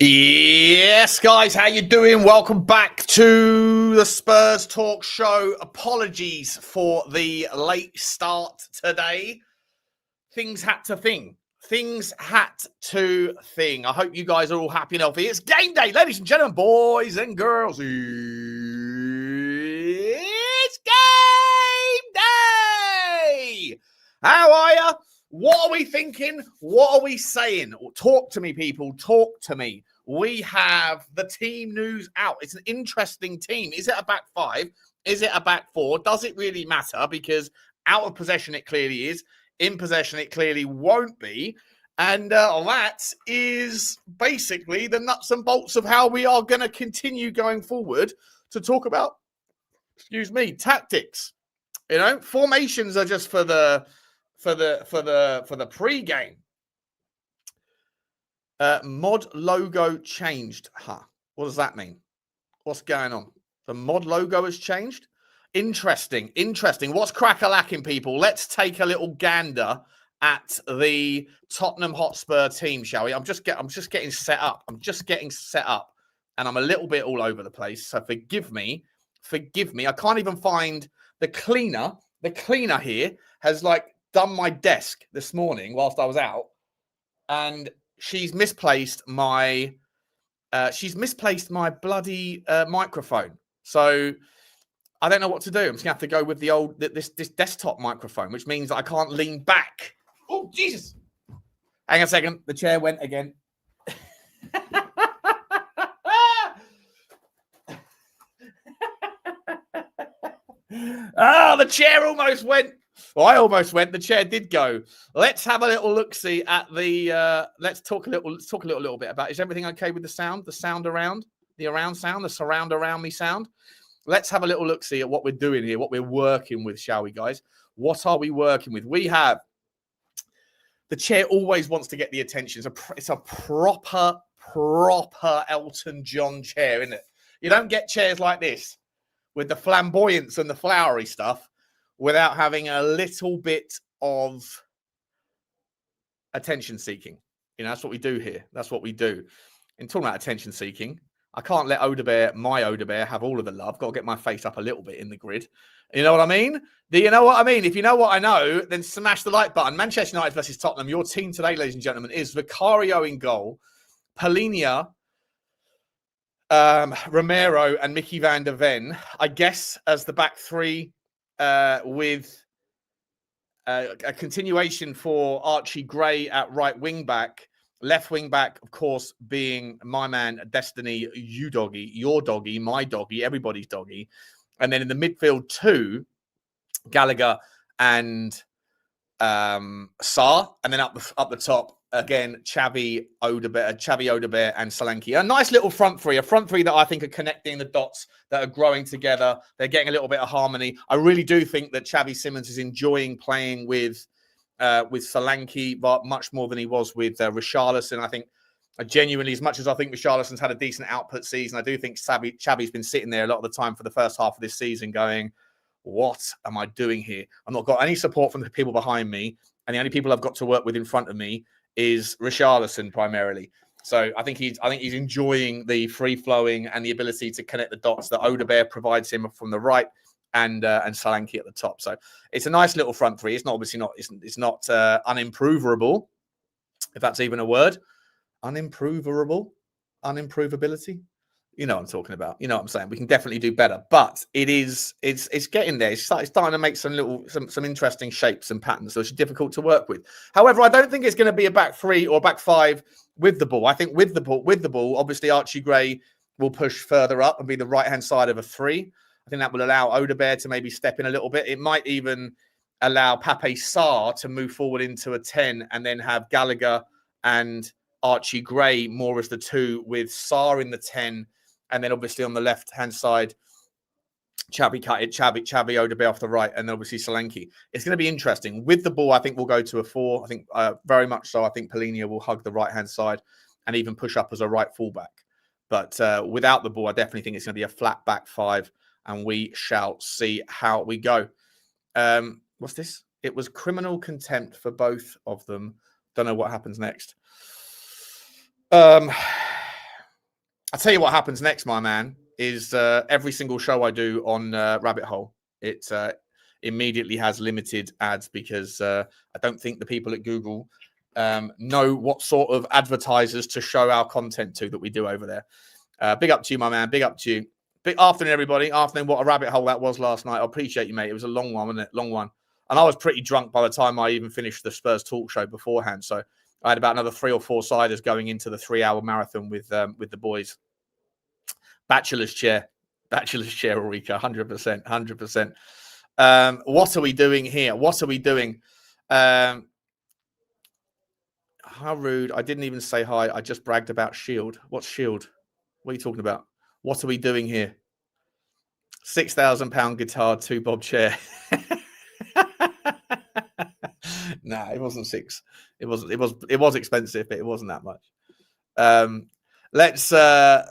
Yes, guys, how you doing? Welcome back to the Spurs Talk Show. Apologies for the late start today. Things had to thing. I hope you guys are all happy and healthy. It's game day, ladies and gentlemen, boys and girls. It's game day. How are you? What are we thinking? What are we saying? Talk to me, people. Talk to me. We have the team news out. It's an interesting team. Is it a back five? Is it a back four? Does it really matter? Because out of possession, it clearly is. In possession, it clearly won't be. And that is basically the nuts and bolts of how we are going to continue going forward to talk about, tactics. You know, formations are just for the pre-game. Mod logo changed. What does that mean? What's going on? The mod logo has changed? Interesting. What's crack-a-lacking, people? Let's take a little gander at the Tottenham Hotspur team, shall we? I'm just getting set up. And I'm a little bit all over the place. So forgive me. I can't even find the cleaner. The cleaner here has done my desk this morning whilst I was out, and she's misplaced my bloody microphone. So I don't know what to do. I'm just gonna have to go with this desktop microphone, which means that I can't lean back. Oh Jesus! Hang on a second. The chair went again. The chair almost went. Well, I almost went. The chair did go. Let's have a little look-see at the. Let's talk a little bit about. Is everything okay with the sound? The sound around, the around sound, the surround around me sound. Let's have a little look-see at what we're doing here, what we're working with, shall we, guys? What are we working with? We have. The chair always wants to get the attention. It's a proper Elton John chair, isn't it? You don't get chairs like this with the flamboyance and the flowery stuff without having a little bit of attention seeking. You know, that's what we do here. That's what we do. And talking about attention seeking, I can't let my Odebear, have all of the love. Got to get my face up a little bit in the grid. You know what I mean? Do you know what I mean? If you know what I know, then smash the like button. Manchester United versus Tottenham. Your team today, ladies and gentlemen, is Vicario in goal, Polinia, Romero, and Micky van der Ven, I guess, as the back three, with a continuation for Archie Gray at right wing back. Left wing back, of course, being my man, Destiny, Udogie, your doggy, my doggy, everybody's doggy. And then in the midfield, two, Gallagher and Sarr. And then up the top, again, Xavi, Odebear, and Solanke. A nice little front three that I think are connecting the dots, that are growing together. They're getting a little bit of harmony. I really do think that Xavi Simons is enjoying playing with Solanke, but much more than he was with Richalison. I think genuinely, as much as I think Richalison's had a decent output season, I do think Xavi's been sitting there a lot of the time for the first half of this season going, what am I doing here? I've not got any support from the people behind me, and the only people I've got to work with in front of me is Richalison primarily. So I think he's enjoying the free flowing and the ability to connect the dots that Odebear provides him from the right, and Solanke at the top. So it's a nice little front three. It's not unimprovable, if that's even a word. Unimprovability. You know what I'm talking about. You know what I'm saying. We can definitely do better, but it's getting there. It's starting to make some interesting shapes and patterns, so it's difficult to work with. However, I don't think it's going to be a back three or back five with the ball. I think with the ball, obviously Archie Gray will push further up and be the right-hand side of a three. I think that will allow Odebear to maybe step in a little bit. It might even allow Pape Sarr to move forward into a 10 and then have Gallagher and Archie Gray more as the two, with Sarr in the 10. And then obviously on the left-hand side, Xavi Odebear off the right, and then obviously Solanke. It's going to be interesting. With the ball, I think we'll go to a 4. I think very much so. I think Polinia will hug the right-hand side and even push up as a right fullback. But without the ball, I definitely think it's going to be a flat back 5. And we shall see how we go. What's this? It was criminal contempt for both of them. Don't know what happens next. I'll tell you what happens next, my man, is every single show I do on Rabbit Hole, it immediately has limited ads because I don't think the people at Google know what sort of advertisers to show our content to that we do over there. Big up to you, my man. Big up to you. Big afternoon, everybody. Afternoon, what a rabbit hole that was last night. I appreciate you, mate. It was a long one, wasn't it? Long one. And I was pretty drunk by the time I even finished the Spurs talk show beforehand. So I had about another 3 or 4 ciders going into the 3-hour marathon with the boys. Bachelor's chair, Ulrika, 100%. What are we doing here? What are we doing? How rude. I didn't even say hi. I just bragged about Shield. What's Shield? What are you talking about? What are we doing here? £6,000 guitar, 2 bob chair. Nah, it wasn't 6. It was expensive, but it wasn't that much. Let's talk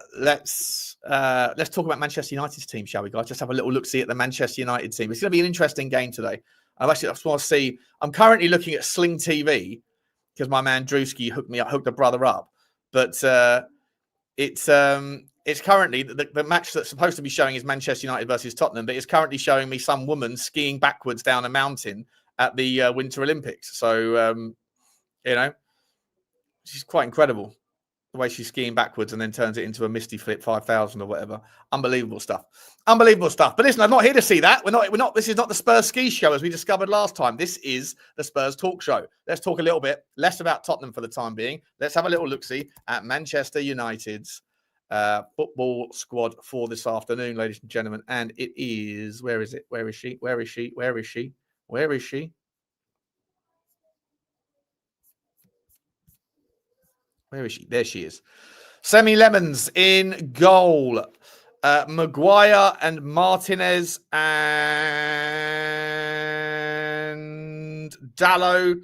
about Manchester United's team, shall we, guys? Just have a little look-see at the Manchester United team. It's going to be an interesting game today. I just want to see. I'm currently looking at Sling TV because my man Drewski hooked a brother up. But it's currently the match that's supposed to be showing is Manchester United versus Tottenham, but it's currently showing me some woman skiing backwards down a mountain at the Winter Olympics. So she's quite incredible. The way she's skiing backwards and then turns it into a Misty Flip 5000 or whatever. Unbelievable stuff. But listen, I'm not here to see that. We're not. This is not the Spurs ski show as we discovered last time. This is the Spurs talk show. Let's talk a little bit less about Tottenham for the time being. Let's have a little look-see at Manchester United's football squad for this afternoon, ladies and gentlemen. And it is, where is it? Where is she? Where is she? Where is she? Where is she? Where is she? There she is. Semi Lemons in goal. Maguire and Martinez and Dallo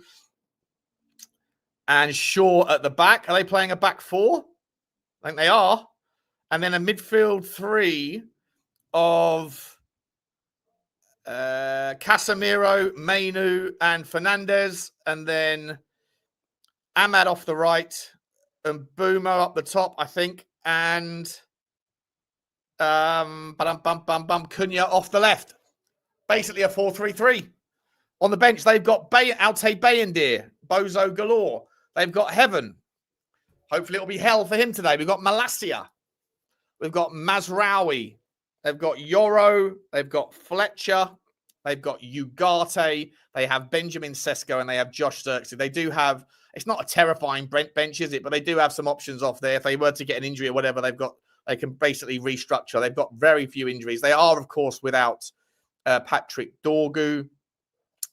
and Shaw at the back. Are they playing a back 4? I think they are. And then a midfield 3 of Casemiro, Mainu, and Fernandes. And then Ahmad off the right. And Boomer up the top, I think, and Cunha off the left. Basically a 4-3-3. On the bench, they've got Altay Bayendir, Bozo galore. They've got Heaven. Hopefully it'll be hell for him today. We've got Malacia. We've got Mazraoui. They've got Yoro. They've got Fletcher. They've got Ugarte. They have Benjamin Sesko and they have Josh Zirkzee. They do have, it's not a terrifying bench, is it? But they do have some options off there. If they were to get an injury or whatever, they can basically restructure. They've got very few injuries. They are, of course, without Patrick Dorgu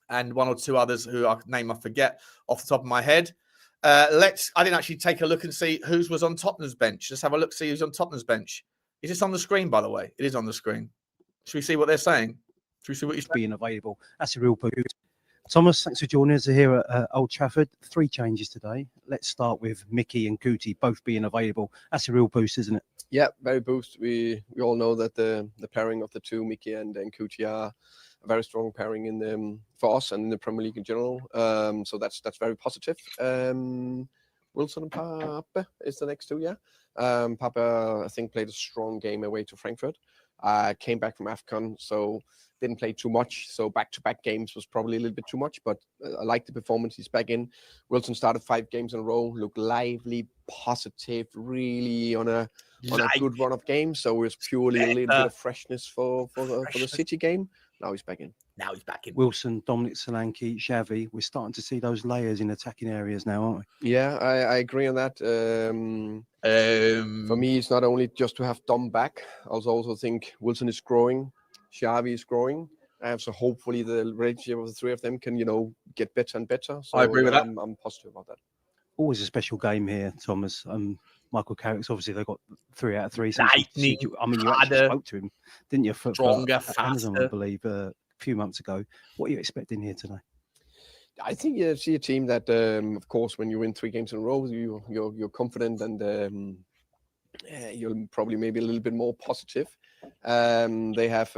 and 1 or 2 others who name I forget off the top of my head. I didn't actually take a look and see who was on Tottenham's bench. Let's have a look, see who's on Tottenham's bench. Is this on the screen, by the way? It is on the screen. Should we see what they're saying? Should we see what he's being available? That's a real boost. Thomas, thanks for joining us here at Old Trafford. 3 changes today. Let's start with Micky and Guti both being available. That's a real boost, isn't it? Yeah, very boost. We all know that the pairing of the two, Micky and Guti, are a very strong pairing in the for us and in the Premier League in general. So that's very positive. Wilson and Pape is the next 2, yeah. Pape, I think, played a strong game away to Frankfurt. Came back from AFCON, so didn't play too much. So back-to-back games was probably a little bit too much, but I like the performance. He's back in. Wilson started 5 games in a row, looked lively, positive, really on a good run of games. So it was purely a little bit of freshness for the City game. Now he's back in. Wilson, Dominic Solanke, Xavi. We're starting to see those layers in attacking areas now, aren't we? Yeah, I agree on that. For me, it's not only just to have Dom back. I also think Wilson is growing. Xavi is growing. So hopefully the relationship of the 3 of them can, get better and better. So I agree with that. I'm positive about that. Always a special game here, Thomas. Michael Carrick's obviously they got 3 out of 3. You actually spoke to him, didn't you? Stronger, Amazon, faster. I believe, a few months ago. What are you expecting here today? I think you see a team that, of course, when you win 3 games in a row, you're confident and you're probably maybe a little bit more positive. They have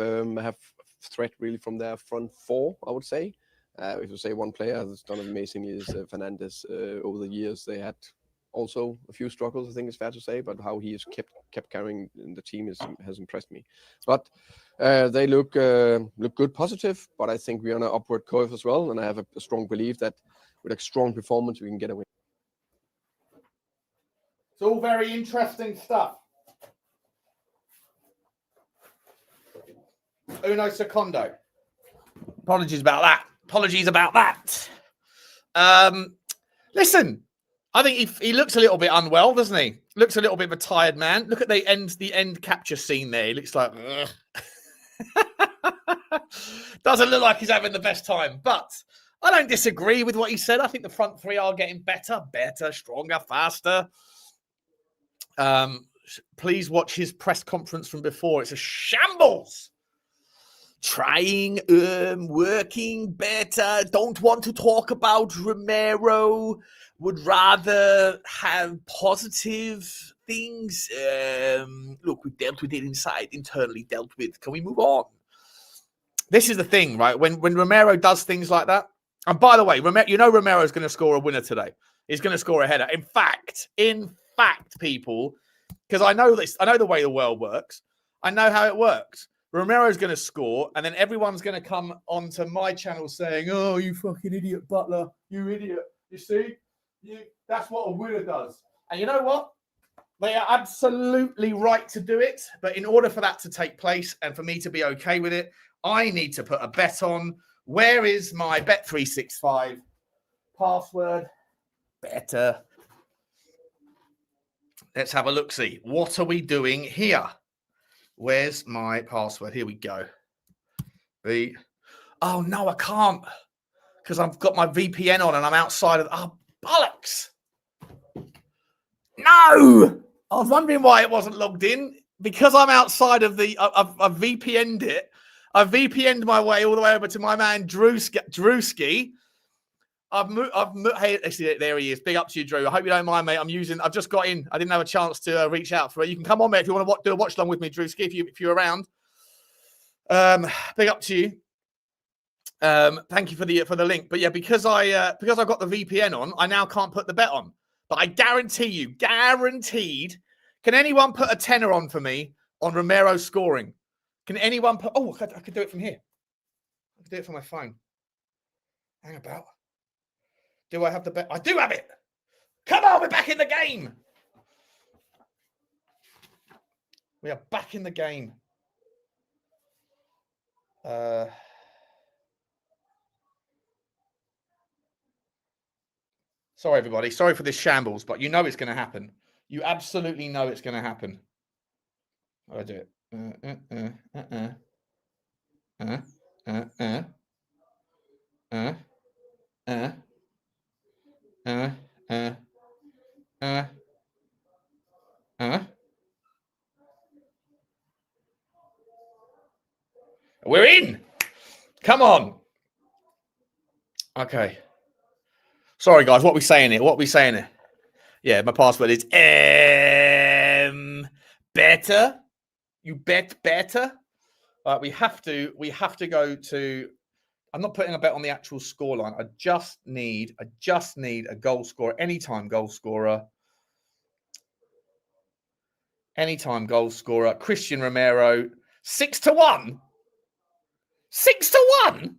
threat really from their front 4, I would say. If you say one player that's done amazingly is Fernandes. Over the years, they had also a few struggles, I think it's fair to say, but how he has kept carrying the team has impressed me. But they look good, positive, but I think we're on an upward curve as well, and I have a strong belief that with a strong performance we can get a win. It's all very interesting stuff. Uno secondo. Apologies about that. Listen, I think he looks a little bit unwell, doesn't he? Looks a little bit of a tired man. Look at the end capture scene there. He looks like doesn't look like he's having the best time. But I don't disagree with what he said. I think the front three are getting better, stronger, faster. Please watch his press conference from before. It's a shambles. Trying, working better. Don't want to talk about Romero. Would rather have positive things. Look, we've dealt with it internally dealt with. Can we move on? This is the thing, right? When Romero does things like that, and by the way, Romero's going to score a winner today. He's going to score a header. In fact, people, because I know the way the world works. I know how it works. Romero's going to score, and then everyone's going to come onto my channel saying, "Oh, you fucking idiot, Butler! You idiot! You see, that's what a winner does." And you know what? They are absolutely right to do it. But in order for that to take place and for me to be okay with it, I need to put a bet on. Where is my Bet365 password? Better. Let's have a look-see. What are we doing here? Where's my password? Here we go. Oh, no, I can't. Because I've got my VPN on and I'm outside of... Oh, bollocks. No! I was wondering why it wasn't logged in. Because I'm outside of the... I've VPN'd it. I've VPN'd my way all the way over to my man, Drewski. Hey, there he is. Big up to you, Drew. I hope you don't mind, mate. I've just got in. I didn't have a chance to reach out for it. You can come on, mate, if you want to do a watch along with me, Drewski, if you're around. Big up to you. Thank you for the link. But yeah, because I've got the VPN on, I now can't put the bet on. But I guarantee you, guaranteed. Can anyone put a tenner on for me on Romero scoring? Can anyone put? Oh, I could do it from here. I could do it from my phone. Hang about. Do I have the bet? I do have it. Come on, we're back in the game. We are back in the game. Sorry, everybody. Sorry for this shambles, but you know it's going to happen. You absolutely know it's going to happen. How do I do it? We're in. Come on. Okay. Sorry, guys. What are we saying here? Yeah, my password is better. You bet better. We have to go to. I'm not putting a bet on the actual scoreline. I just need a goal scorer, anytime goal scorer. Anytime goal scorer. Christian Romero, 6-1. 6-1.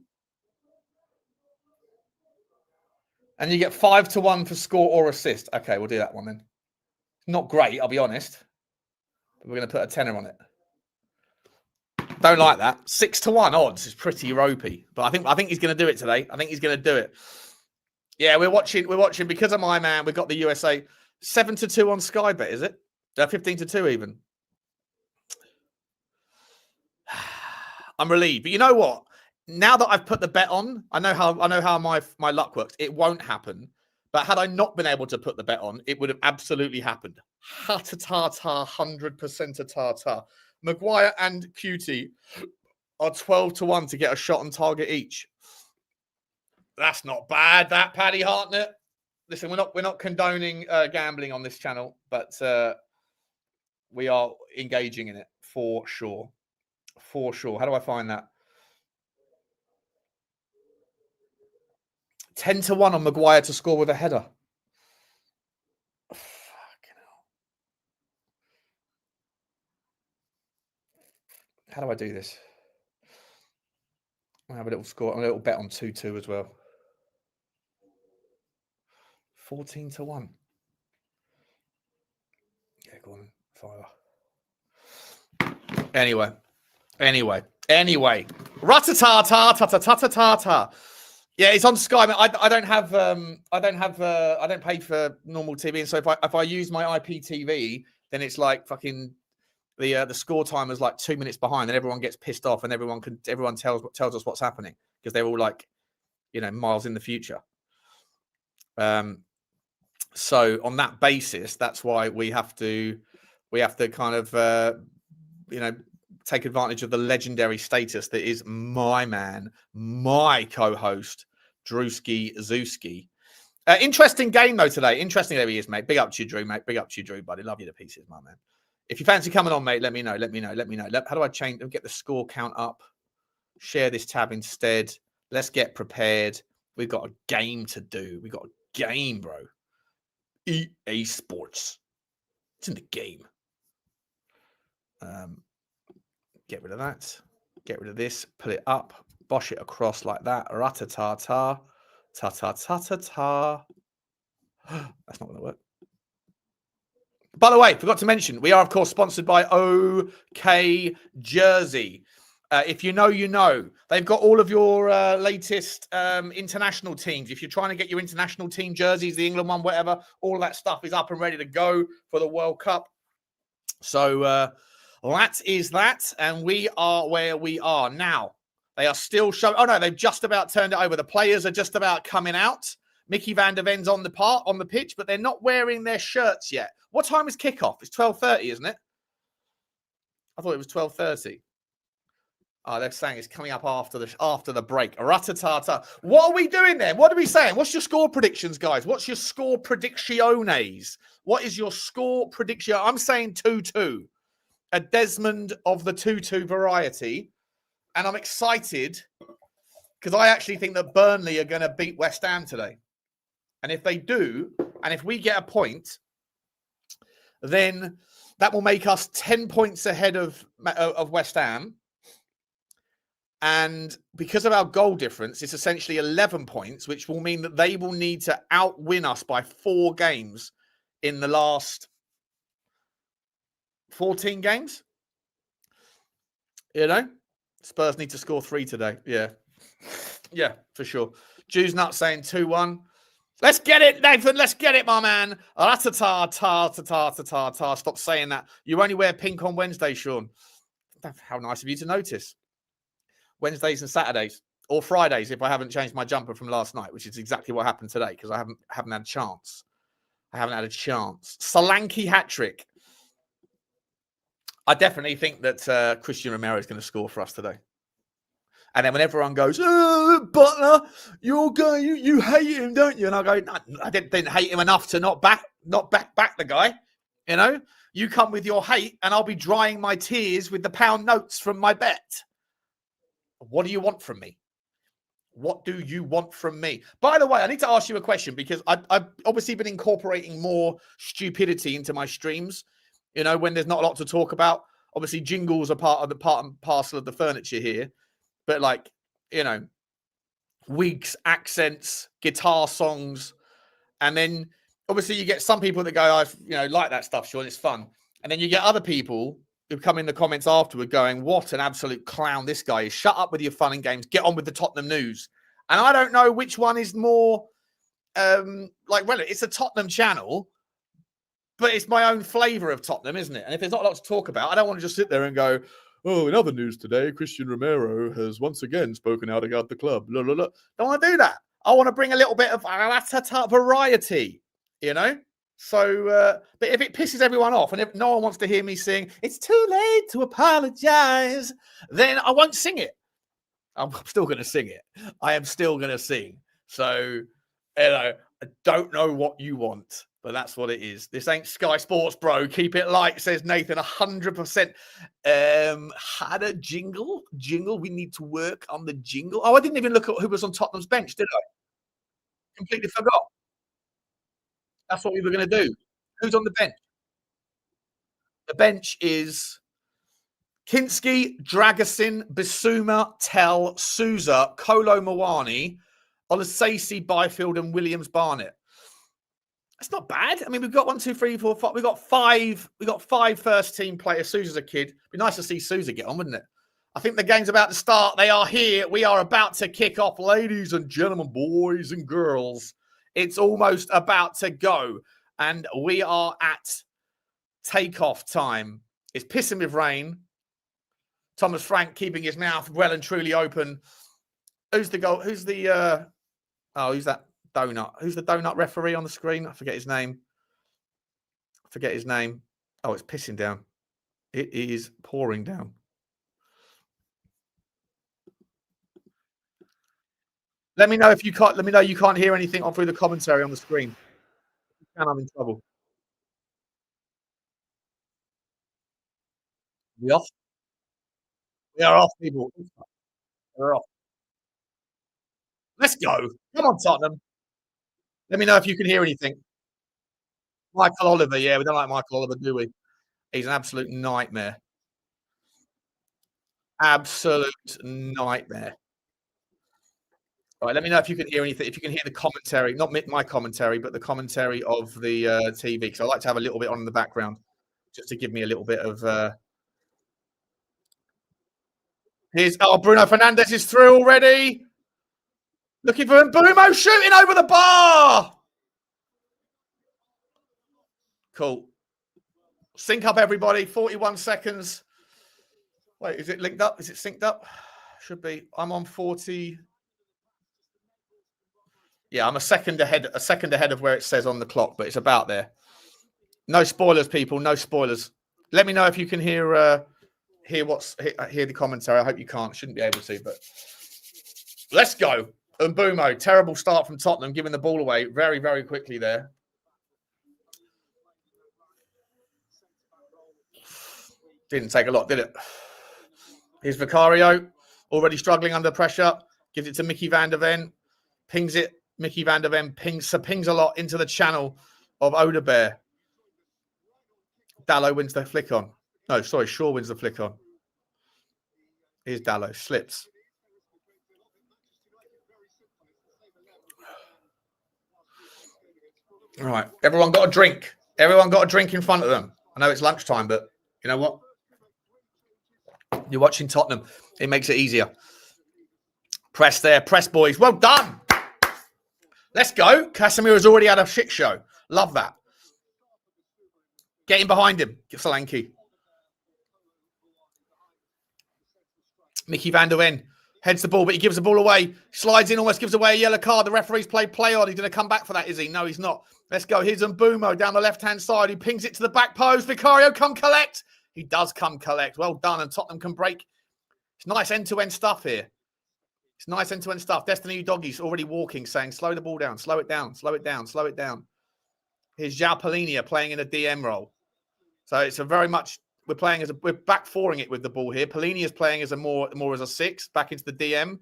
And you get 5-1 for score or assist. Okay, we'll do that one then. Not great, I'll be honest. But we're going to put a tenner on it. Don't like that. 6-1 odds is pretty ropey. But I think he's going to do it today. I think he's going to do it. Yeah, we're watching because of my man. We've got the USA 7-2 on Sky Bet, is it? 15-2 even. I'm relieved. But you know what? Now that I've put the bet on, I know how my luck works. It won't happen. But had I not been able to put the bet on, it would have absolutely happened. Ha-ta-ta-ta, 100% a ta-ta. Maguire and Cutie are 12-1 to get a shot on target each. That's not bad, that, Paddy Hartnett. Listen, we're not condoning gambling on this channel, but we are engaging in it for sure. For sure. How do I find that? 10-1 on Maguire to score with a header. How do I do this? I have a little score, a little bet on 2-2 as well. 14-1. Yeah, go on, fire. Anyway. Ratatata. Yeah, it's on Sky. I don't pay for normal TV, and so if I use my IPTV, then it's like fucking the score timer's like 2 minutes behind, and everyone gets pissed off, and everyone tells us what's happening because they're all like, miles in the future. So on that basis, that's why we have to kind of take advantage of the legendary status that is my man, my co-host, Drewski Zewski. Interesting game though today. Interesting there he is, mate. Big up to you, Drew, mate. Big up to you, Drew, buddy. Love you to pieces, my man. If you fancy coming on, mate, let me know. How do I change? Get the score count up. Share this tab instead. Let's get prepared. We've got a game to do. We got a game, bro. EA Sports. It's in the game. Get rid of that. Get rid of this. Pull it up. Bosh it across like that. Ratatata. Ta-ta-ta-ta-ta. That's not going to work. By the way, forgot to mention, we are, of course, sponsored by OK Jersey. If you know, you know. They've got all of your latest international teams. If you're trying to get your international team jerseys, the England one, whatever, all that stuff is up and ready to go for the World Cup. So that is that. And we are where we are now. They are still showing. Oh, no, they've just about turned it over. The players are just about coming out. Micky van der Ven's on the pitch, but they're not wearing their shirts yet. What time is kickoff? It's 12:30, isn't it? I thought it was 12:30. Oh, they're saying it's coming up after the break. Ratatata. What are we doing then? What are we saying? What's your score predictions, guys? What's your score predicciones? What is your score prediction? I'm saying 2-2. A Desmond of the 2-2 variety. And I'm excited because I actually think that Burnley are going to beat West Ham today. And if they do, and if we get a point, then that will make us 10 points ahead of West Ham. And because of our goal difference, it's essentially 11 points, which will mean that they will need to outwin us by 4 games in the last 14 games. Spurs need to score 3 today. Yeah, for sure. Jew's Nut saying 2-1. Let's get it, Nathan. Let's get it, my man. Ta-ta-ta-ta-ta-ta-ta. Stop saying that. You only wear pink on Wednesday, Sean. How nice of you to notice. Wednesdays and Saturdays, or Fridays if I haven't changed my jumper from last night, which is exactly what happened today because I haven't had a chance. Solanke hat-trick. I definitely think that Christian Romero is going to score for us today. And then when everyone goes, Butler, you're going, you hate him, don't you? And I go, no, I didn't hate him enough to not back the guy. You come with your hate, and I'll be drying my tears with the pound notes from my bet. What do you want from me? What do you want from me? By the way, I need to ask you a question because I've obviously been incorporating more stupidity into my streams. When there's not a lot to talk about. Obviously, jingles are part and parcel of the furniture here. But wigs, accents, guitar songs. And then obviously you get some people that go, I like that stuff, Sean, it's fun. And then you get other people who come in the comments afterward going, what an absolute clown this guy is. Shut up with your fun and games. Get on with the Tottenham news. And I don't know which one is more it's a Tottenham channel, but it's my own flavour of Tottenham, isn't it? And if there's not a lot to talk about, I don't want to just sit there and go, oh, in other news today, Christian Romero has once again spoken out about the club. Blah, blah, blah. Don't want to do that. I want to bring a little bit of variety, So, but if it pisses everyone off and if no one wants to hear me sing, it's too late to apologize, then I won't sing it. I'm still going to sing it. I am still going to sing. So, I don't know what you want. But that's what it is. This ain't Sky Sports, bro. Keep it light, says Nathan. 100%. Had a jingle. We need to work on the jingle. Oh, I didn't even look at who was on Tottenham's bench, did I? Completely forgot. That's what we were going to do. Who's on the bench? The bench is Kinsky, Dragosin, Bissouma, Tel, Souza, Kolo Mwani, Olasasi, Byfield, and Williams Barnett. That's not bad. I mean, we've got 1, 2, 3, 4, 5. We've got five. We've got 5 first team players. Souza's a kid. It'd be nice to see Souza get on, wouldn't it? I think the game's about to start. They are here. We are about to kick off, ladies and gentlemen, boys and girls. It's almost about to go, and we are at takeoff time. It's pissing with rain. Thomas Frank keeping his mouth well and truly open. Who's the goal? Who's the? Who's that donut? Who's the donut referee on the screen? I forget his name. Oh, it's pissing down. It is pouring down. Let me know if you can't. Let me know you can't hear anything through the commentary on the screen. And I'm in trouble. We off? We are off, people. We're off. Let's go. Come on, Tottenham. Let me know if you can hear anything. Michael Oliver, yeah, we don't like Michael Oliver, do we? He's an absolute nightmare. Absolute nightmare. All right, let me know if you can hear anything. If you can hear the commentary, not my commentary, but the commentary of the TV, because I like to have a little bit on in the background, just to give me a little bit of. Bruno Fernandes is through already. Looking for Mbeumo shooting over the bar. Cool. Sync up, everybody. 41 seconds. Wait, is it linked up? Is it synced up? Should be. I'm on 40. Yeah, I'm a second ahead of where it says on the clock, but it's about there. No spoilers, people. No spoilers. Let me know if you can hear the commentary. I hope you can't. Shouldn't be able to, but let's go. Mbeumo, terrible start from Tottenham, giving the ball away very, very quickly there. Didn't take a lot, did it? Here's Vicario, already struggling under pressure. Gives it to Micky van der Ven. Pings it. Micky van der Ven pings a lot into the channel of Udogie. Dalot wins the flick on. No, sorry, Shaw wins the flick on. Here's Dalot. Slips. All right. Everyone got a drink. Everyone got a drink in front of them. I know it's lunchtime, but you know what? You're watching Tottenham. It makes it easier. Press there. Press, boys. Well done. Let's go. Casemira's already had a shit show. Love that. Getting behind him. Solanke. Micky van der Ven heads the ball, but he gives the ball away. Slides in, almost gives away a yellow card. The referee's played play on. He's going to come back for that, is he? No, he's not. Let's go. Here's Mbeumo down the left-hand side. He pings it to the back post. Vicario, come collect. He does come collect. Well done. And Tottenham can break. It's nice end-to-end stuff here. It's nice end-to-end stuff. Destiny Udogie's already walking, saying, slow the ball down, slow it down, slow it down, slow it down. Here's João Palhinha playing in a DM role. So it's a very much, we're back fouring it with the ball here. Palhinha is playing as a more as a 6, back into the DM.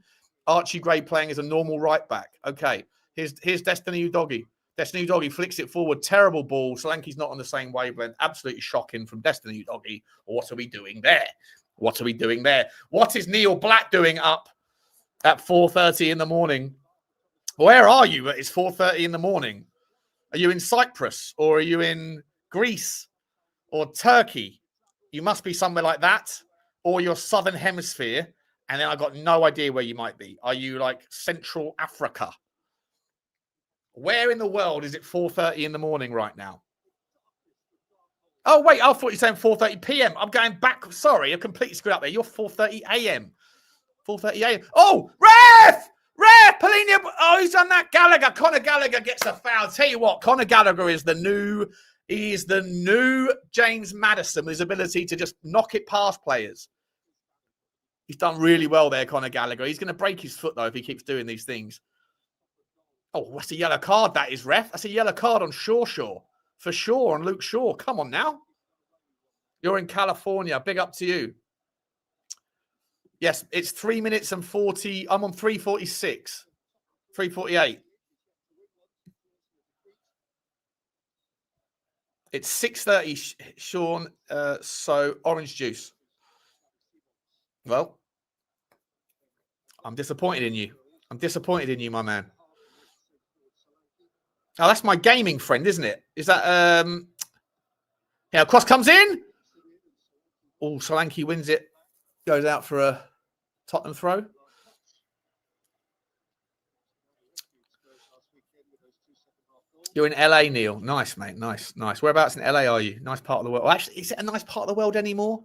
Archie Gray playing as a normal right back. Okay, here's Destiny Udogie. Destiny Udogie flicks it forward. Terrible ball. Solanke's not on the same wavelength. Absolutely shocking from Destiny Udogie. What are we doing there? What are we doing there? What is Neil Black doing up at 4:30 in the morning? Where are you? It's 4:30 in the morning. Are you in Cyprus or are you in Greece or Turkey? You must be somewhere like that, or your Southern Hemisphere. And then I got no idea where you might be. Are you like Central Africa? Where in the world is it 4:30 in the morning right now? Oh, wait. I thought you were saying 4:30 p.m. I'm going back. Sorry, I completely screwed up there. You're 4:30 a.m. 4:30 a.m. Oh, ref! Palhinha. Oh, he's done that. Gallagher. Conor Gallagher gets a foul. Tell you what, Conor Gallagher is the new James Maddison with his ability to just knock it past players. He's done really well there, Conor Gallagher. He's going to break his foot, though, if he keeps doing these things. Oh, what's a yellow card? That is, ref. That's a yellow card on Shaw. For sure, on Luke Shaw. Come on now. You're in California. Big up to you. Yes, it's 3 minutes and 40. I'm on 3:46. 3:48. It's 6:30, Sean. So orange juice. Well, I'm disappointed in you. I'm disappointed in you, my man. Oh, that's my gaming friend, isn't it? Is that yeah, cross comes in. Oh, Solanke wins it. Goes out for a Tottenham throw. You're in LA, Neil. Nice, mate. Nice, nice. Whereabouts in LA are you? Nice part of the world. Well, actually, is it a nice part of the world anymore?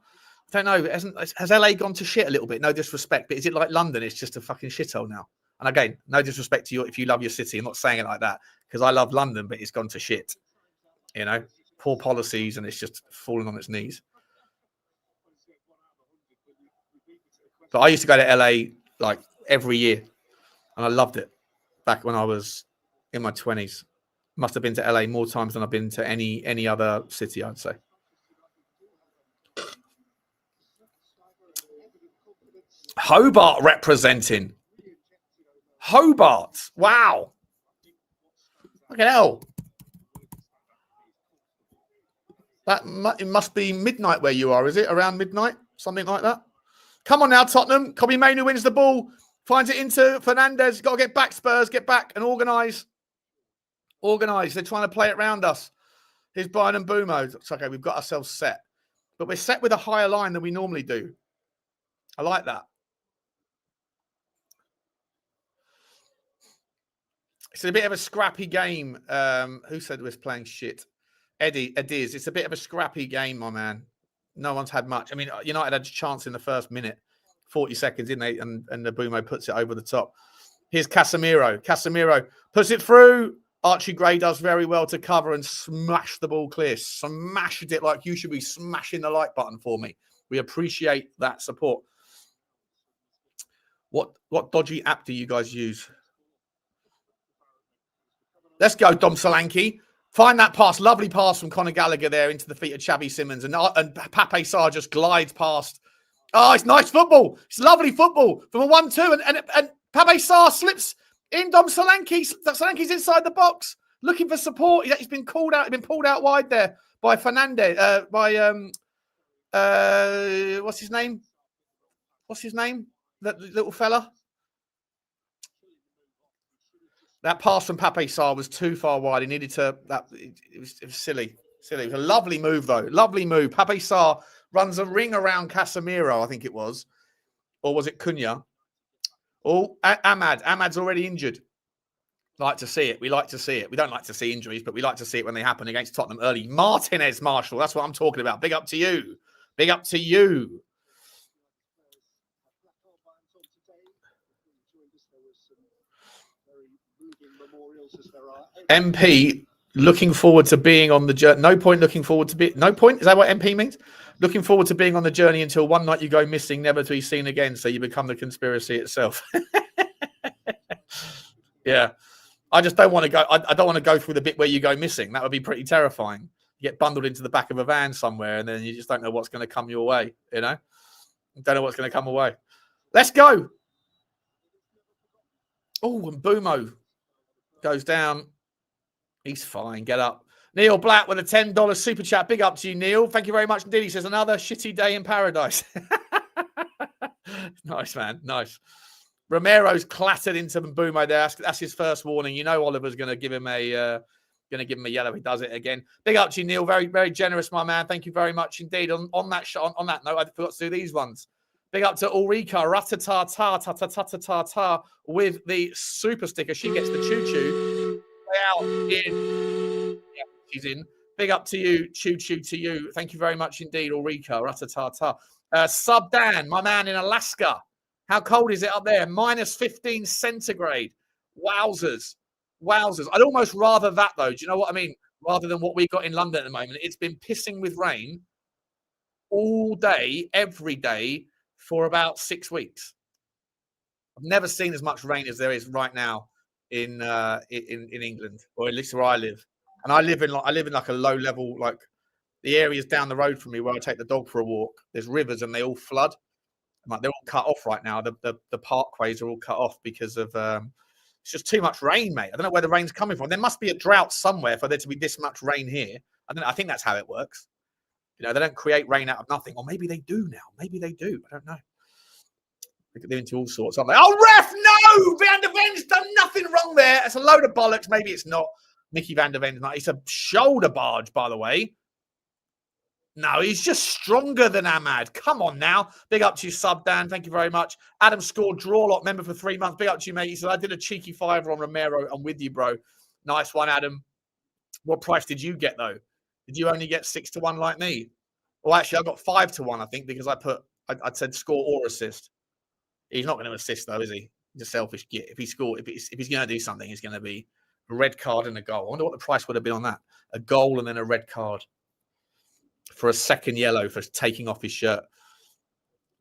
I don't know. Has LA gone to shit a little bit? No disrespect, but is it like London? It's just a fucking shithole now. And again, no disrespect to you if you love your city. I'm not saying it like that because I love London, but it's gone to shit. You know, poor policies, and it's just fallen on its knees. But I used to go to LA like every year, and I loved it back when I was in my 20s. Must have been to LA more times than I've been to any other city, I'd say. Hobart representing. Hobart. Wow. Look at hell. It must be midnight where you are, is it? Around midnight? Something like that? Come on now, Tottenham. Kobe Mainoo wins the ball. Finds it into Fernandez. Got to get back, Spurs. Get back and organise. Organise. They're trying to play it round us. Here's Brian and Boomo. It's okay. We've got ourselves set. But we're set with a higher line than we normally do. I like that. It's a bit of a scrappy game. Who said we're playing shit? Eddie, Ediz. It's a bit of a scrappy game, my man. No one's had much. I mean, United had a chance in the first minute, 40 seconds, didn't they? And the Boomo puts it over the top. Here's Casemiro. Casemiro puts it through. Archie Gray does very well to cover and smash the ball clear. Smashed it like you should be smashing the like button for me. We appreciate that support. What dodgy app do you guys use? Let's go, Dom Solanke. Find that pass. Lovely pass from Conor Gallagher there into the feet of Xavi Simons. And Pape Sarr just glides past. Oh, it's nice football. It's lovely football from a 1-2. And Pape Sarr slips in Dom Solanke. Solanke's inside the box looking for support. He's been called out. He's been pulled out wide there by Fernandez. What's his name? What's his name? That little fella. That pass from Pape Sarr was too far wide. He needed to. It was silly. Silly. It was a lovely move, though. Lovely move. Pape Sarr runs a ring around Casemiro, I think it was. Or was it Cunha? Oh, Ahmad. Ahmad's already injured. Like to see it. We like to see it. We don't like to see injuries, but we like to see it when they happen against Tottenham early. Martinez Marshall. That's what I'm talking about. Big up to you. Big up to you. MP looking forward to being on the journey. No point looking forward to be. No point. Is that what MP means? Looking forward to being on the journey until one night you go missing, never to be seen again. So you become the conspiracy itself. Yeah. I just don't want to go. I don't want to go through the bit where you go missing. That would be pretty terrifying. You get bundled into the back of a van somewhere and then you just don't know what's going to come your way. You know, don't know what's going to come away. Let's go. Oh, and Boomo goes down. He's fine. Get up. Neil Black with a $10 super chat. Big up to you, Neil. Thank you very much indeed. He says, another shitty day in paradise. Nice, man. Nice. Romero's clattered into Mbumo there. That's his first warning. You know Oliver's going to give him a yellow. He does it again. Big up to you, Neil. Very, very generous, my man. Thank you very much indeed. On that shot, on that note, I forgot to do these ones. Big up to Ulrika, ta-ta-ta-ta-ta-ta-ta with the super sticker. She gets the choo-choo. Out in. Yeah, she's in. Big up to you, choo-choo to you. Thank you very much indeed, Ulrika, ta-ta-ta-ta. Sub Dan, my man in Alaska. How cold is it up there? -15 centigrade. Wowzers. Wowzers. I'd almost rather that, though. Do you know what I mean? Rather than what we got in London at the moment. It's been pissing with rain all day, every day, for about 6 weeks. I've never seen as much rain as there is right now in England, or at least where I live. And I live in like a low level, like the areas down the road from me where I take the dog for a walk. There's rivers and they all flood. Like they're all cut off right now. The parkways are all cut off because of it's just too much rain, mate. I don't know where the rain's coming from. There must be a drought somewhere for there to be this much rain here. I think that's how it works. You know, they don't create rain out of nothing. Or maybe they do now. Maybe they do. I don't know. They're into all sorts, aren't they? Oh, ref, no! Van der Ven's done nothing wrong there. It's a load of bollocks. Maybe it's not. Micky Van der Ven's not. It's a shoulder barge, by the way. No, he's just stronger than Ahmad. Come on now. Big up to you, sub, Dan. Thank you very much. Adam scored draw lot member for 3 months. Big up to you, mate. He said, I did a cheeky fiver on Romero. I'm with you, bro. Nice one, Adam. What price did you get, though? Did you only get 6-1 like me? Well, actually, I got 5-1, I think, because I said score or assist. He's not going to assist, though, is he? He's a selfish git. If he's going to do something, it's going to be a red card and a goal. I wonder what the price would have been on that. A goal and then a red card for a second yellow for taking off his shirt.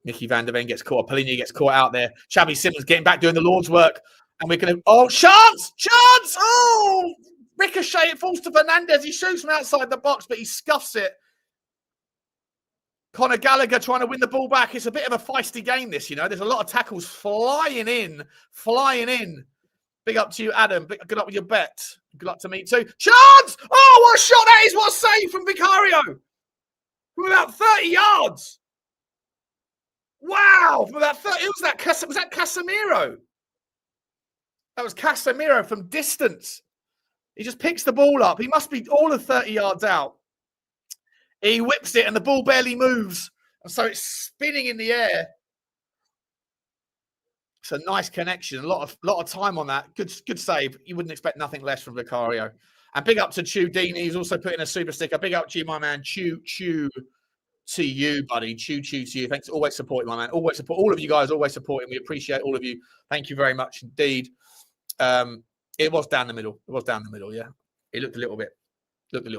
Micky Van der Ven gets caught. Polina gets caught out there. Xavi Simons getting back doing the Lord's work. And we're going to... Oh, chance! Chance! Oh! Ricochet, it falls to Fernandez. He shoots from outside the box, but he scuffs it. Conor Gallagher trying to win the ball back. It's a bit of a feisty game, this, you know. There's a lot of tackles flying in. Big up to you, Adam. Good luck with your bet. Good luck to me too. Chance! Oh, what a shot that is. What a save from Vicario. From about 30 yards. Wow. From about 30. Was that Casemiro? That was Casemiro from distance. He just picks the ball up. He must be all of 30 yards out. He whips it and the ball barely moves. And so it's spinning in the air. It's a nice connection. A lot of time on that. Good save. You wouldn't expect nothing less from Vicario. And big up to Chew Dean. He's also put in a super sticker. Big up to you, my man. Chew to you, buddy. Chew to you. Thanks for always supporting, my man. Always support. All of you guys always supporting. We appreciate all of you. Thank you very much indeed. It was down the middle. Yeah. It looked a little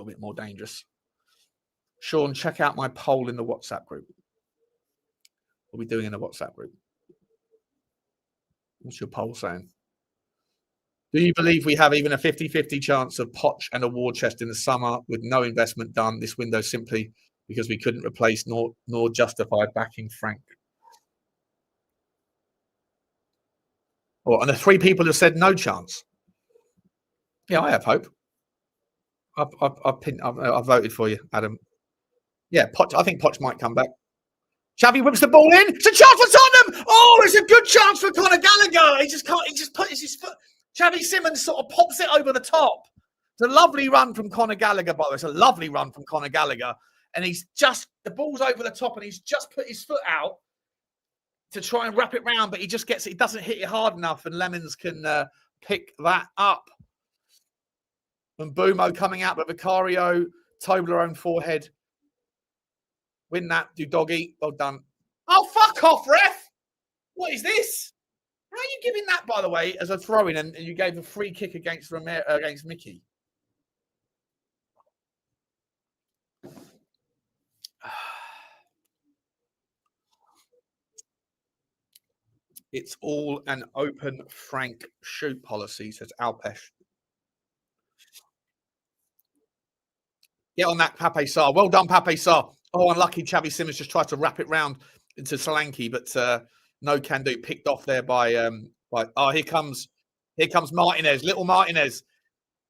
bit more dangerous. Sean, check out my poll in the WhatsApp group. What are we doing in the WhatsApp group? What's your poll saying? Do you believe we have even a 50-50 chance of Poch and a war chest in the summer with no investment done this window simply because we couldn't replace nor justify backing Frank? And the 3 people have said no chance. Yeah, I have hope. I've voted for you, Adam. Yeah, Poch. I think Poch might come back. Xavi whips the ball in. It's a chance for Tottenham. Oh, it's a good chance for Conor Gallagher. He just puts his foot. Xavi Simons sort of pops it over the top. It's a lovely run from Conor Gallagher, by the way. It's a lovely run from Conor Gallagher. And the ball's over the top and he's just put his foot out to try and wrap it round, but he doesn't hit it hard enough and Lemons can pick that up. And Boomo coming out, but Vicario, Toblerone forehead. Win that, Udogie. Well done. Oh, fuck off, ref. What is this? How are you giving that, by the way, as a throw-in and you gave a free kick against Romero, against Micky? It's all an open, frank shoot policy, says Alpesh. Get on that, Pape Sarr. Well done, Pape Sarr. Oh, unlucky. Xavi Simons just tried to wrap it round into Solanke, but no can do. Picked off there by oh, here comes Martinez, little Martinez.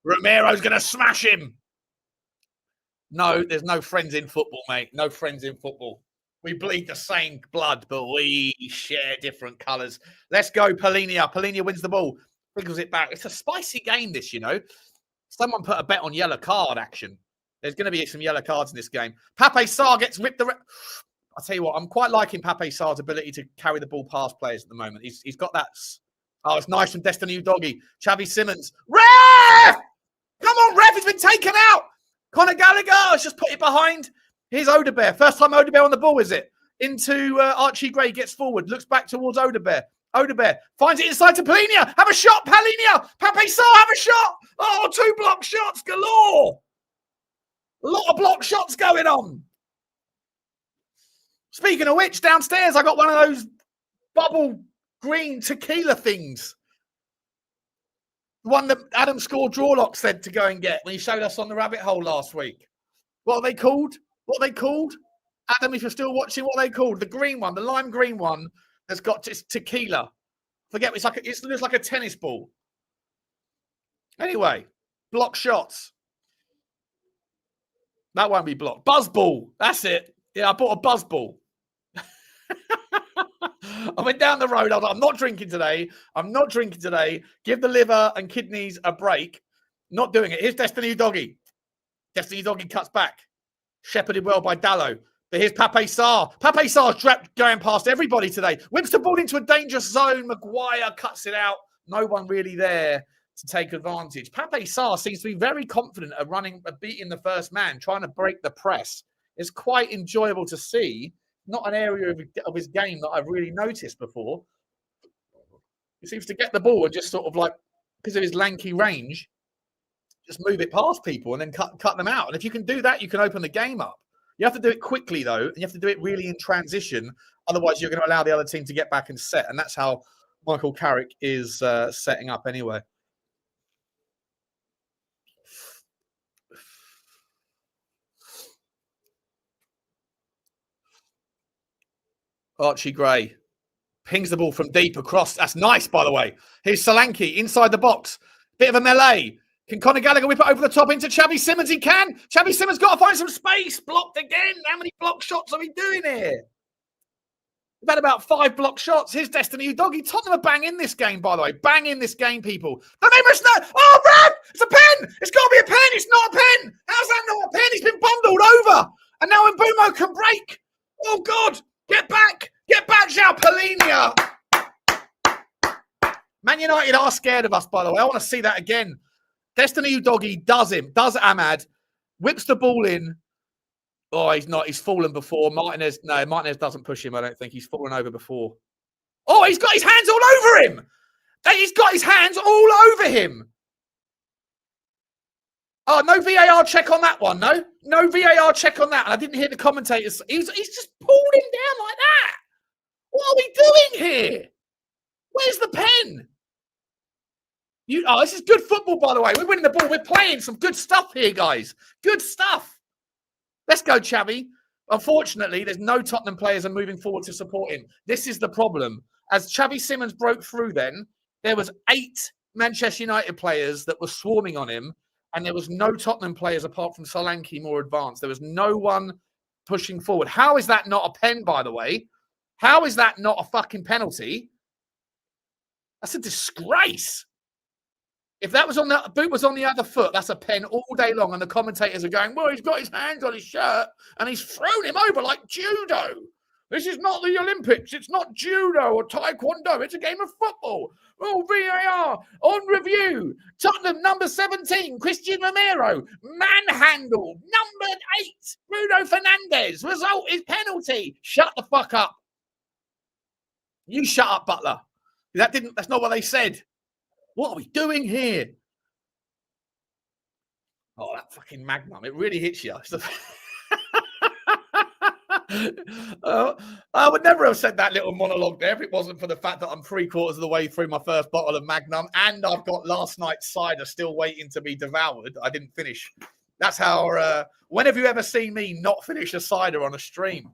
Romero's going to smash him. No, there's no friends in football, mate. No friends in football. We bleed the same blood, but we share different colours. Let's go, Polina. Polina wins the ball. Wriggles it back. It's a spicy game, this, you know. Someone put a bet on yellow card action. There's going to be some yellow cards in this game. Pape Sarr gets ripped. I'll tell you what, I'm quite liking Pape Sarr's ability to carry the ball past players at the moment. He's got that. Oh, it's nice from Destiny Udogie. Xavi Simons. Ref! Come on, ref. He's been taken out. Conor Gallagher has just put it behind. Here's Odebear. First time Odebear on the ball, is it? Into Archie Gray, gets forward, looks back towards Odebear. Odebear finds it inside to Polina. Have a shot, Polina. Pape Sarr, have a shot. Oh, 2 block shots galore. A lot of block shots going on. Speaking of which, downstairs, I got one of those bubble green tequila things. The one that Adam Score Drawlock said to go and get when he showed us on the rabbit hole last week. What are they called? Adam, if you're still watching, what are they called? The green one, the lime green one that's got tequila. Forget, it looks like a tennis ball. Anyway, block shots. That won't be blocked. Buzzball. That's it. Yeah, I bought a buzzball. I went down the road. I was like, I'm not drinking today. I'm not drinking today. Give the liver and kidneys a break. Not doing it. Here's Destiny Udogie. Destiny Udogie cuts back. Shepherded well by Dallo. But here's Pape Sarr. Pape Sarr's going past everybody today. Whips the ball into a dangerous zone. Maguire cuts it out. No one really there to take advantage. Pape Sarr seems to be very confident at beating the first man, trying to break the press. It's quite enjoyable to see. Not an area of his game that I've really noticed before. He seems to get the ball and just sort of like, because of his lanky range, just move it past people and then cut them out. And if you can do that, you can open the game up. You have to do it quickly, though, and you have to do it really in transition. Otherwise, you're going to allow the other team to get back and set. And that's how Michael Carrick is setting up anyway. Archie Gray pings the ball from deep across. That's nice, by the way. Here's Solanke inside the box. Bit of a melee. Can Conor Gallagher whip it over the top into Xavi Simons? He can. Xavi Simons got to find some space. Blocked again. How many block shots are we doing here? We've had about 5 block shots. Here's Destiny Udogie. Tottenham are bang in this game, by the way. Bang in this game, people. Don't they must know? Oh, Brad! It's a pen! It's got to be a pen! It's not a pen! How's that not a pen? He's been bundled over. And now Mbeumo can break. Oh, God! Get back! Get back, João Palhinha! Man United are scared of us, by the way. I want to see that again. Destiny Udogie does Ahmad, whips the ball in. Oh, he's not. He's fallen before. Martinez doesn't push him. I don't think he's fallen over before. Oh, he's got his hands all over him. He's got his hands all over him. Oh, no VAR check on that one. No VAR check on that. And I didn't hear the commentators. He's just pulled him down like that. What are we doing here? Where's the pen? This is good football, by the way. We're winning the ball. We're playing some good stuff here, guys. Good stuff. Let's go, Xavi. Unfortunately, there's no Tottenham players are moving forward to support him. This is the problem. As Xavi Simons broke through then, there was 8 Manchester United players that were swarming on him, and there was no Tottenham players apart from Solanke more advanced. There was no one pushing forward. How is that not a pen, by the way? How is that not a fucking penalty? That's a disgrace. If that was on the boot was on the other foot, that's a pen all day long. And the commentators are going, well, he's got his hands on his shirt and he's thrown him over like judo. This is not the Olympics. It's not judo or taekwondo. It's a game of football. Oh, VAR on review. Tottenham number 17, Christian Romero, manhandled. Number 8, Bruno Fernandes. Result is penalty. Shut the fuck up. You shut up, Butler. That's not what they said. What are we doing here? Oh, that fucking Magnum. It really hits you. I would never have said that little monologue there if it wasn't for the fact that I'm 3/4 of the way through my first bottle of Magnum and I've got last night's cider still waiting to be devoured. I didn't finish. That's how, when have you ever seen me not finish a cider on a stream?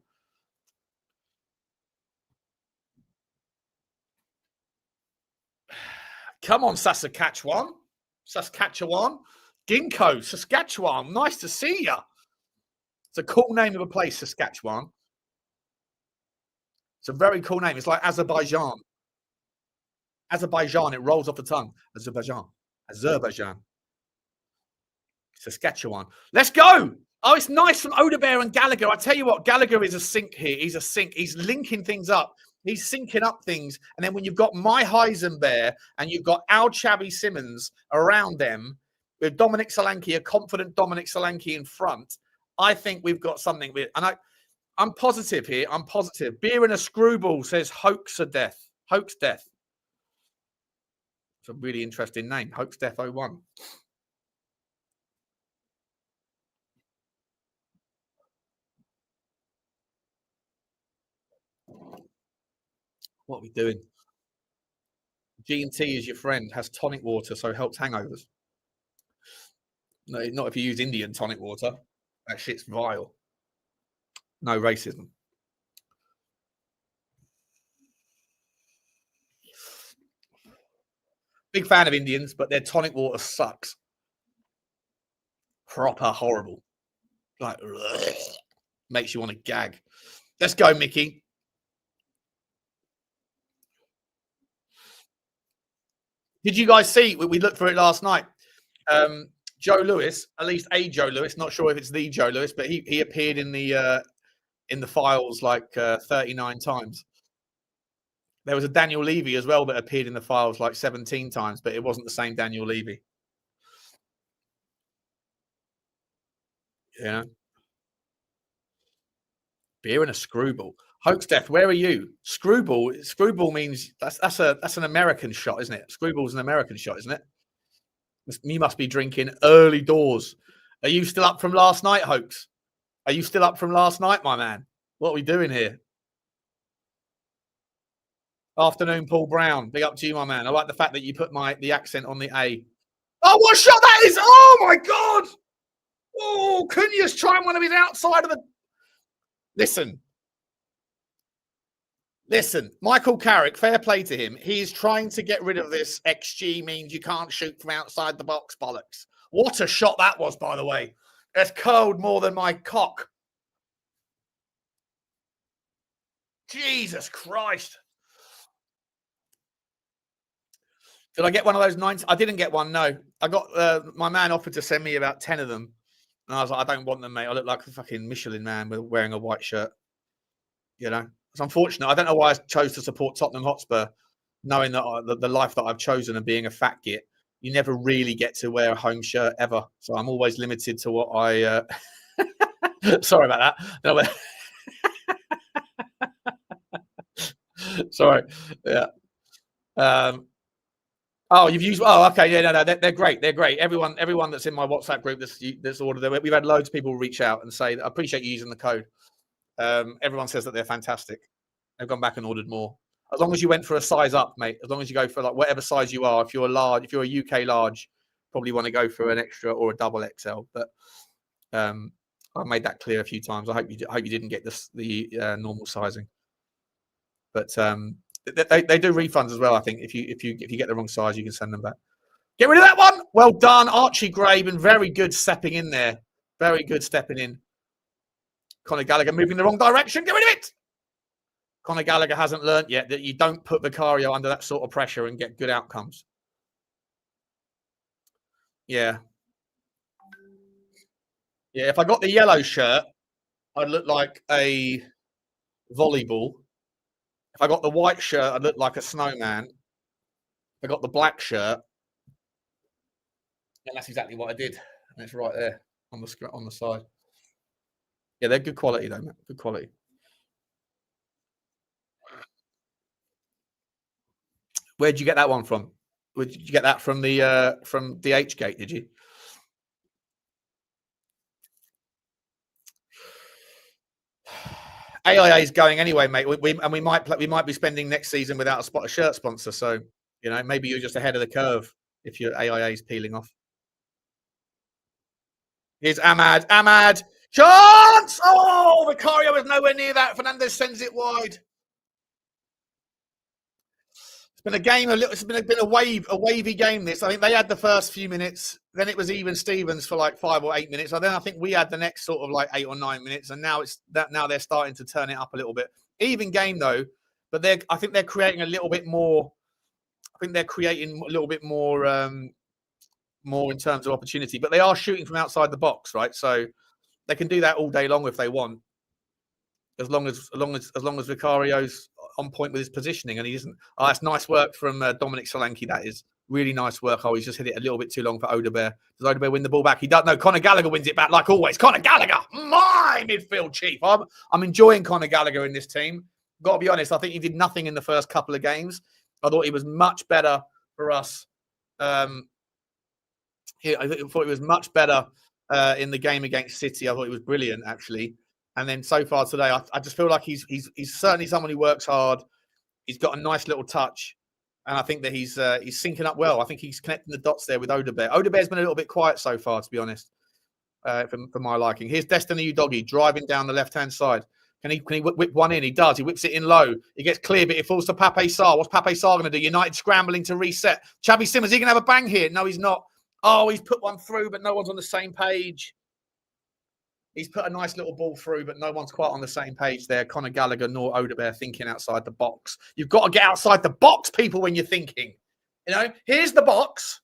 Come on, Saskatchewan. Ginkgo, Saskatchewan. Nice to see you. It's a cool name of a place, Saskatchewan. It's a very cool name. It's like Azerbaijan. Azerbaijan, it rolls off the tongue. Azerbaijan. Saskatchewan. Let's go. Oh, it's nice from Odebear and Gallagher. I tell you what, Gallagher is a sink here. He's a sink. He's linking things up. He's syncing up things. And then when you've got my Heisenberg and you've got our Xavi Simons around them, with Dominic Solanke, a confident Dominic Solanke in front, I think we've got something. And I'm positive here. I'm positive. Beer and a Screwball says Hoax of Death. Hoax Death. It's a really interesting name. Hoax Death 01. What are we doing? G&T is your friend, has tonic water, so helps hangovers. No, not if you use Indian tonic water. That shit's vile. No racism. Big fan of Indians, but their tonic water sucks. Proper horrible. Like, makes you want to gag. Let's go, Micky. Did you guys see? We looked for it last night. Joe Lewis, at least a Joe Lewis, not sure if it's the Joe Lewis, but he appeared in the files like 39 times. There was a Daniel Levy as well that appeared in the files like 17 times, but it wasn't the same Daniel Levy. Yeah. Beer and a screwball. Hoaxdeath, where are you? Screwball. Screwball means that's an American shot, isn't it? Screwball's an American shot, isn't it? You must be drinking early doors. Are you still up from last night, Hoax? Are you still up from last night, my man? What are we doing here? Afternoon, Paul Brown. Big up to you, my man. I like the fact that you put the accent on the A. Oh, what a shot that is! Oh my God! Oh, Cunha's trying one of his outside of the. Listen, Michael Carrick, fair play to him. He's trying to get rid of this XG means you can't shoot from outside the box bollocks. What a shot that was, by the way. That's curled more than my cock. Jesus Christ. Did I get one of those 90? I didn't get one, no. I got, my man offered to send me about 10 of them. And I was like, I don't want them, mate. I look like a fucking Michelin man wearing a white shirt. You know? It's unfortunate. I don't know why I chose to support Tottenham Hotspur, knowing that the life that I've chosen and being a fat git, you never really get to wear a home shirt ever. So I'm always limited to what I... Sorry about that. No, sorry. Yeah. Oh, you've used... Oh, okay. Yeah, no, they're great. They're great. Everyone that's in my WhatsApp group that's ordered them. We've had loads of people reach out and say, I appreciate you using the code. Everyone says that they're fantastic. They've gone back and ordered more. As long as you went for a size up, mate. As long as you go for like whatever size you are. If you're a UK large, probably want to go for an extra or a double XL. But I've made that clear a few times. I hope you didn't get the normal sizing. But they do refunds as well. I think if you get the wrong size, you can send them back. Get rid of that one. Well done, Archie Gray. Been very good stepping in there. Very good stepping in. Conor Gallagher moving the wrong direction. Get rid of it. Conor Gallagher hasn't learnt yet that you don't put Vicario under that sort of pressure and get good outcomes. Yeah. Yeah, if I got the yellow shirt, I'd look like a volleyball. If I got the white shirt, I'd look like a snowman. If I got the black shirt, and that's exactly what I did. And it's right there on the side. Yeah, they're good quality though, man. Good quality. Where'd you get that one from? Did you get that from DH Gate? Did you? AIA is going anyway, mate. We might be spending next season without a shirt sponsor. So you know, maybe you're just ahead of the curve if your AIA is peeling off. Here's Ahmad. Chance! Oh, Vicario is nowhere near that. Fernandez sends it wide. It's been a game. It's been a wavy game. This. I think they had the first few minutes. Then it was even Stevens for like 5 or 8 minutes. And then I think we had the next sort of like 8 or 9 minutes. And now now they're starting to turn it up a little bit. Even game though, but I think they're creating a little bit more. I think they're creating a little bit more in terms of opportunity. But they are shooting from outside the box, right? So they can do that all day long if they want, as long as Vicario's on point with his positioning and he isn't. Oh, that's nice work from Dominic Solanke. That is really nice work. Oh, he's just hit it a little bit too long for Udogie. Does Udogie win the ball back? He does. No, Conor Gallagher wins it back like always. Conor Gallagher, my midfield chief. I'm enjoying Conor Gallagher in this team. Got to be honest, I think he did nothing in the first couple of games. I thought he was much better for us. I thought he was much better in the game against City. I thought he was brilliant, actually. And then so far today, I just feel like he's certainly someone who works hard. He's got a nice little touch, and I think that he's syncing up well. I think he's connecting the dots there with Udogie. Udogie's been a little bit quiet so far, to be honest, for my liking. Here's Destiny Udogie driving down the left-hand side. Can he whip one in? He does. He whips it in low. He gets clear, but it falls to Pape Sarr. What's Pape Sarr going to do? United scrambling to reset. Xavi Simons, is he going to have a bang here? No, he's not. Oh, he's put one through, but no one's on the same page. He's put a nice little ball through, but no one's quite on the same page there. Conor Gallagher nor Udogie thinking outside the box. You've got to get outside the box, people, when you're thinking. You know, here's the box.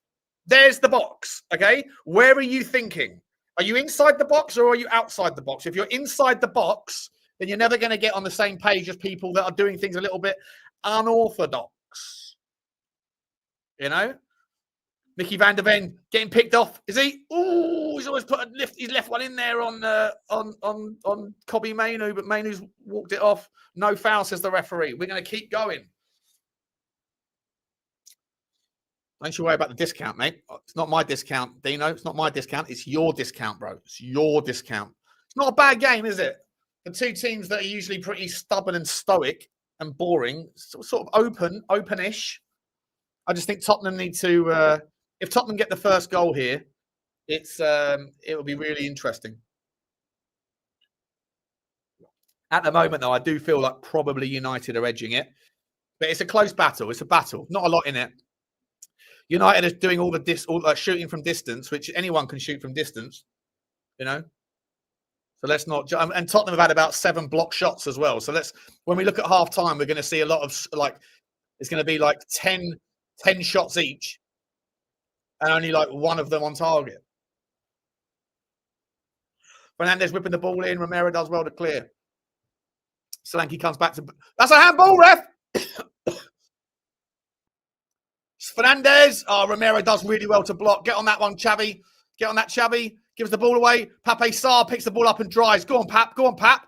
There's the box. Okay. Where are you thinking? Are you inside the box or are you outside the box? If you're inside the box, then you're never going to get on the same page as people that are doing things a little bit unorthodox. You know? Micky van der Ven getting picked off. Is he? Oh, he's always put his left one in there on Kobbie Mainoo, but Mainoo's walked it off. No foul, says the referee. We're going to keep going. Don't you worry about the discount, mate. It's not my discount, Dino. It's not my discount. It's your discount, bro. It's your discount. It's not a bad game, is it? The two teams that are usually pretty stubborn and stoic and boring, sort of open-ish. I just think Tottenham need to... if Tottenham get the first goal here, it will be really interesting. At the moment, though, I do feel like probably United are edging it. But it's a close battle. It's a battle. Not a lot in it. United is doing all the shooting from distance, which anyone can shoot from distance, you know. So let's not. And Tottenham have had about 7 block shots as well. So when we look at half time, we're going to see a lot of it's going to be like 10 shots each, and only like one of them on target. Fernandez whipping the ball in. Romero does well to clear. Solanke comes back to. That's a handball, ref. Fernandez. Oh, Romero does really well to block. Get on that one, Xavi. Get on that, Xavi. Gives the ball away. Pape Sarr picks the ball up and drives. Go on, Pap. Go on, Pap.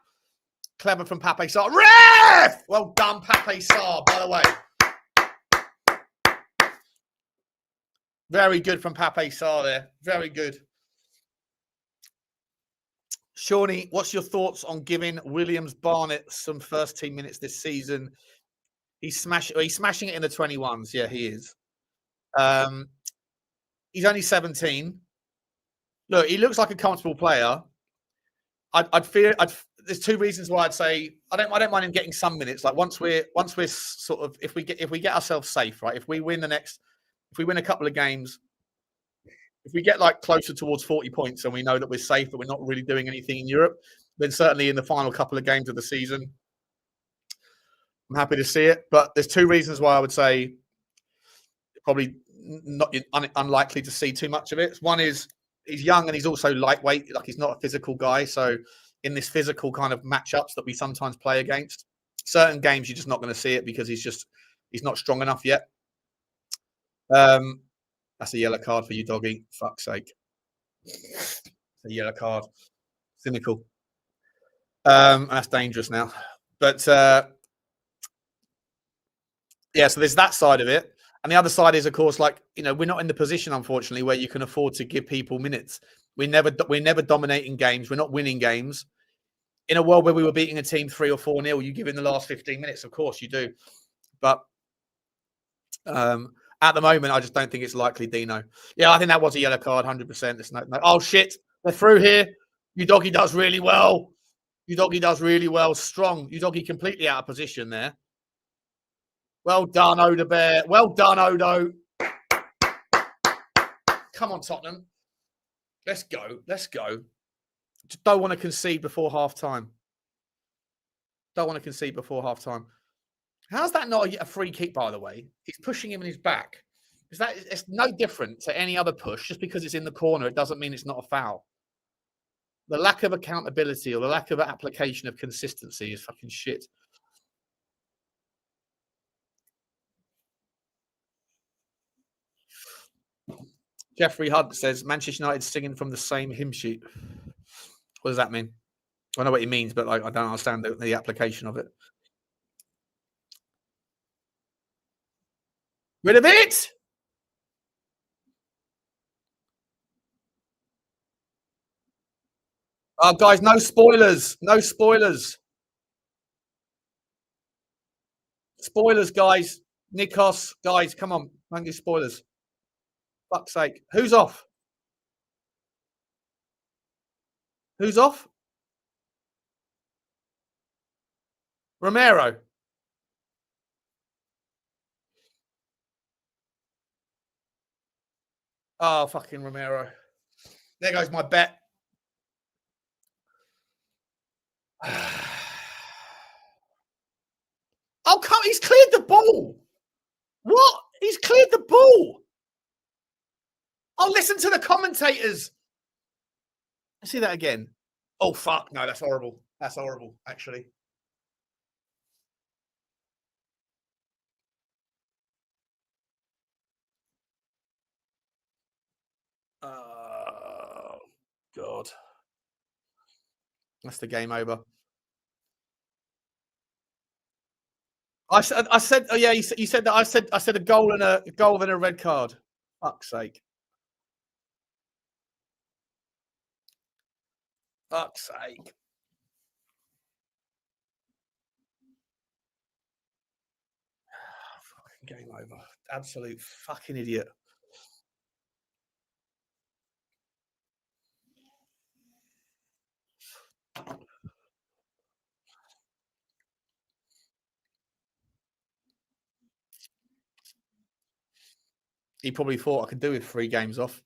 Clever from Pape Sarr. Ref! Well done, Pape Sarr, by the way. Very good from Pape Sarr there. Very good. Shawnee, what's your thoughts on giving Williams Barnett some first team minutes this season? He's smashing it in the 21s. Yeah, he is. He's only 17. Look, he looks like a comfortable player. There's 2 reasons why I'd say I don't mind him getting some minutes. Like once we're sort of if we get ourselves safe, right? If we win a couple of games, if we get like closer towards 40 points and we know that we're safe, but we're not really doing anything in Europe, then certainly in the final couple of games of the season, I'm happy to see it. But there's 2 reasons why I would say probably not unlikely to see too much of it. One is he's young and he's also lightweight. Like he's not a physical guy. So in this physical kind of matchups that we sometimes play against, certain games you're just not going to see it because he's not strong enough yet. That's a yellow card for you, Doggy. Fuck's sake. It's a yellow card. Cynical. And that's dangerous now. But yeah, so there's that side of it. And the other side is, of course, like, you know, we're not in the position, unfortunately, where you can afford to give people minutes. We're never dominating games. We're not winning games. In a world where we were beating a team 3 or 4-0, you give in the last 15 minutes. Of course you do. But at the moment, I just don't think it's likely, Dino. Yeah, I think that was a yellow card, 100%. It's no, oh, shit. They're through here. Udogie does really well. Udogie does really well. Strong. Udogie completely out of position there. Well done, Oda Bear. Well done, Odo. Come on, Tottenham. Let's go. Let's go. Just don't want to concede before half-time. Don't want to concede before half-time. How's that not a free kick, by the way? He's pushing him in his back. It's no different to any other push. Just because it's in the corner, it doesn't mean it's not a foul. The lack of accountability or the lack of application of consistency is fucking shit. Jeffrey Hunt says Manchester United singing from the same hymn sheet. What does that mean? I know what he means, but like, I don't understand the application of it. Rid of it! Guys, no spoilers. No spoilers. Spoilers, guys. Nikos, guys, come on. Don't give spoilers. Fuck's sake. Who's off? Who's off? Romero. Oh, fucking Romero. There goes my bet. Oh, come! He's cleared the ball. What? He's cleared the ball. Oh, listen to the commentators. Let's see that again. Oh, fuck. No, that's horrible. That's horrible, actually. Oh, God. That's the game over. I said, oh yeah, you said that. I said a goal and a red card. Fuck's sake. Fuck's sake. Fucking game over. Absolute fucking idiot. He probably thought I could do with 3 games off.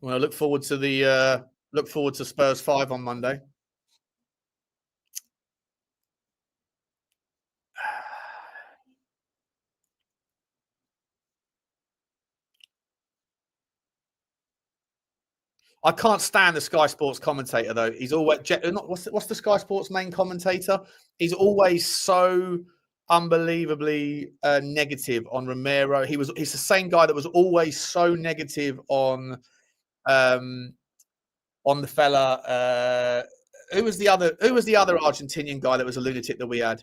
Well, I look forward to Spurs 5 on Monday. I can't stand the Sky Sports commentator though. He's always what's the Sky Sports main commentator? He's always so unbelievably negative on Romero. He's the same guy that was always so negative on the fella. Who was the other Argentinian guy that was a lunatic that we had?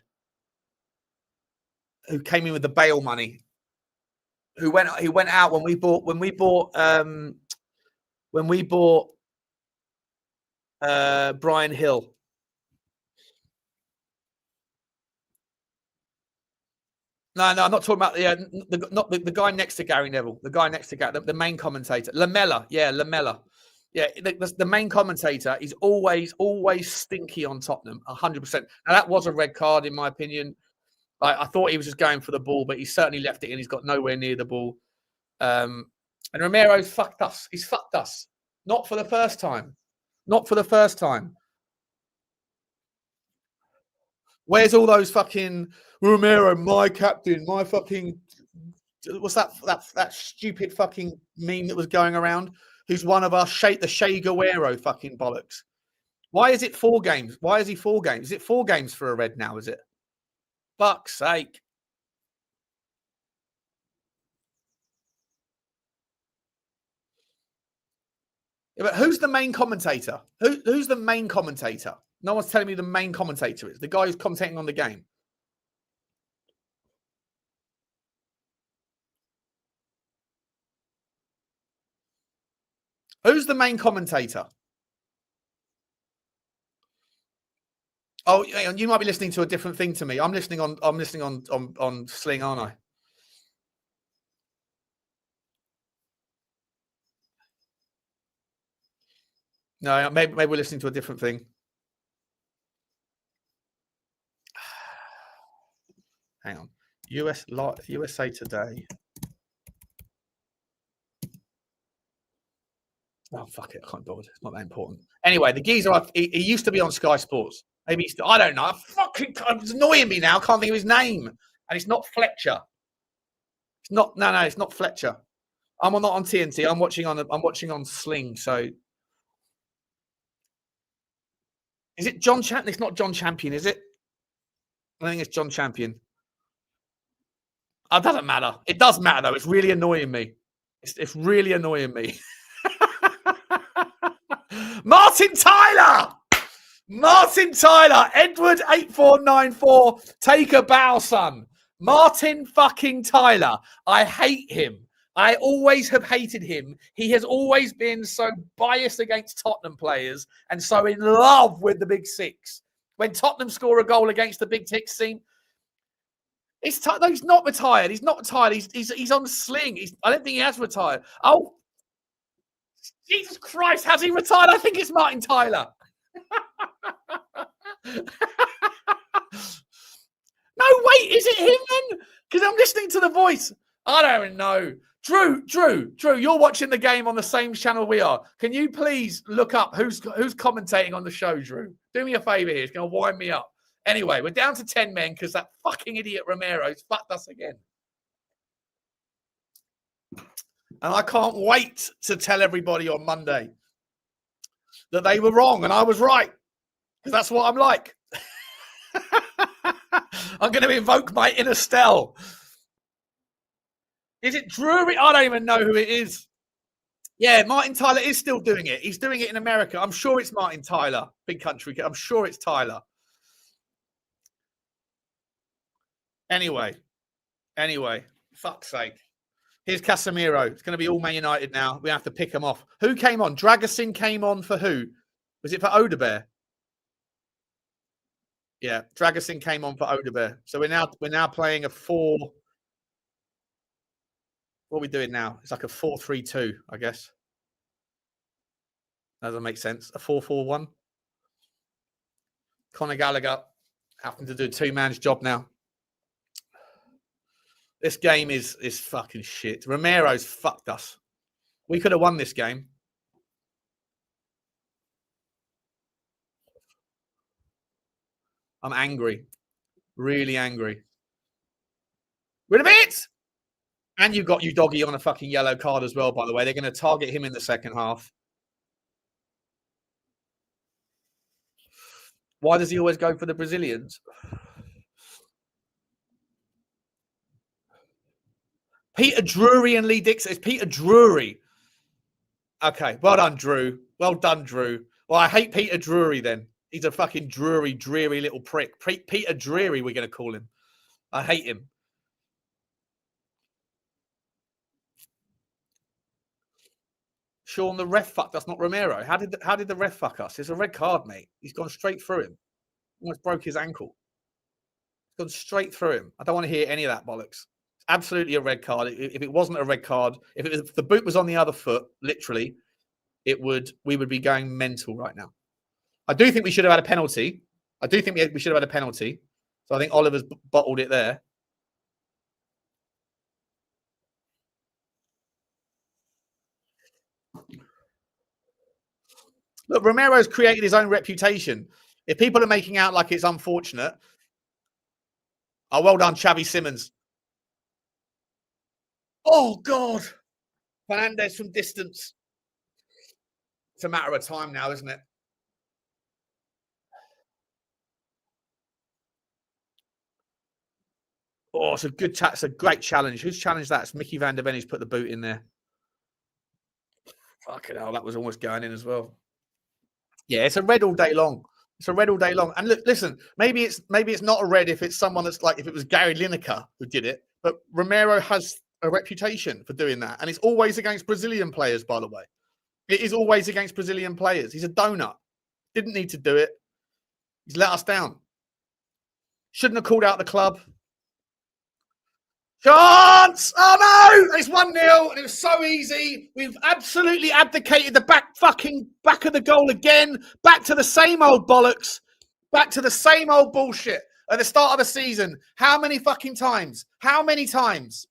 Who came in with the bail money? He went out when we bought Brian Hill. No, I'm not talking about the guy next to Gary Neville. The guy next to Gary, the main commentator, Lamella. Yeah, Lamella. Yeah, the main commentator is always stinky on Tottenham, 100%. Now that was a red card in my opinion. I thought he was just going for the ball, but he certainly left it in. He's got nowhere near the ball. And Romero's fucked us. He's fucked us. Not for the first time. Not for the first time. Where's all those fucking Romero, my captain, my fucking what's that stupid fucking meme that was going around? Who's one of us? The Che Guerrero fucking bollocks. Why is it 4 games? Why is he 4 games? Is it 4 games for a red now? Is it? Fuck's sake. Yeah, but who's the main commentator? Who's the main commentator? No one's telling me the main commentator is. The guy who's commentating on the game. Who's the main commentator? Oh, you might be listening to a different thing to me. I'm listening on Sling, aren't I? No, maybe we're listening to a different thing. Hang on. USA Today. Oh, fuck it. I can't bother. It's not that important. Anyway, the geezer, he used to be on Sky Sports. Maybe I don't know. It's annoying me now. I can't think of his name. And it's not Fletcher. It's not. No, it's not Fletcher. I'm not on TNT. I'm watching on Sling. So, is it John Champion? It's not John Champion, is it? I think it's John Champion. It doesn't matter. It does matter though. It's really annoying me. It's really annoying me. Martin Tyler, Edward 8494. Take a bow, son. Martin fucking Tyler. I hate him. I always have hated him. He has always been so biased against Tottenham players and so in love with the Big Six. When Tottenham score a goal against the Big Six team, he's not retired. He's not retired. He's on Sling. I don't think he has retired. Oh, Jesus Christ, has he retired? I think it's Martin Tyler. No, wait, is it him then? Because I'm listening to the voice. I don't know. Drew, you're watching the game on the same channel we are. Can you please look up who's commentating on the show, Drew? Do me a favour here. It's going to wind me up. Anyway, we're down to 10 men because that fucking idiot Romero's fucked us again. And I can't wait to tell everybody on Monday that they were wrong and I was right. Because that's what I'm like. I'm going to invoke my inner Stel. Is it Drury? I don't even know who it is. Yeah, Martin Tyler is still doing it. He's doing it in America. I'm sure it's Martin Tyler. Big country. I'm sure it's Tyler. Anyway, fuck's sake. Here's Casemiro. It's going to be all Man United now. We have to pick him off. Who came on? Dragosin came on for who? Was it for Odebear? Yeah, Dragosin came on for Odebear. So we're now playing a 4. What are we doing now? It's like a 4-3-2, I guess. That doesn't make sense. A 4-4-1. Conor Gallagher having to do a 2-man's job now. This game is fucking shit. Romero's fucked us. We could have won this game. I'm angry. Really angry. Rid of it! And you've got Udogie on a fucking yellow card as well, by the way. They're going to target him in the second half. Why does he always go for the Brazilians? Peter Drury and Lee Dixon. It's Peter Drury. Okay, well done, Drew. Well done, Drew. Well, I hate Peter Drury then. He's a fucking dreary little prick. Peter Drury, we're going to call him. I hate him. Sean, the ref fucked us, not Romero. How did the ref fuck us? It's a red card, mate. He's gone straight through him. Almost broke his ankle. He's gone straight through him. I don't want to hear any of that bollocks. It's absolutely a red card. If it wasn't a red card, if the boot was on the other foot, literally, we would be going mental right now. I do think we should have had a penalty. I do think we should have had a penalty. So I think Oliver's bottled it there. Look, Romero's created his own reputation. If people are making out like it's unfortunate, oh, well done, Xavi Simons. Oh, God. Fernandez from distance. It's a matter of time now, isn't it? Oh, it's a good chat. It's a great challenge. Who's challenged that? It's Micky van der Ven who's put the boot in there. Fucking hell, that was almost going in as well. Yeah, it's a red all day long. It's a red all day long. And look, listen, maybe it's not a red if it's someone that's like if it was Gary Lineker who did it, but Romero has a reputation for doing that, and it's always against Brazilian players. By the way, it is always against Brazilian players. He's a donut. Didn't need to do it. He's let us down. Shouldn't have called out the club. Chance! Oh no! It's 1-0 and it was so easy. We've absolutely abdicated the back of the goal again. Back to the same old bollocks. Back to the same old bullshit at the start of the season. How many fucking times? How many times?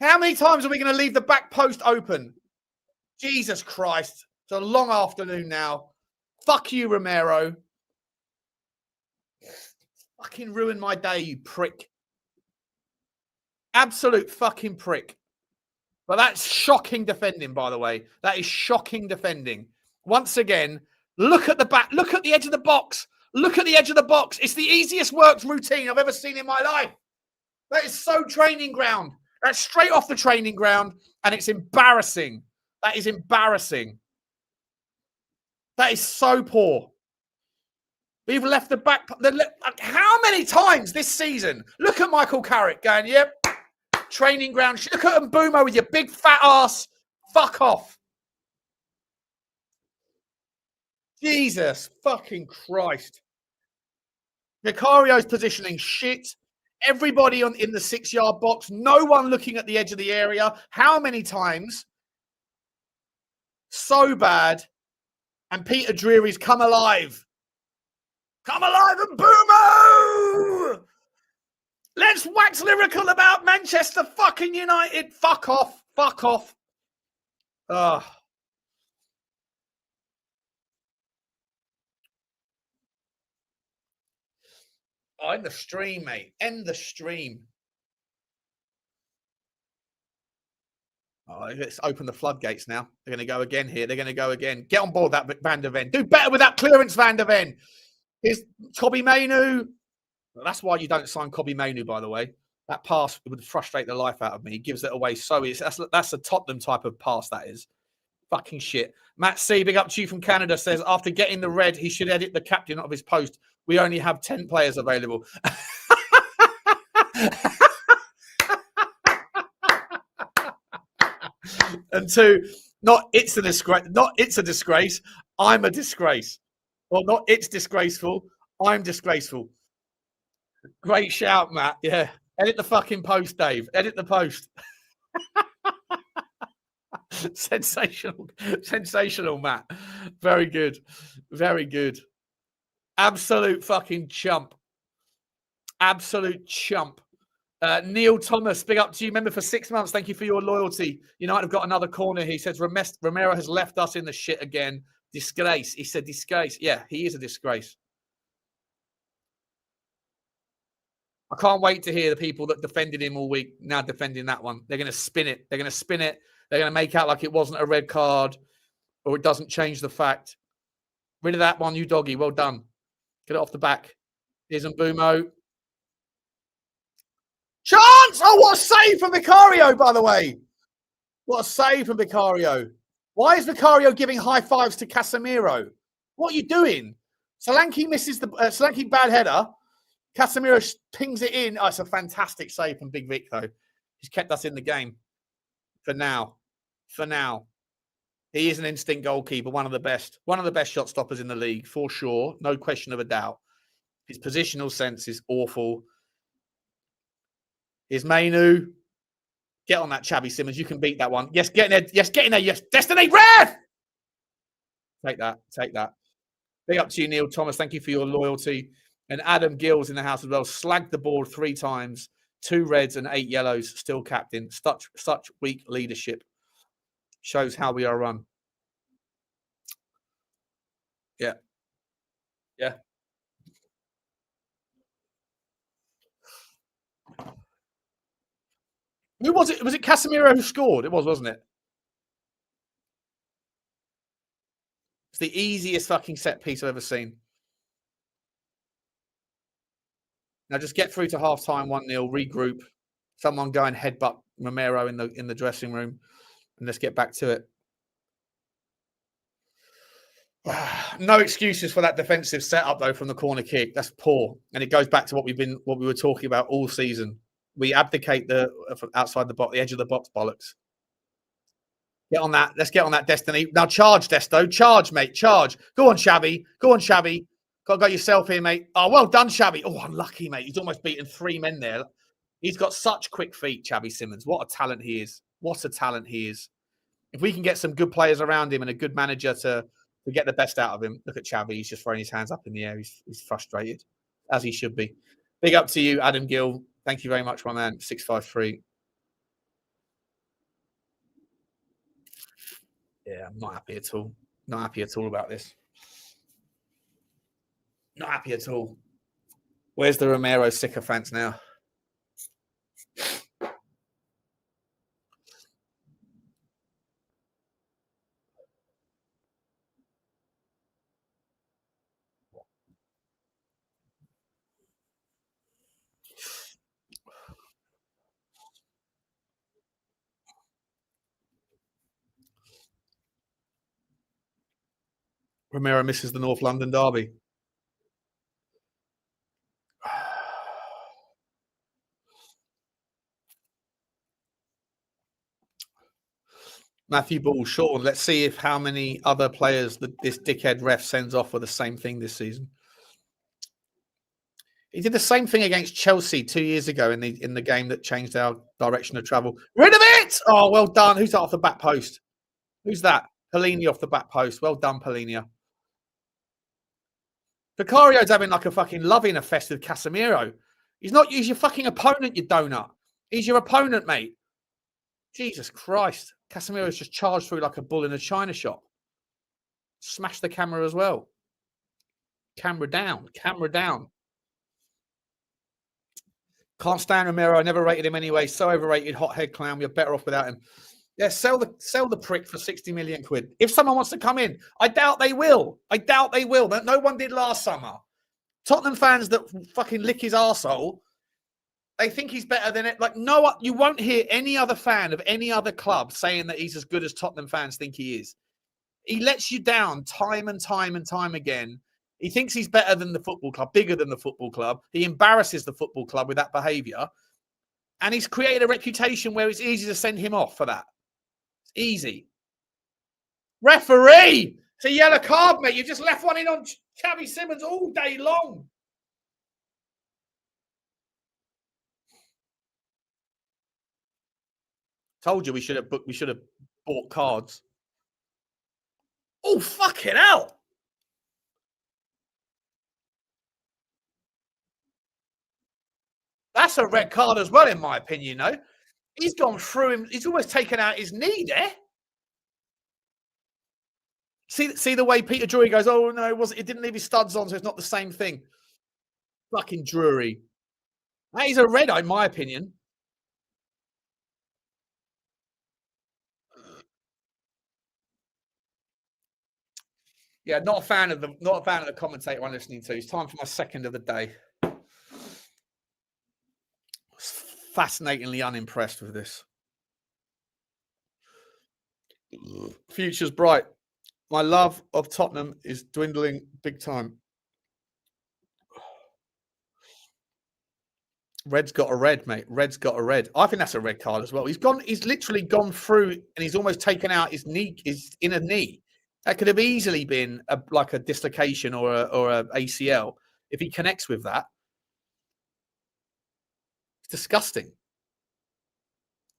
How many times are we going to leave the back post open? Jesus Christ. It's a long afternoon now. Fuck you, Romero. Fucking ruined my day, you prick. Absolute fucking prick. But that's shocking defending, by the way. That is shocking defending. Once again, look at the back. Look at the edge of the box. Look at the edge of the box. It's the easiest worked routine I've ever seen in my life. That is so training ground. That's straight off the training ground, and it's embarrassing. That is embarrassing. That is so poor. We've left the back. How many times this season? Look at Michael Carrick going, yep, training ground. Look at Mbeumo with your big fat ass. Fuck off. Jesus fucking Christ. Vicario's positioning shit. Everybody in the 6-yard box. No one looking at the edge of the area. How many times? So bad. And Peter Drury's come alive. Come alive and Mbeumo! Let's wax lyrical about Manchester fucking United. Fuck off. Fuck off. Ugh. Oh, end the stream, mate. End the stream. Oh, let's open the floodgates now. They're going to go again here. They're going to go again. Get on board that Van der Ven. Do better with that clearance, Van der Ven. Here's Kobbie Mainoo. That's why you don't sign Kobbie Mainoo, by the way. That pass would frustrate the life out of me. He gives it away so easy. That's a Tottenham type of pass, that is. Fucking shit. Matt C, big up to you from Canada, says, after getting the red, he should edit the captain of his post. We only have 10 players available. And two, not it's a disgrace. Not it's a disgrace. I'm a disgrace. Well, not it's disgraceful. I'm disgraceful. Great shout, Matt. Yeah. Edit the fucking post, Dave. Edit the post. Sensational. Sensational, Matt. Very good. Very good. Absolute fucking chump. Absolute chump. Neil Thomas, big up to you. Member for 6 months. Thank you for your loyalty. United have got another corner. He says, Romero has left us in the shit again. Disgrace. He said disgrace. Yeah, he is a disgrace. I can't wait to hear the people that defended him all week now defending that one. They're going to spin it. They're going to spin it. They're going to make out like it wasn't a red card or it doesn't change the fact. Rid of that one, Udogie. Well done. Get it off the back. Here's Mbumo. Chance! Oh, what a save from Vicario, by the way. What a save from Vicario. Why is Vicario giving high fives to Casemiro? What are you doing? Solanke misses the Solanke bad header. Casemiro pings it in. Oh, it's a fantastic save from Big Vic, though. He's kept us in the game for now. For now. He is an instinct goalkeeper, one of the best shot stoppers in the league, for sure. No question of a doubt. His positional sense is awful. Here's Mainoo. Get on that, Chabby Simmons. You can beat that one. Yes, get in there. Yes, get in there. Yes, Destiny, ref! Take that. Take that. Big up to you, Neil Thomas. Thank you for your loyalty. And Adam Gill's in the house as well. Slagged the board 3 times. 2 reds and 8 yellows. Still captain. Such weak leadership. Shows how we are run. Yeah. Yeah. Who was it? Was it Casemiro who scored? It was, wasn't it? It's the easiest fucking set piece I've ever seen. Now just get through to half time, 1-0, regroup. Someone go and headbutt Romero in the dressing room, and let's get back to it. No excuses for that defensive setup though from the corner kick. That's poor, and it goes back to what we were talking about all season. We abdicate from outside the box, the edge of the box bollocks. Get on that. Let's get on that, Destiny. Now charge, Desto. Charge, mate. Charge. Go on, Shabby. Go on, Shabby. Got yourself here, mate. Oh, well done, Shabby. Oh, unlucky, mate. He's almost beaten 3 men there. He's got such quick feet, Shabby Simmons. What a talent he is. What a talent he is. If we can get some good players around him and a good manager to get the best out of him. Look at Shabby. He's just throwing his hands up in the air. He's frustrated, as he should be. Big up to you, Adam Gill. Thank you very much, my man. 653. Yeah, I'm not happy at all. Not happy at all about this. Not happy at all. Where's the Romero sycophants now? Romero misses the North London derby. Matthew Ball, Sean, let's see if how many other players this dickhead ref sends off for the same thing this season. He did the same thing against Chelsea 2 years ago in the game that changed our direction of travel. Rid of it! Oh, well done. Who's that off the back post? Who's that? Polini off the back post. Well done, Polini. Vicario's having like a fucking loving fest with Casemiro. He's your fucking opponent, you donut. He's your opponent, mate. Jesus Christ. Casemiro's just charged through like a bull in a china shop. Smash the camera as well. Camera down. Camera down. Can't stand Romero. I never rated him anyway. So overrated, hothead clown. We're better off without him. Yeah, sell the prick for 60 million quid. If someone wants to come in, I doubt they will. No one did last summer. Tottenham fans that fucking lick his arsehole, they think he's better than it. Like, no, you won't hear any other fan of any other club saying that he's as good as Tottenham fans think he is. He lets you down time and time and time again. He thinks he's better than the football club, bigger than the football club. He embarrasses the football club with that behaviour. And he's created a reputation where it's easy to send him off for that. It's easy. Referee! It's a yellow card, mate. You just left one in on Xavi Simons all day long. Told you we should have bought cards. Oh, fucking hell. That's a red card as well, in my opinion, though. He's gone through him. He's almost taken out his knee there. See the way Peter Drury goes, oh, no, it didn't leave his studs on, so it's not the same thing. Fucking Drury. That is a red, in my opinion. Yeah, not a fan of the commentator I'm listening to. It's time for my second of the day. Fascinatingly unimpressed with this. Future's bright. My love of Tottenham is dwindling big time. Red's got a red, mate. Red's got a red. I think that's a red card as well. He's literally gone through and he's almost taken out his knee, his inner knee. That could have easily been like a dislocation or a ACL if he connects with that. It's disgusting.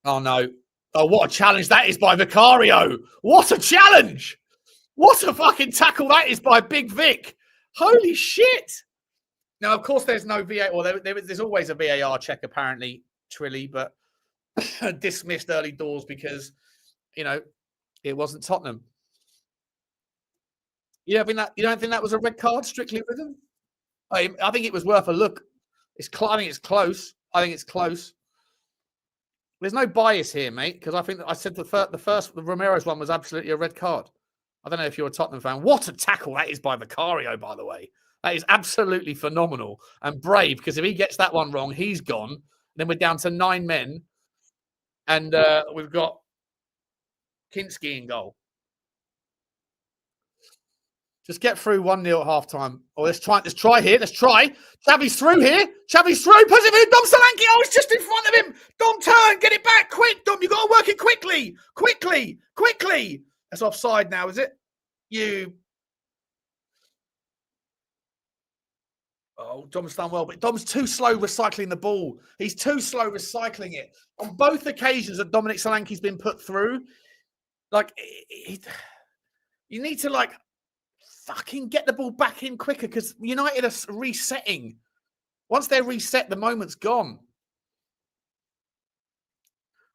Oh, no. Oh, what a challenge that is by Vicario. What a challenge. What a fucking tackle that is by Big Vic. Holy shit. Now, of course, there's no VAR. Well, there's always a VAR check, apparently, Trilly, but dismissed early doors because, it wasn't Tottenham. You don't think that was a red card, strictly written? I think it was worth a look. I think it's close. There's no bias here, mate, because I think I said the Romero's one was absolutely a red card. I don't know if you're a Tottenham fan. What a tackle that is by Vicario, by the way. That is absolutely phenomenal and brave, because if he gets that one wrong, he's gone. Then we're down to 9 men, and we've got Kinsky in goal. Just get through 1-0 at half-time. Oh, let's try here. Let's try. Xavi's through here. Xavi's through. Puts it in. Dom Solanke. Oh, it's just in front of him. Dom, turn. Get it back. Quick, Dom. You've got to work it quickly. Quickly. That's offside now, is it? Oh, Dom's done well, but Dom's too slow recycling the ball. He's too slow recycling it. On both occasions that Dominic Solanke's been put through, you need to, fucking get the ball back in quicker, because United are resetting. Once they're reset, the moment's gone.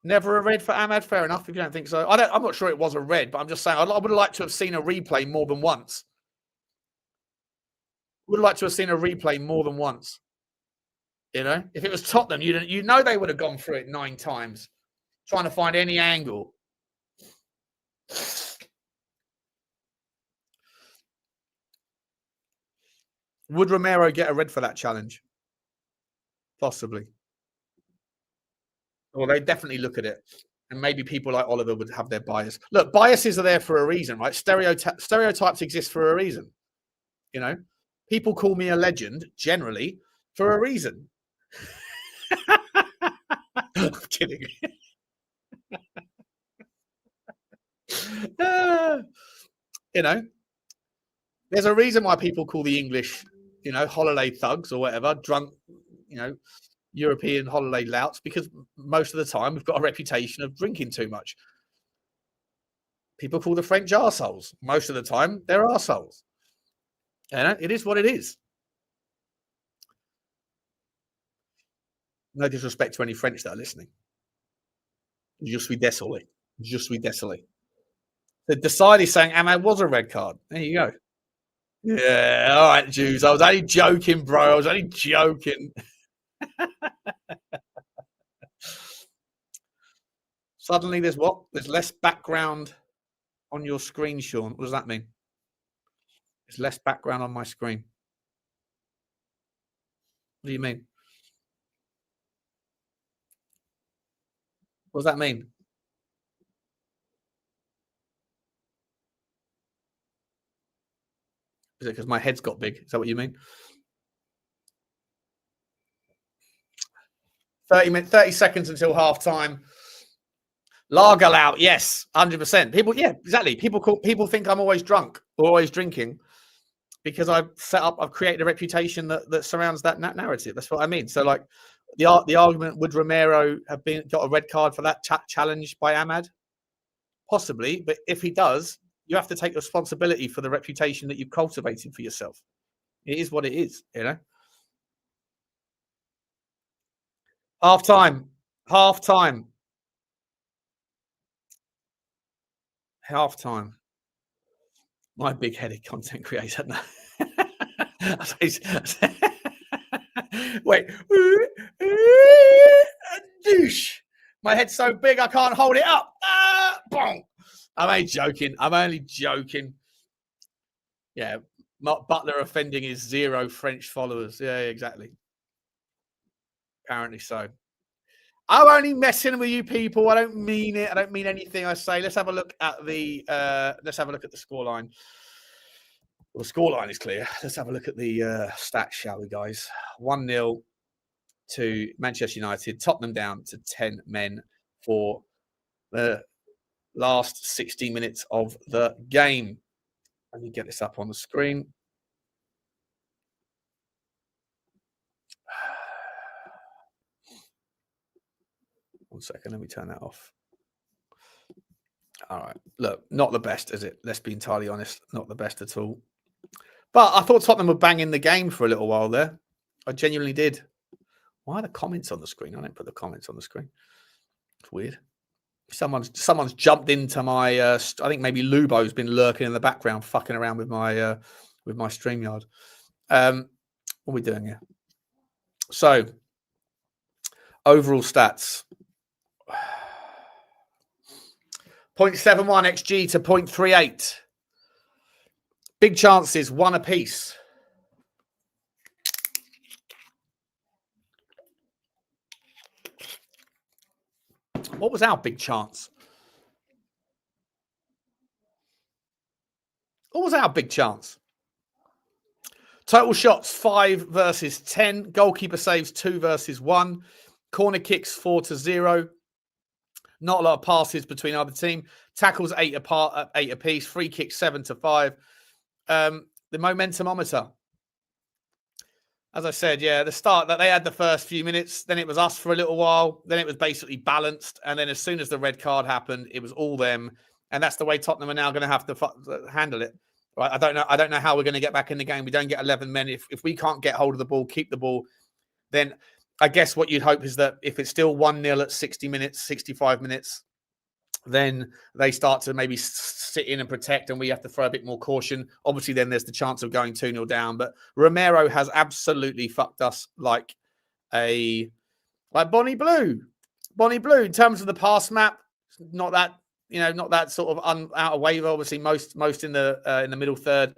Never a red for Ahmad. Fair enough if you don't think so. I'm not sure it was a red, but I'm just saying I would have liked to have seen a replay more than once. Would have liked to have seen a replay more than once. If it was Tottenham, they would have gone through it 9 times, trying to find any angle. Would Romero get a red for that challenge? Possibly. Well, they definitely look at it. And maybe people like Oliver would have their bias. Look, biases are there for a reason, right? Stereotypes exist for a reason. People call me a legend, generally, for a reason. I'm kidding. There's a reason why people call the English, holiday thugs or whatever, drunk, European holiday louts, because most of the time we've got a reputation of drinking too much. People call the French arseholes. Most of the time, they're arseholes. It is what it is. No disrespect to any French that are listening. Je suis désolé. The Decide is saying Ahmad was a red card. There you go. Yeah, all right, Jews. I was only joking, bro. Suddenly there's what? There's less background on your screen, Sean. What does that mean? There's less background on my screen. What do you mean? What does that mean? Is it because my head's got big? Is that what you mean? 30 seconds until half time. Lager out, yes, 100%. People, yeah, exactly. People think I'm always drunk or always drinking because I've created a reputation that surrounds that narrative. That's what I mean. So, like, the argument, would Romero have got a red card for that challenge by Ahmad? Possibly, but if he does, you have to take responsibility for the reputation that you've cultivated for yourself. It is what it is, you know. Half time. My big-headed content creator. Wait. Douche. My head's so big I can't hold it up. Boom. I'm only joking. Yeah. Mark Butler offending his 0 French followers. Yeah, exactly. Apparently so. I'm only messing with you people. I don't mean it. I don't mean anything I say. Let's have a look at the scoreline. Well, the scoreline is clear. Let's have a look at the stats, shall we, guys? 1-0 to Manchester United. Tottenham down to 10 men for the last 60 minutes of the game. Let me get this up on the screen. One second, let me turn that off. All right. Look, not the best, is it? Let's be entirely honest. Not the best at all. But I thought Tottenham were banging the game for a little while there. I genuinely did. Why are the comments on the screen? I don't put the comments on the screen. It's weird. Someone's jumped into my. I think maybe Lubo's been lurking in the background, fucking around with my StreamYard. What are we doing here? So, overall stats: 0.71 xG to 0.38. Big chances, 1 apiece. What was our big chance? What was our big chance? Total shots, 5 versus 10. Goalkeeper saves, 2 versus 1. Corner kicks, 4-0. Not a lot of passes between either team. Tackles, 8 apiece. Free kicks, 7-5. The momentumometer. As I said, yeah, the start that they had the first few minutes, then it was us for a little while, then it was basically balanced, and then as soon as the red card happened, it was all them, and that's the way Tottenham are now going to have to handle it. Right? I don't know how we're going to get back in the game. We don't get 11 men. If we can't get hold of the ball, keep the ball, then I guess what you'd hope is that if it's still 1-0 at 60 minutes, 65 minutes, then they start to maybe sit in and protect, and we have to throw a bit more caution. Obviously, then there's the chance of going 2-0 down. But Romero has absolutely fucked us like Bonnie Blue. Bonnie Blue, in terms of the pass map, not that sort of out of wave. Obviously, most in the middle third.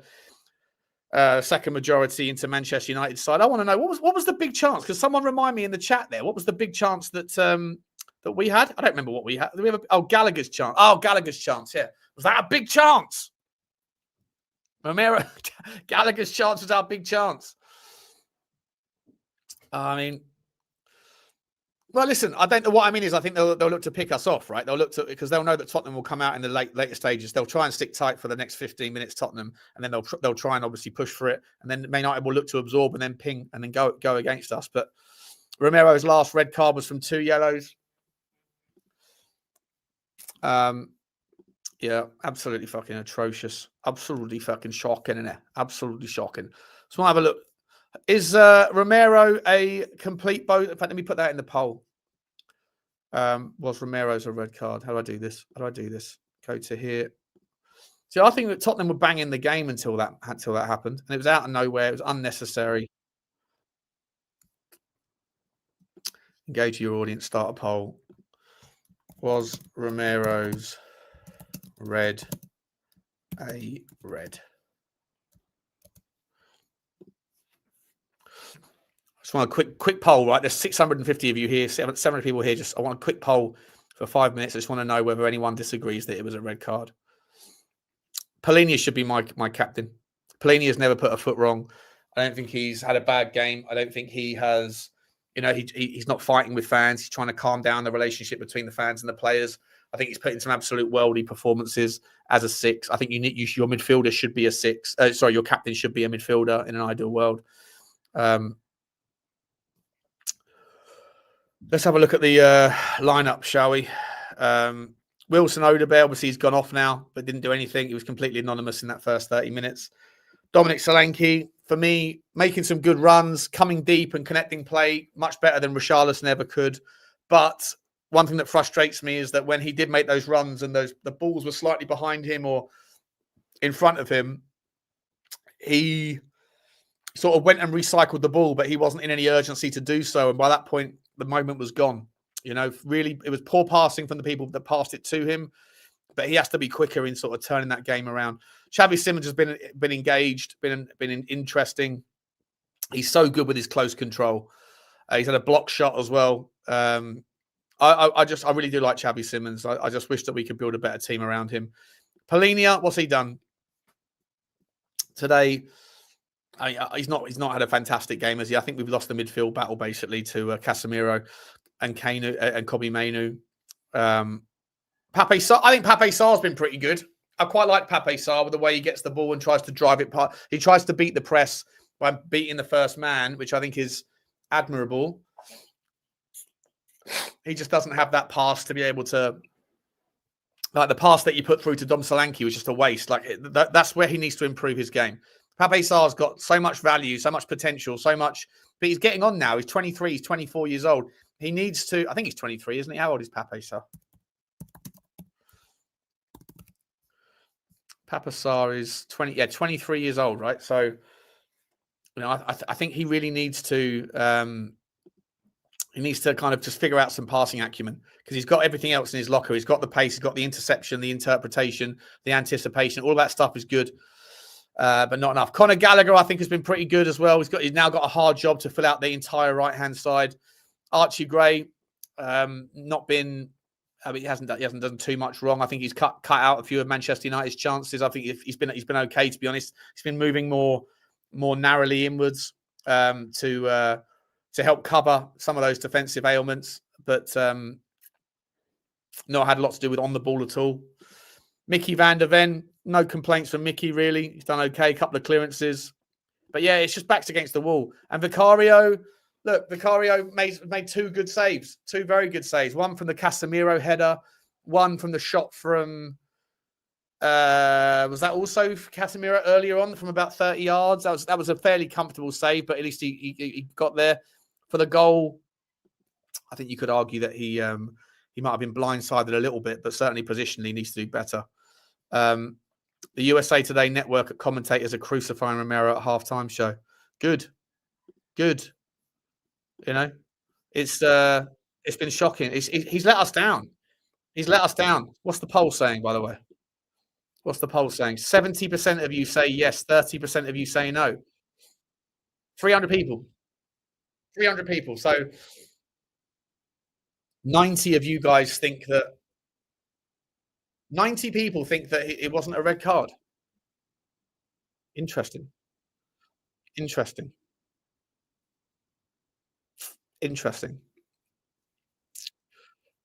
Second majority into Manchester United side. I want to know what was the big chance? Because someone remind me in the chat there. What was the big chance that we had? I don't remember what we had. Did we have Gallagher's chance. Oh, Gallagher's chance. Yeah, was that a big chance? Romero, Gallagher's chance was our big chance. I mean, well, listen. I don't know what I mean is I think they'll look to pick us off, right? They'll look to because they'll know that Tottenham will come out in the later stages. They'll try and stick tight for the next 15 minutes, Tottenham, and then they'll try and obviously push for it, and then Man United will look to absorb and then ping and then go against us. But Romero's last red card was from 2 yellows. Yeah, absolutely fucking atrocious. Absolutely fucking shocking, isn't it? Absolutely shocking. So we'll have a look. Is Romero a complete boat? In fact, let me put that in the poll. Was Romero's a red card? How do I do this? Go to here. See, I think that Tottenham were banging the game until that happened, and it was out of nowhere. It was unnecessary. Engage your audience. Start a poll. Was Romero's red a red? Just want a quick poll, right? There's 650 of you here, 700 people here. I want a quick poll for 5 minutes. I just want to know whether anyone disagrees that it was a red card. Polini should be my captain. Polini has never put a foot wrong. I don't think he's had a bad game. I don't think he has, he's not fighting with fans. He's trying to calm down the relationship between the fans and the players. I think he's put in some absolute worldy performances as a 6. I think your midfielder should be a 6. Your captain should be a midfielder in an ideal world. Let's have a look at the lineup, shall we? Wilson Odebear, obviously he's gone off now, but didn't do anything. He was completely anonymous in that first 30 minutes. Dominic Solanke, for me, making some good runs, coming deep and connecting play, much better than Richalison ever could. But one thing that frustrates me is that when he did make those runs and the balls were slightly behind him or in front of him, he sort of went and recycled the ball, but he wasn't in any urgency to do so. And by that point, the moment was gone. Really, it was poor passing from the people that passed it to him, but he has to be quicker in sort of turning that game around. Xavi Simons has been engaged, been interesting. He's so good with his close control. He's had a block shot as well. I really do like Xavi Simons. I just wish that we could build a better team around him. Polini, what's he done today? He's not had a fantastic game, has he? I think we've lost the midfield battle basically to Casemiro and Kanu and Kobbie Mainoo. Pape Sarr, I think Pape Sarr's been pretty good. I quite like Pape Sarr with the way he gets the ball and tries to drive it. He tries to beat the press by beating the first man, which I think is admirable. He just doesn't have that pass to be able to, like the pass that you put through to Dom Solanke was just a waste. Like that's where he needs to improve his game. Pape Sarr's got so much value, so much potential, so much, but he's getting on now. He's 23, he's 24 years old. He needs to, I think he's 23, isn't he? How old is Pape Sarr? Pape Sarr is 23 years old, right? So, I think he really needs to, kind of just figure out some passing acumen because he's got everything else in his locker. He's got the pace, he's got the interception, the interpretation, the anticipation. All that stuff is good. But not enough. Conor Gallagher, I think, has been pretty good as well. He's now got a hard job to fill out the entire right-hand side. Archie Gray, not been. He hasn't done too much wrong. I think he's cut out a few of Manchester United's chances. I think he's been okay, to be honest. He's been moving more narrowly inwards to help cover some of those defensive ailments, but not had a lot to do with on the ball at all. Micky van der Ven, no complaints from Micky, really. He's done okay, a couple of clearances. But yeah, it's just backs against the wall. And Vicario made two good saves, two very good saves. One from the Casemiro header, one from the shot from, was that also Casemiro earlier on from about 30 yards? That was a fairly comfortable save, but at least he got there. For the goal, I think you could argue that he might have been blindsided a little bit, but certainly positionally needs to do better. The USA Today network commentators are crucifying Romero at halftime show. Good. It's been shocking. He's let us down. He's let us down. What's the poll saying, by the way? What's the poll saying? 70% of you say yes, 30% of you say no. 300 people. 300 people. So 90 of you guys think that 90 people think that it wasn't a red card. Interesting.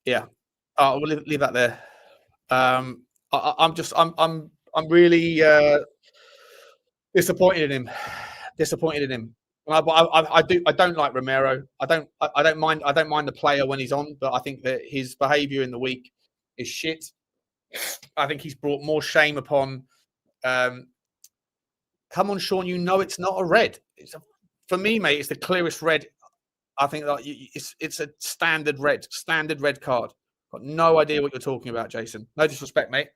Yeah. We'll leave that there. I'm really disappointed in him. I don't like Romero. I don't mind the player when he's on, but I think that his behaviour in the week is shit. I think he's brought more shame upon. Come on, Sean. It's not a red. For me, mate, it's the clearest red. I think that it's a standard red card. Got no idea what you're talking about, Jason. No disrespect, mate,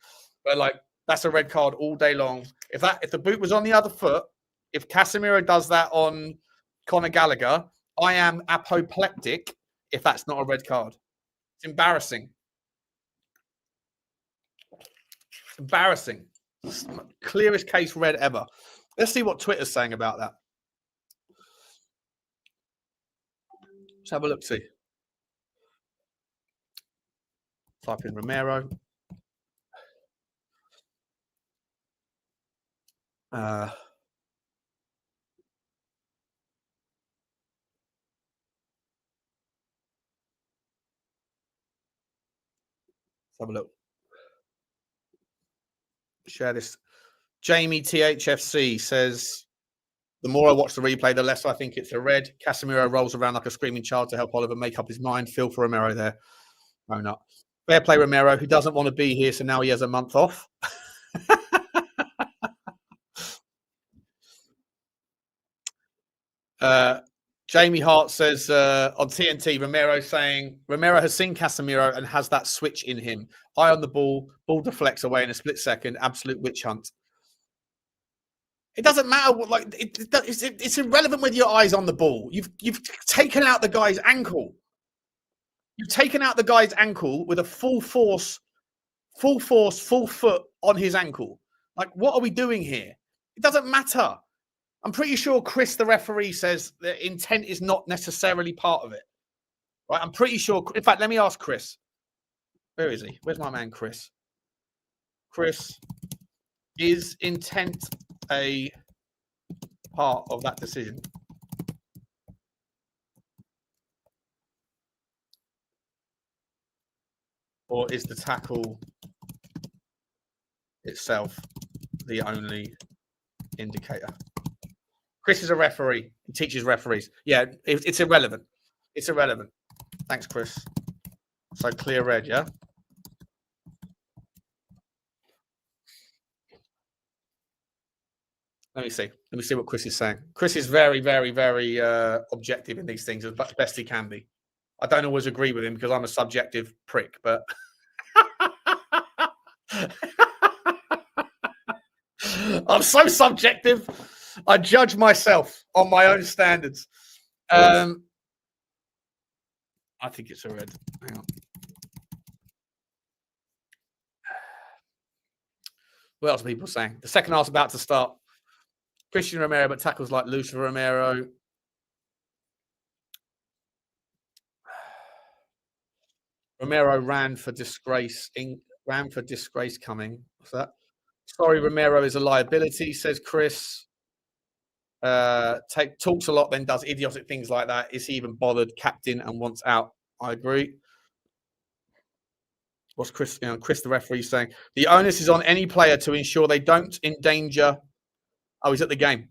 but that's a red card all day long. If the boot was on the other foot, if Casemiro does that on Conor Gallagher, I am apoplectic if that's not a red card. It's embarrassing. It's embarrassing. It's clearest case red ever. Let's see what Twitter's saying about that. Let's have a look, see. Type in Romero. Let's have a look. Share this. Jamie THFC says, the more I watch the replay, the less I think it's a red. Casemiro rolls around like a screaming child to help Oliver make up his mind. Feel for Romero there. No, not. Fair play, Romero, who doesn't want to be here, so now he has a month off. Jamie Hart says on TNT, Romero saying, Romero has seen Casemiro and has that switch in him. Eye on the ball deflects away in a split second. Absolute witch hunt. It doesn't matter what, like, it's irrelevant with your eyes on the ball. You've taken out the guy's ankle. You've taken out the guy's ankle with a full foot on his ankle. Like, what are we doing here? It doesn't matter. I'm pretty sure Chris, the referee, says that intent is not necessarily part of it. Right? I'm pretty sure. In fact, let me ask Chris. Where is he? Where's my man, Chris? Chris, is intent a part of that decision? Or is the tackle itself the only indicator? Chris is a referee. He teaches referees. Yeah, it's irrelevant. It's irrelevant. Thanks, Chris. So clear red, yeah? Let me see. Let me see what Chris is saying. Chris is very, very, very objective in these things as best he can be. I don't always agree with him because I'm a subjective prick, but I'm so subjective. I judge myself on my own standards. I think it's a red. Hang on. What else are people saying? The second half's about to start. Christian Romero, but tackles like loose for Romero. Romero ran for disgrace. Ran for disgrace coming. What's that? Sorry, Romero is a liability, says Chris. Talks a lot, then does idiotic things like that. Is he even bothered? Captain and wants out. I agree. What's Chris? Chris, the referee, saying the onus is on any player to ensure they don't endanger. Oh, he's at the game.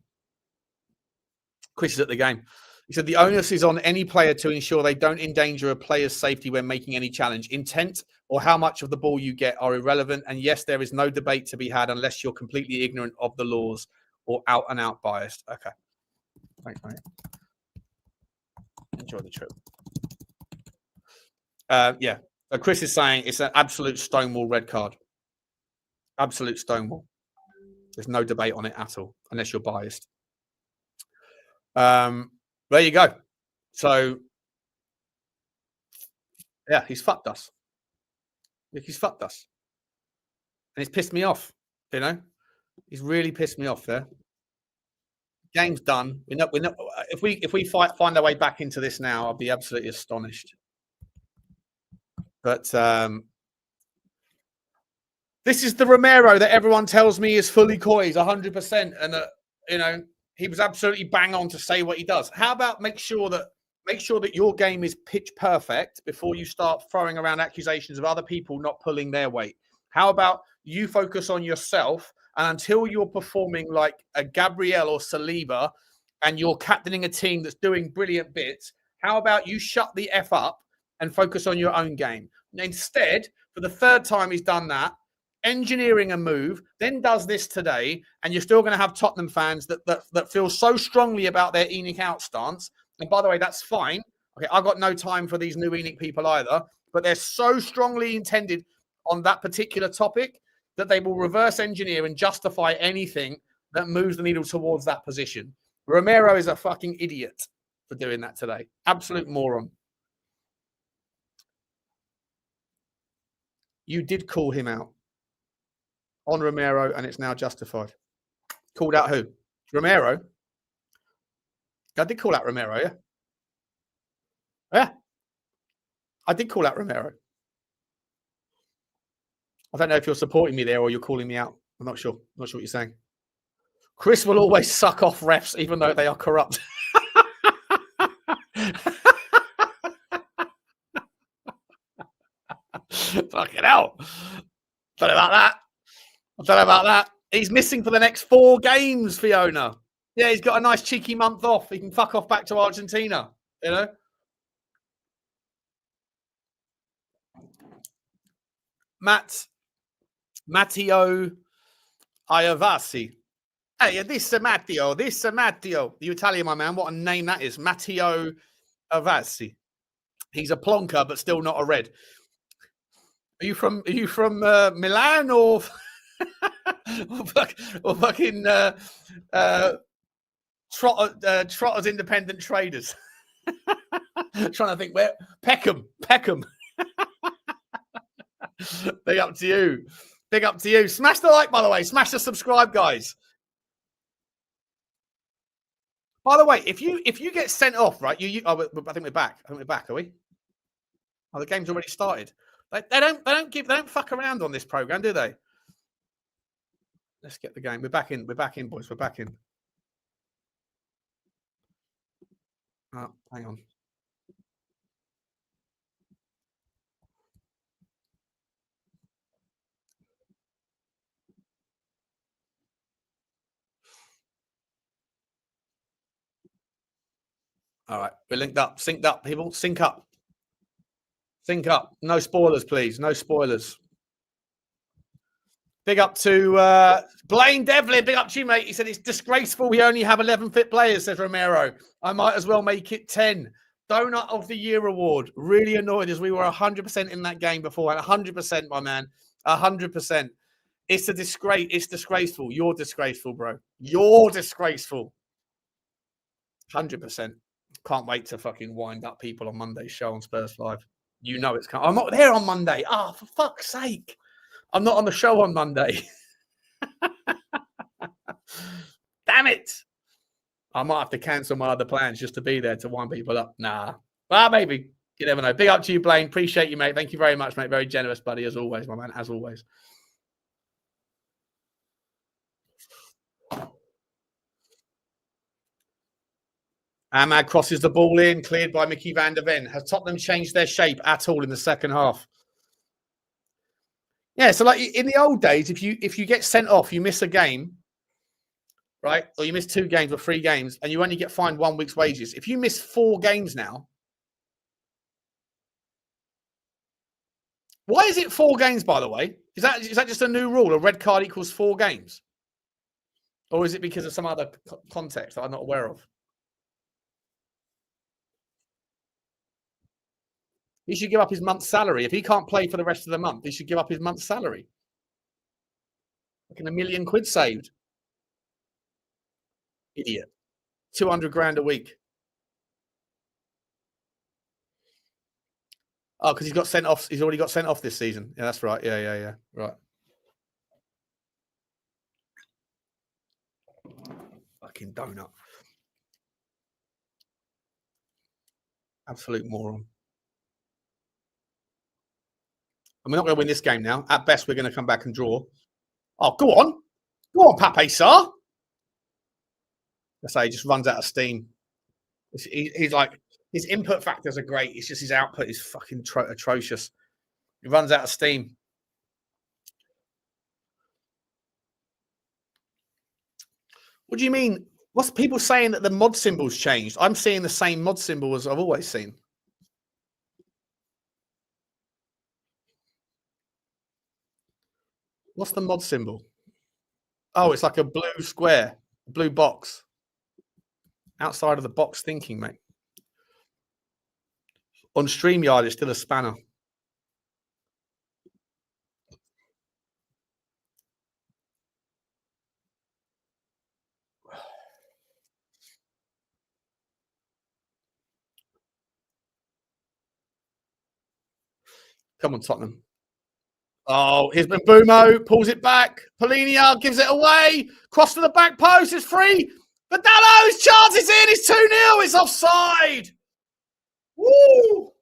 Chris is at the game. He said the onus is on any player to ensure they don't endanger a player's safety when making any challenge. Intent or how much of the ball you get are irrelevant. And yes, there is no debate to be had unless you're completely ignorant of the laws or out and out biased. Okay. Thanks, mate. Enjoy the trip. Yeah. So Chris is saying it's an absolute stonewall red card. Absolute stonewall. There's no debate on it at all, unless you're biased. There you go. So, yeah, he's fucked us. He's fucked us. And it's pissed me off, you know? He's really pissed me off there. Game's done. We're not, if we find our way back into this now, I'll be absolutely astonished. But this is the Romero that everyone tells me is fully coy. He's 100%. And that, you know, he was absolutely bang on to say what he does. How about make sure that your game is pitch perfect before you start throwing around accusations of other people not pulling their weight? How about you focus on yourself, and until you're performing like a Gabriel or Saliba and you're captaining a team that's doing brilliant bits, how about you shut the F up and focus on your own game? And instead, for the third time he's done that, engineering a move, then does this today, and you're still going to have Tottenham fans that feel so strongly about their ENIC out stance. And by the way, that's fine. Okay, I've got no time for these new ENIC people either, but they're so strongly intended on that particular topic that they will reverse engineer and justify anything that moves the needle towards that position. Romero is a fucking idiot for doing that today. Absolute moron. You did call him out on Romero, and it's now justified. Called out who? Romero? I did call out Romero, yeah. Yeah. I did call out Romero. I don't know if you're supporting me there or you're calling me out. I'm not sure. I'm not sure what you're saying. Chris will always suck off refs, even though they are corrupt. Fucking hell. Don't know about that. I don't know about that. He's missing for the next 4 games, Fiona. Yeah, he's got a nice cheeky month off. He can fuck off back to Argentina, you know? Matteo Iovasi. Hey, this is Matteo. This is Matteo. The Italian, my man. What a name that is. Matteo Iovasi. He's a plonker, but still not a red. Are you from Milan or fucking Trotter's Independent Traders? Trying to think where Peckham. Big up to you. Big up to you. Smash the like, by the way. Smash the subscribe, guys. By the way, if you get sent off, right? I think we're back. I think we're back. Are we? Oh, the game's already started. They don't fuck around on this program, do they? Let's get the game. We're back in. We're back in, boys. We're back in. Oh, hang on. All right, we're linked up, synced up, people. Sync up. Sync up. No spoilers, please. No spoilers. Big up to Blaine Devlin. Big up to you, mate. He said it's disgraceful we only have 11 fit players, says Romero. I might as well make it 10. Donut of the Year award. Really annoyed as we were 100% in that game before. 100%, my man. 100%. It's a disgrace. It's disgraceful. You're disgraceful, bro. You're disgraceful. 100%. Can't wait to fucking wind up people on Monday's show on Spurs Live. You know it's coming. I'm not there on Monday. Ah, for fuck's sake. I'm not on the show on Monday. Damn it. I might have to cancel my other plans just to be there to wind people up. Nah. Well, maybe. You never know. Big up to you, Blaine. Appreciate you, mate. Thank you very much, mate. Very generous, buddy, as always, my man. As always. Ahmad crosses the ball in, cleared by Micky van der Ven. Has Tottenham changed their shape at all in the second half? Yeah, so like in the old days, if you get sent off, you miss a game, right? Or you miss 2 games or 3 games, and you only get fined 1 week's wages. If you miss 4 games now, why is it 4 games, by the way? Is that just a new rule? A red card equals 4 games? Or is it because of some other context that I'm not aware of? He should give up his month's salary. If he can't play for the rest of the month, he should give up his month's salary. Like £1 million saved. Idiot. 200 grand a week. Oh, because he's got sent off. He's already got sent off this season. Yeah, that's right. Yeah. Right. Fucking donut. Absolute moron. And we're not going to win this game now. At best, we're going to come back and draw. Oh, go on. Go on, Pape Sarr. I say he just runs out of steam. He's like, his input factors are great. It's just his output is fucking atrocious. He runs out of steam. What do you mean? What's people saying that the mod symbol's changed? I'm seeing the same mod symbol as I've always seen. What's the mod symbol? Oh, it's like a blue square, blue box. Outside of the box thinking, mate. On StreamYard, it's still a spanner. Come on, Tottenham. Oh, here's Mbeumo, pulls it back. Polinia gives it away. Cross to the back post, it's free. Vidallo's chance is in, it's 2-0, it's offside. Woo!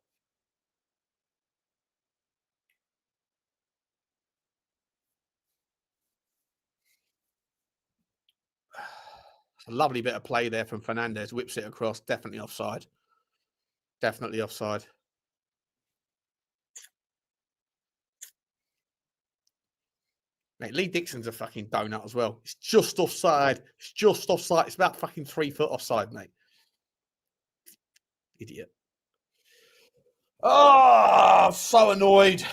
A lovely bit of play there from Fernandez. Whips it across. Definitely offside. Definitely offside. Mate, Lee Dixon's a fucking donut as well. It's just offside. It's just offside. It's about fucking 3 foot offside, mate. Idiot. Oh, so annoyed.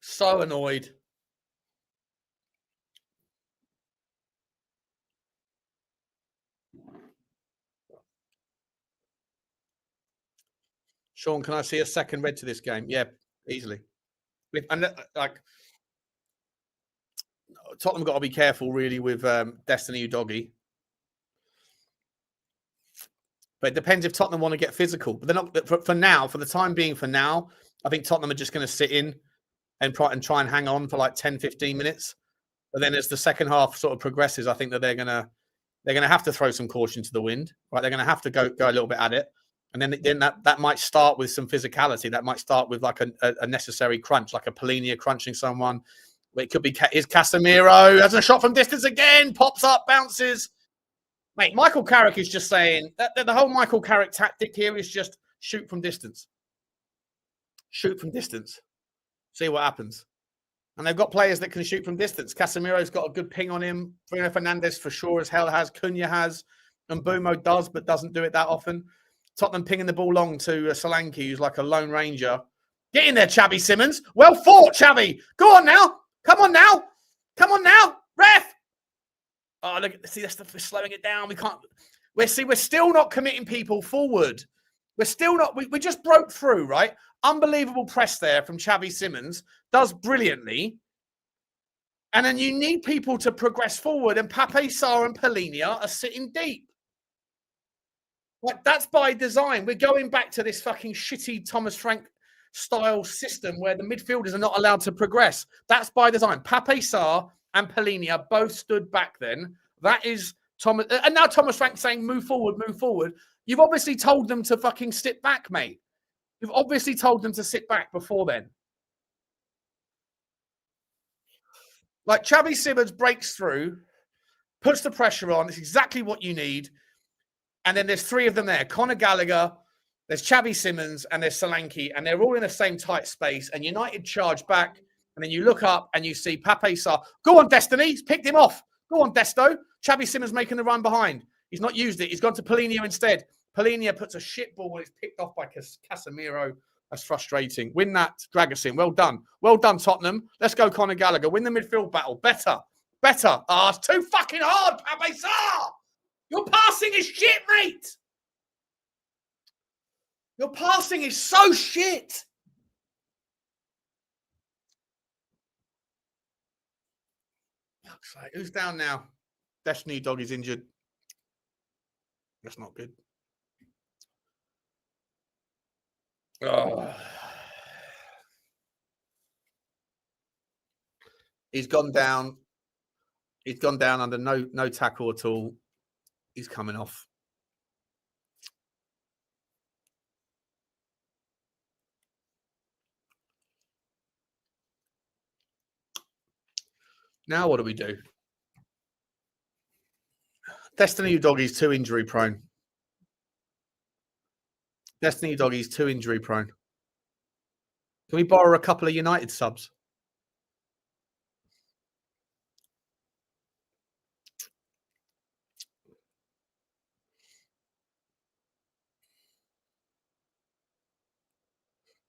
So annoyed. Sean, can I see a second red to this game? Yeah, easily. And like, Tottenham got to be careful really with Destiny Udogie. But it depends if Tottenham want to get physical. But they're not for now. For the time being, for now, I think Tottenham are just going to sit in and try and hang on for like 10, 15 minutes. But then as the second half sort of progresses, I think that they're gonna have to throw some caution to the wind. Right, they're gonna have to go a little bit at it, and then that might start with some physicality. That might start with like a necessary crunch, like a Polinia crunching someone. It could be is Casemiro has a shot from distance again, pops up, bounces. Mate, Michael Carrick is just saying that the whole Michael Carrick tactic here is just shoot from distance. Shoot from distance. See what happens. And they've got players that can shoot from distance. Casemiro's got a good ping on him. Bruno Fernandes for sure as hell has. Cunha has. And Mbeumo does, but doesn't do it that often. Tottenham pinging the ball long to Solanke, who's like a lone ranger. Get in there, Xavi Simons. Well fought, Xavi. Go on now. Come on now. Come on now. Ref. Oh, look, see, that's we're slowing it down. We can't. We're still not committing people forward. We're still not. We just broke through, right? Unbelievable press there from Xavi Simons. Does brilliantly. And then you need people to progress forward, and Pape Sarr and Polinia are sitting deep. Like, that's by design. We're going back to this fucking shitty Thomas Frank style system where the midfielders are not allowed to progress. That's by design. Pape Sarr and Polinia both stood back then. That is Thomas. And now Thomas Frank saying, move forward, move forward. You've obviously told them to fucking sit back, mate. You've obviously told them to sit back before then. Like, Xavi Simons breaks through, puts the pressure on. It's exactly what you need. And then there's 3 of them there. Conor Gallagher, there's Xavi Simons, and there's Solanke. And they're all in the same tight space. And United charge back. And then you look up and you see Pape Sarr. Go on, Destiny. He's picked him off. Go on, Desto. Xavi Simons making the run behind. He's not used it. He's gone to Polinia instead. Polinia puts a shit ball and it's picked off by Casemiro. That's frustrating. Win that, Dragosin. Well done. Well done, Tottenham. Let's go, Conor Gallagher. Win the midfield battle. Better. Better. Ah, it's too fucking hard, Pape Sarr. Your passing is shit, mate. Your passing is so shit. Who's down now? Destiny Dog is injured. That's not good. Oh. He's gone down. He's gone down under no tackle at all. He's coming off. Now what do we do? Destiny Udogie too injury prone. Destiny Udogie too injury prone. Can we borrow a couple of United subs?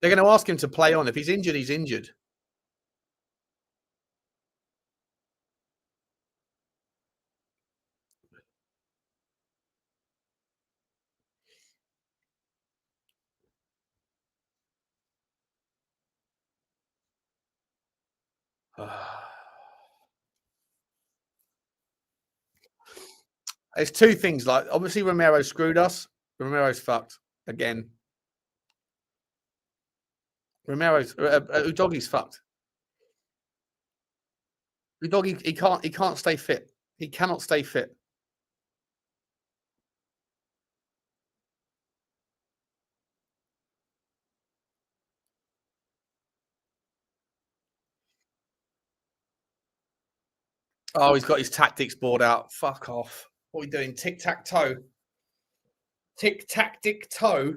They're going to ask him to play on. If he's injured, he's injured. There's 2 things. Like, obviously, Romero screwed us. Romero's fucked again. Romero's Udogie's fucked. Udogie, he can't stay fit. He cannot stay fit. Oh, he's got his tactics board out. Fuck off. What are we doing? Tic-tac-toe. Tic-tac-tic-toe.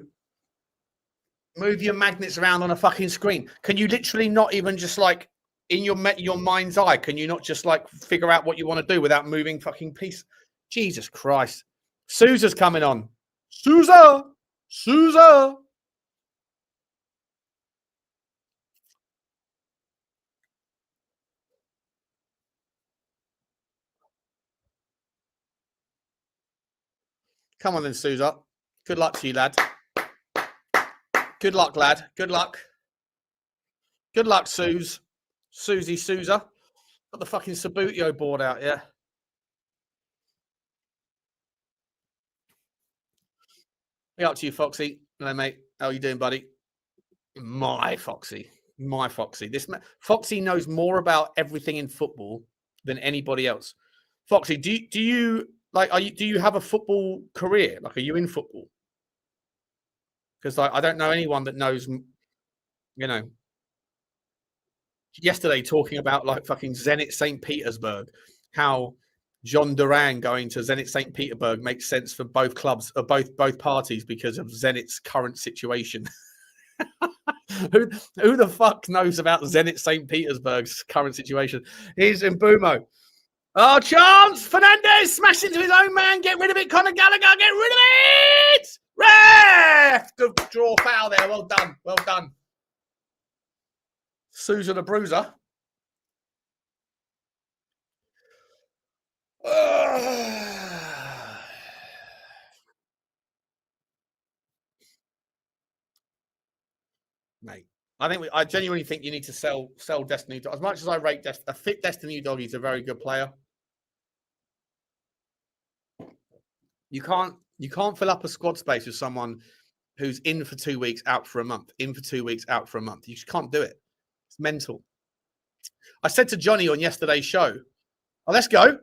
Move your magnets around on a fucking screen. Can you literally not even just like in your mind's eye? Can you not just like figure out what you want to do without moving fucking piece? Jesus Christ. Sousa's coming on. Sousa. Come on then, Sousa. Good luck to you, lad. Good luck, lad. Good luck. Good luck, Susie Sousa. Got the fucking Sabutio board out, yeah. Be up to you, Foxy. Hello, mate. How you doing, buddy? My Foxy. Foxy knows more about everything in football than anybody else. Foxy, do you like? Do you have a football career? Like, are you in football? Because I don't know anyone that knows. You know, yesterday talking about like fucking Zenit St. Petersburg, how John Duran going to Zenit St. Petersburg makes sense for both clubs or both parties because of Zenit's current situation. Who the fuck knows about Zenit St. Petersburg's current situation? Here's Mbumo. Oh, chance! Fernandez smashed into his own man. Get rid of it, Conor Gallagher. Get rid of it! Ref! Good draw foul there. Well done. Well done. Sousa the Bruiser. Mate, I genuinely think you need to sell Destiny. As much as I rate a fit Destiny Udogie is a very good player. You can't fill up a squad space with someone who's in for 2 weeks, out for a month. In for 2 weeks, out for a month. You just can't do it. It's mental. I said to Johnny on yesterday's show, "Oh, let's go.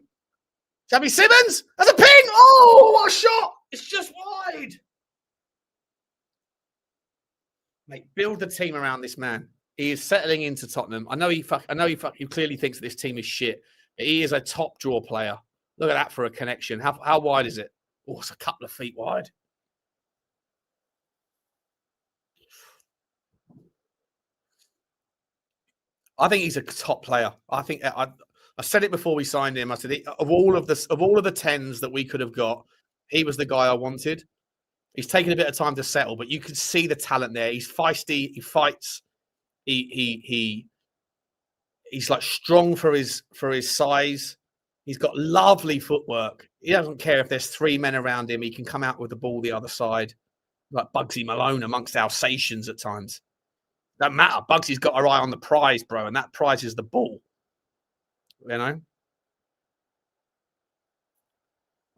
Xavi Simons has a ping. Oh, what a shot! It's just wide." Mate, build the team around this man. He is settling into Tottenham. I know he clearly thinks that this team is shit. He is a top draw player. Look at that for a connection. How wide is it? Oh, it's a couple of feet wide. I think he's a top player. I think I said it before we signed him. I said of all of the tens that we could have got, he was the guy I wanted. He's taken a bit of time to settle, but you can see the talent there. He's feisty. He fights. He's like strong for his size. He's got lovely footwork. He doesn't care if there's 3 men around him. He can come out with the ball the other side, like Bugsy Malone amongst Alsatians at times. Don't matter. Bugsy's got her eye on the prize, bro, and that prize is the ball. You know?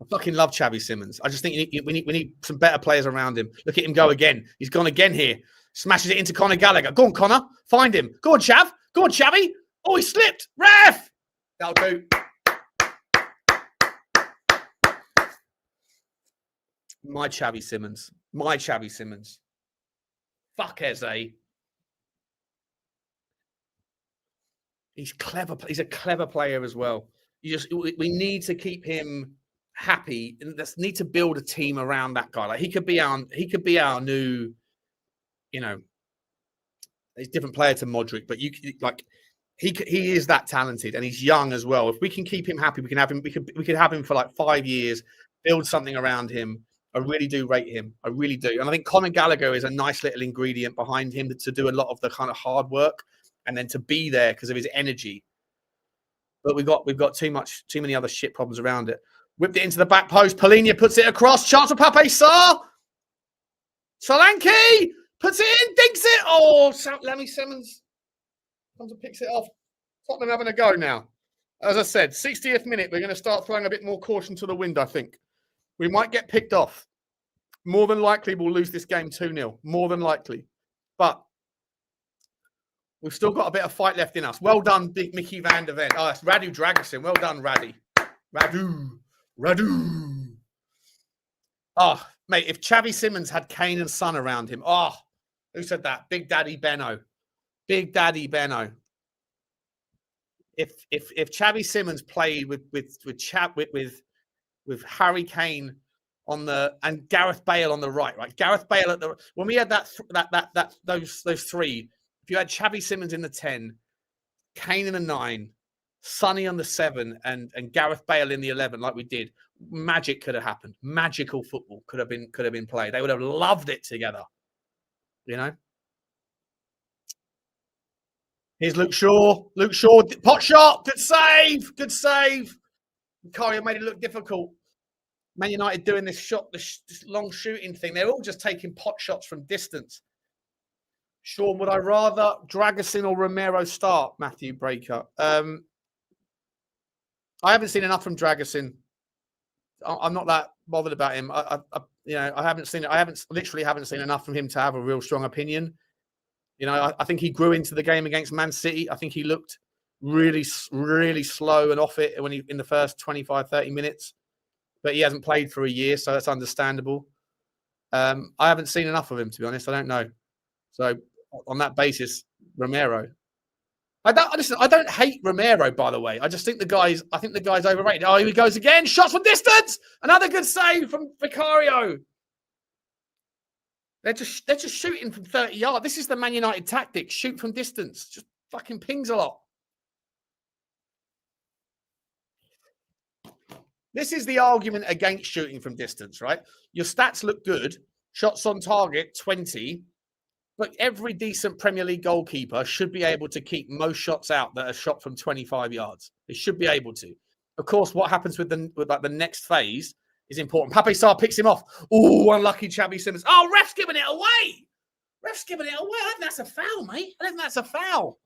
I fucking love Xavi Simons. I just think we need some better players around him. Look at him go again. He's gone again here. Smashes it into Conor Gallagher. Go on, Conor. Find him. Go on, Chav. Go on, Xavi. Oh, he slipped. Ref! That'll do. My Xavi Simons. Fuck Eze. He's clever. He's a clever player as well. We need to keep him happy, and let's need to build a team around that guy. Like he could be our new, you know, he's a different player to Modric, but he is that talented and he's young as well. If we can keep him happy, we can have him. We could have him for like 5 years, build something around him. I really do rate him. I really do. And I think Conor Gallagher is a nice little ingredient behind him to do a lot of the kind of hard work and then to be there because of his energy. But we've got too many other shit problems around it. Whipped it into the back post. Polina puts it across. Chance for Pape Sarr. Solanke puts it in, digs it. Oh, Lemmy Simmons comes and picks it off. Tottenham having a go now. As I said, 60th minute, we're going to start throwing a bit more caution to the wind, I think. We might get picked off. More than likely, we'll lose this game 2-0. More than likely. But We've still got a bit of fight left in us. Well done, big Micky van der Ven. Oh, it's Radu Dragusin. Well done, Radu. Radu. Oh, mate, if Xavi Simons had Kane and Son around him. Oh, who said that? Big Daddy Benno. Big Daddy Benno. If Xavi Simons played with Harry Kane on the and Gareth Bale on the right? Gareth Bale at the when we had those three. If you had Xavi Simons in the 10, Kane in the 9, Sonny on the 7, and Gareth Bale in the 11, like we did, magic could have happened. Magical football could have been played. They would have loved it together. You know. Here's Luke Shaw. Luke Shaw, pot shot, good save, good save. Vicario made it look difficult. Man United doing this shot, this long shooting thing. They're all just taking pot shots from distance. Sean, would I rather Dragusin or Romero start? Matthew Breaker. I haven't seen enough from Dragusin. I'm not that bothered about him. I literally haven't seen enough from him to have a real strong opinion. You know, I think he grew into the game against Man City. I think he looked really, really slow and off it in the first 25, 30 minutes. But he hasn't played for a year, so that's understandable. I haven't seen enough of him, to be honest. I don't know. So on that basis, Romero. I don't hate Romero, by the way. I just think the guy's overrated. Oh, here he goes again. Shots from distance. Another good save from Vicario. They're just shooting from 30 yards. This is the Man United tactic. Shoot from distance. Just fucking pings a lot. This is the argument against shooting from distance, right? Your stats look good. Shots on target, 20. But every decent Premier League goalkeeper should be able to keep most shots out that are shot from 25 yards. They should be able to. Of course, what happens with the next phase is important. Pape Sarr picks him off. Oh, unlucky Xavi Simons. Oh, ref's giving it away. Ref's giving it away. I think that's a foul, mate. I think that's a foul.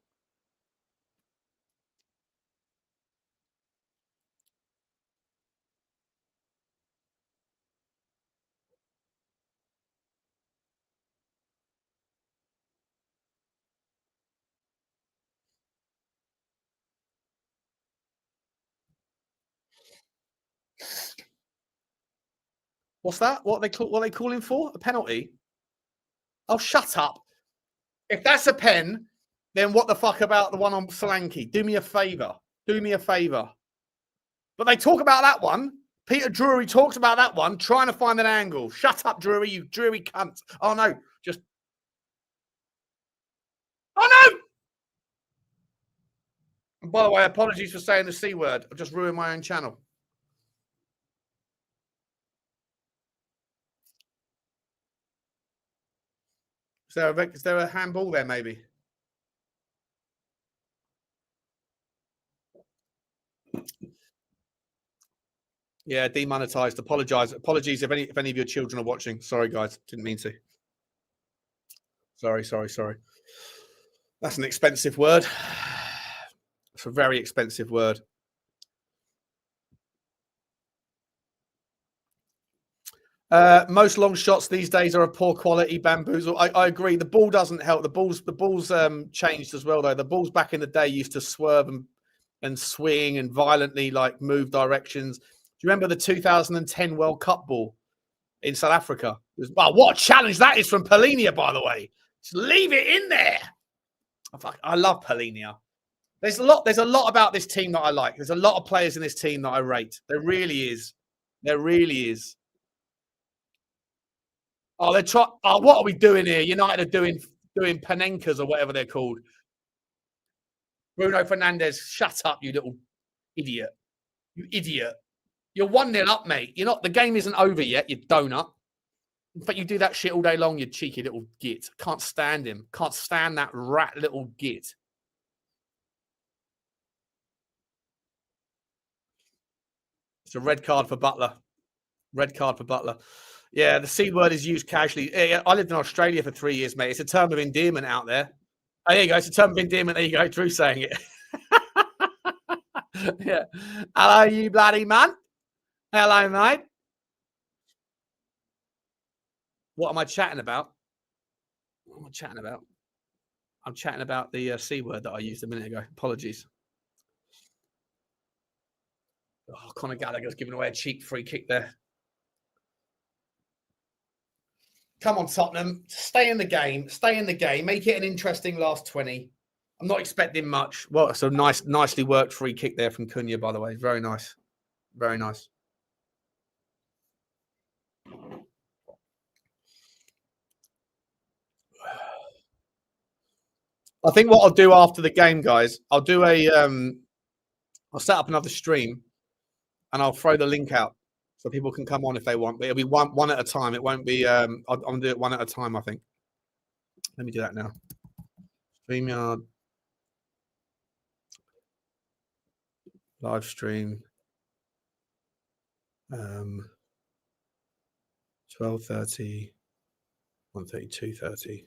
What's that? What are they calling for? A penalty? Oh, shut up. If that's a pen, then what the fuck about the one on Solanke? Do me a favour. Do me a favour. But they talk about that one. Peter Drury talks about that one, trying to find an angle. Shut up, Drury, you Drury cunt. Oh, no. Just... Oh, no! And by the way, apologies for saying the C word. I've just ruined my own channel. Is there a handball there, maybe? Yeah, demonetized. Apologies if any of your children are watching. Sorry, guys. Didn't mean to. Sorry. That's an expensive word. It's a very expensive word. Most long shots these days are a poor quality bamboozle. I agree. The ball doesn't help. The ball's changed as well, though. The balls back in the day used to swerve and swing and violently move directions. Do you remember the 2010 World Cup ball in South Africa? Wow, what a challenge that is from Polinia, by the way. Just leave it in there. I love Polinia. There's a lot about this team that I like. There's a lot of players in this team that I rate. There really is. There really is. Oh, they're trying. Oh, what are we doing here? United are doing Panenkas or whatever they're called. Bruno Fernandes, shut up, you little idiot. You idiot. You're 1-0 up, mate. You're not. The game isn't over yet, you donut. In fact, you do that shit all day long, you cheeky little git. Can't stand him. Can't stand that rat little git. It's a red card for Butler. Red card for Butler. Yeah, the C word is used casually. Yeah, I lived in Australia for 3 years, mate. It's a term of endearment out there. Oh, there you go. It's a term of endearment. There you go. Drew saying it. Yeah. Hello, you bloody man. Hello, mate. What am I chatting about? What am I chatting about? I'm chatting about the C word that I used a minute ago. Apologies. Oh, Conor Gallagher's giving away a cheap free kick there. Come on, Tottenham. Stay in the game. Stay in the game. Make it an interesting last 20. I'm not expecting much. Well, so nicely worked free kick there from Cunha, by the way. Very nice. Very nice. I think what I'll do after the game, guys, I'll do I'll set up another stream and I'll throw the link out so people can come on if they want. But it'll be one at a time. It won't be, I'm going to do it one at a time, I think. Let me do that now. StreamYard. Live stream. 12:30, 1:30, 2:30.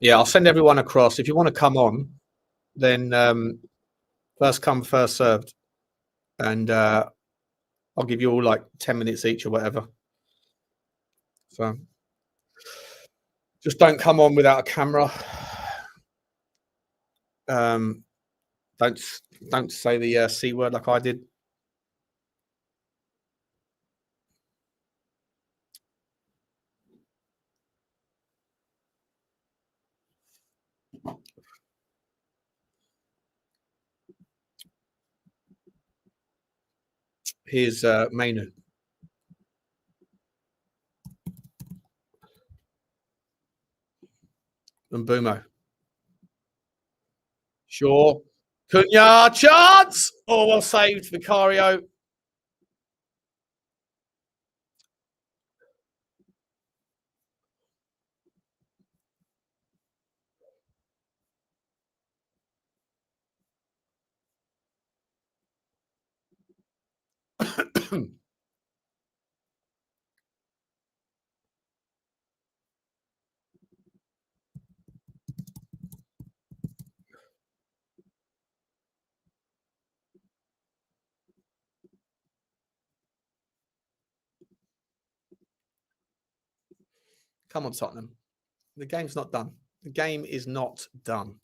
Yeah, I'll send everyone across. If you want to come on, then first come, first served. And I'll give you all like 10 minutes each or whatever. So just don't come on without a camera. Don't say the C word like I did. Here's Maynard. And Boomo. Sure. Cunha, chance! Oh, well saved, Vicario. Come on, Tottenham. The game's not done. The game is not done.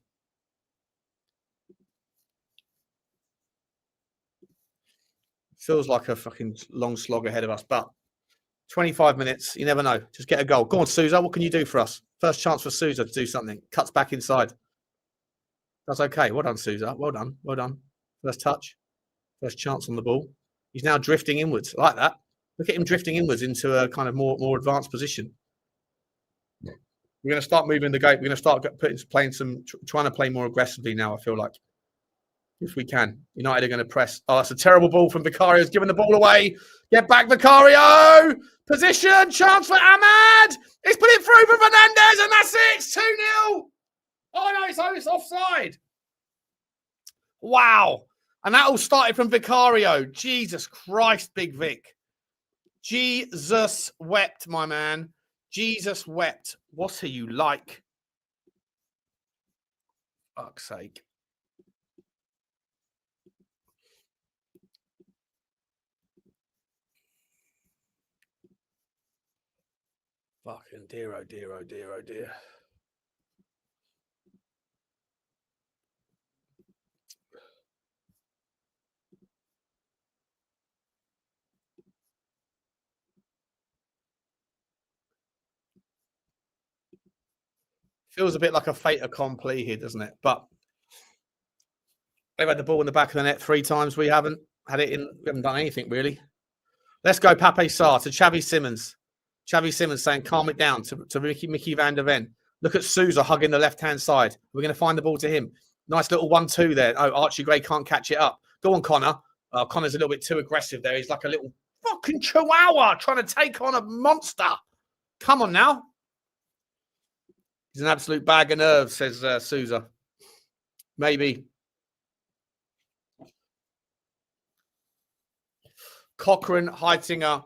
Feels like a fucking long slog ahead of us, but 25 minutes, you never know. Just get a goal. Go on, Sousa. What can you do for us? First chance for Sousa to do something. Cuts back inside. That's okay. Well done, Sousa. Well done. Well done. First touch. First chance on the ball. He's now drifting inwards. I like that. Look at him drifting inwards into a kind of more advanced position. We're going to start moving the game. We're going to start trying to play more aggressively now, I feel like. If we can. United are going to press. Oh, that's a terrible ball from Vicario. He's giving the ball away. Get back, Vicario. Position. Chance for Ahmad. He's put it through for Fernandez, and that's it. It's 2-0. Oh, no, it's offside. Wow. And that all started from Vicario. Jesus Christ, Big Vic. Jesus wept, my man. Jesus wept. What are you like? Fuck's sake. Fucking dear, oh dear, oh dear, oh dear. Feels a bit like a fait accompli here, doesn't it? But they've had the ball in the back of the net 3 times. We haven't had it in. We haven't done anything really. Let's go, Pape Sarr to Xavi Simons. Xavi Simons saying, calm it down to Micky van der Ven. Look at Sousa hugging the left-hand side. We're going to find the ball to him. Nice little 1-2 there. Oh, Archie Gray can't catch it up. Go on, Connor. Connor's a little bit too aggressive there. He's like a little fucking chihuahua trying to take on a monster. Come on now. He's an absolute bag of nerves, says Sousa. Maybe. Cochrane, Heitinger,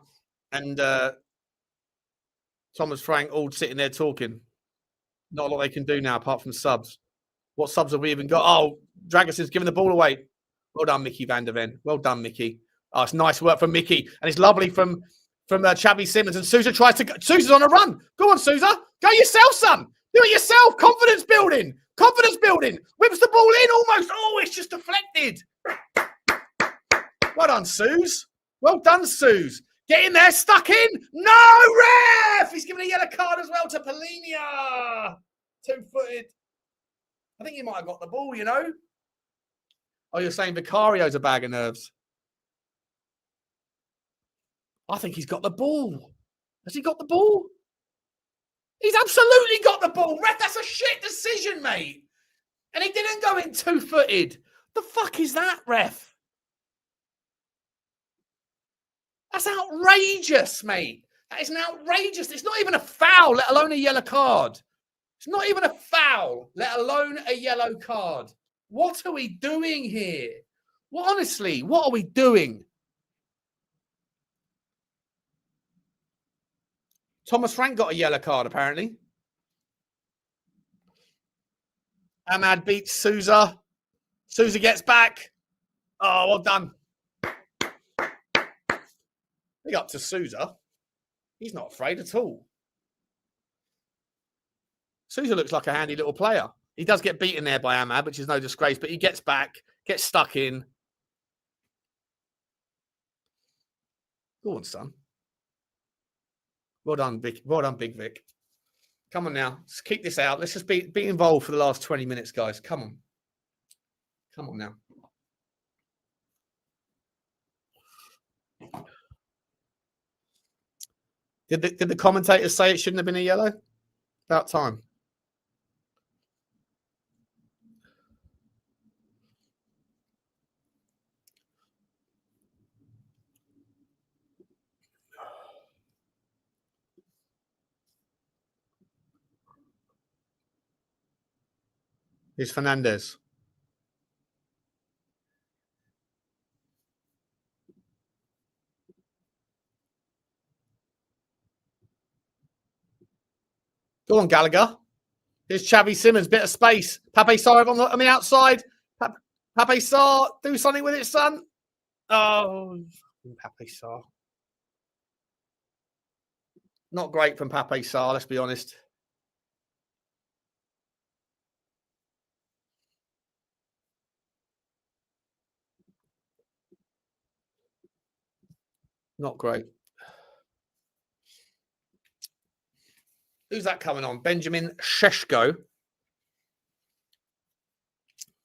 and Thomas Frank all sitting there talking. Not a lot they can do now apart from subs. What subs have we even got? Oh, Dragoson's giving the ball away. Well done, Micky van der Ven. Well done, Micky. Oh, it's nice work from Micky. And it's lovely from Xavi Simons. And Sousa tries to go. Sousa's on a run. Go on, Sousa. Go yourself, son. Do it yourself. Confidence building. Confidence building. Whips the ball in almost. Oh, it's just deflected. Well done, Suze. Well done, Suze. Get in there. Stuck in. No, ref. He's giving a yellow card as well to Polinia. 2-footed. I think he might have got the ball, you know. Oh, you're saying Vicario's a bag of nerves. I think he's got the ball. Has he got the ball? He's absolutely got the ball. Ref, that's a shit decision, mate. And he didn't go in 2-footed. The fuck is that, ref? That's outrageous, mate. That is an outrageous. It's not even a foul, let alone a yellow card. It's not even a foul, let alone a yellow card. What are we doing here? Well, honestly, what are we doing? Thomas Frank got a yellow card, apparently. Ahmad beats Sousa. Sousa gets back. Oh, well done. Big up to Sousa. He's not afraid at all. Sousa looks like a handy little player. He does get beaten there by Ahmad, which is no disgrace, but he gets back, gets stuck in. Go on, son. Well done, Vic. Well done, Big Vic. Come on now. Let's keep this out. Let's just be involved for the last 20 minutes, guys. Come on. Come on now. Did the commentators say it shouldn't have been a yellow? About time. Here's Fernandez. Go on, Gallagher. Here's Xavi Simons, bit of space. Pape Sarr on the outside. Pape Sarr, do something with it, son. Oh, Pape Sarr. Not great from Pape Sarr, let's be honest. Not great. Who's that coming on? Benjamin Sheshko.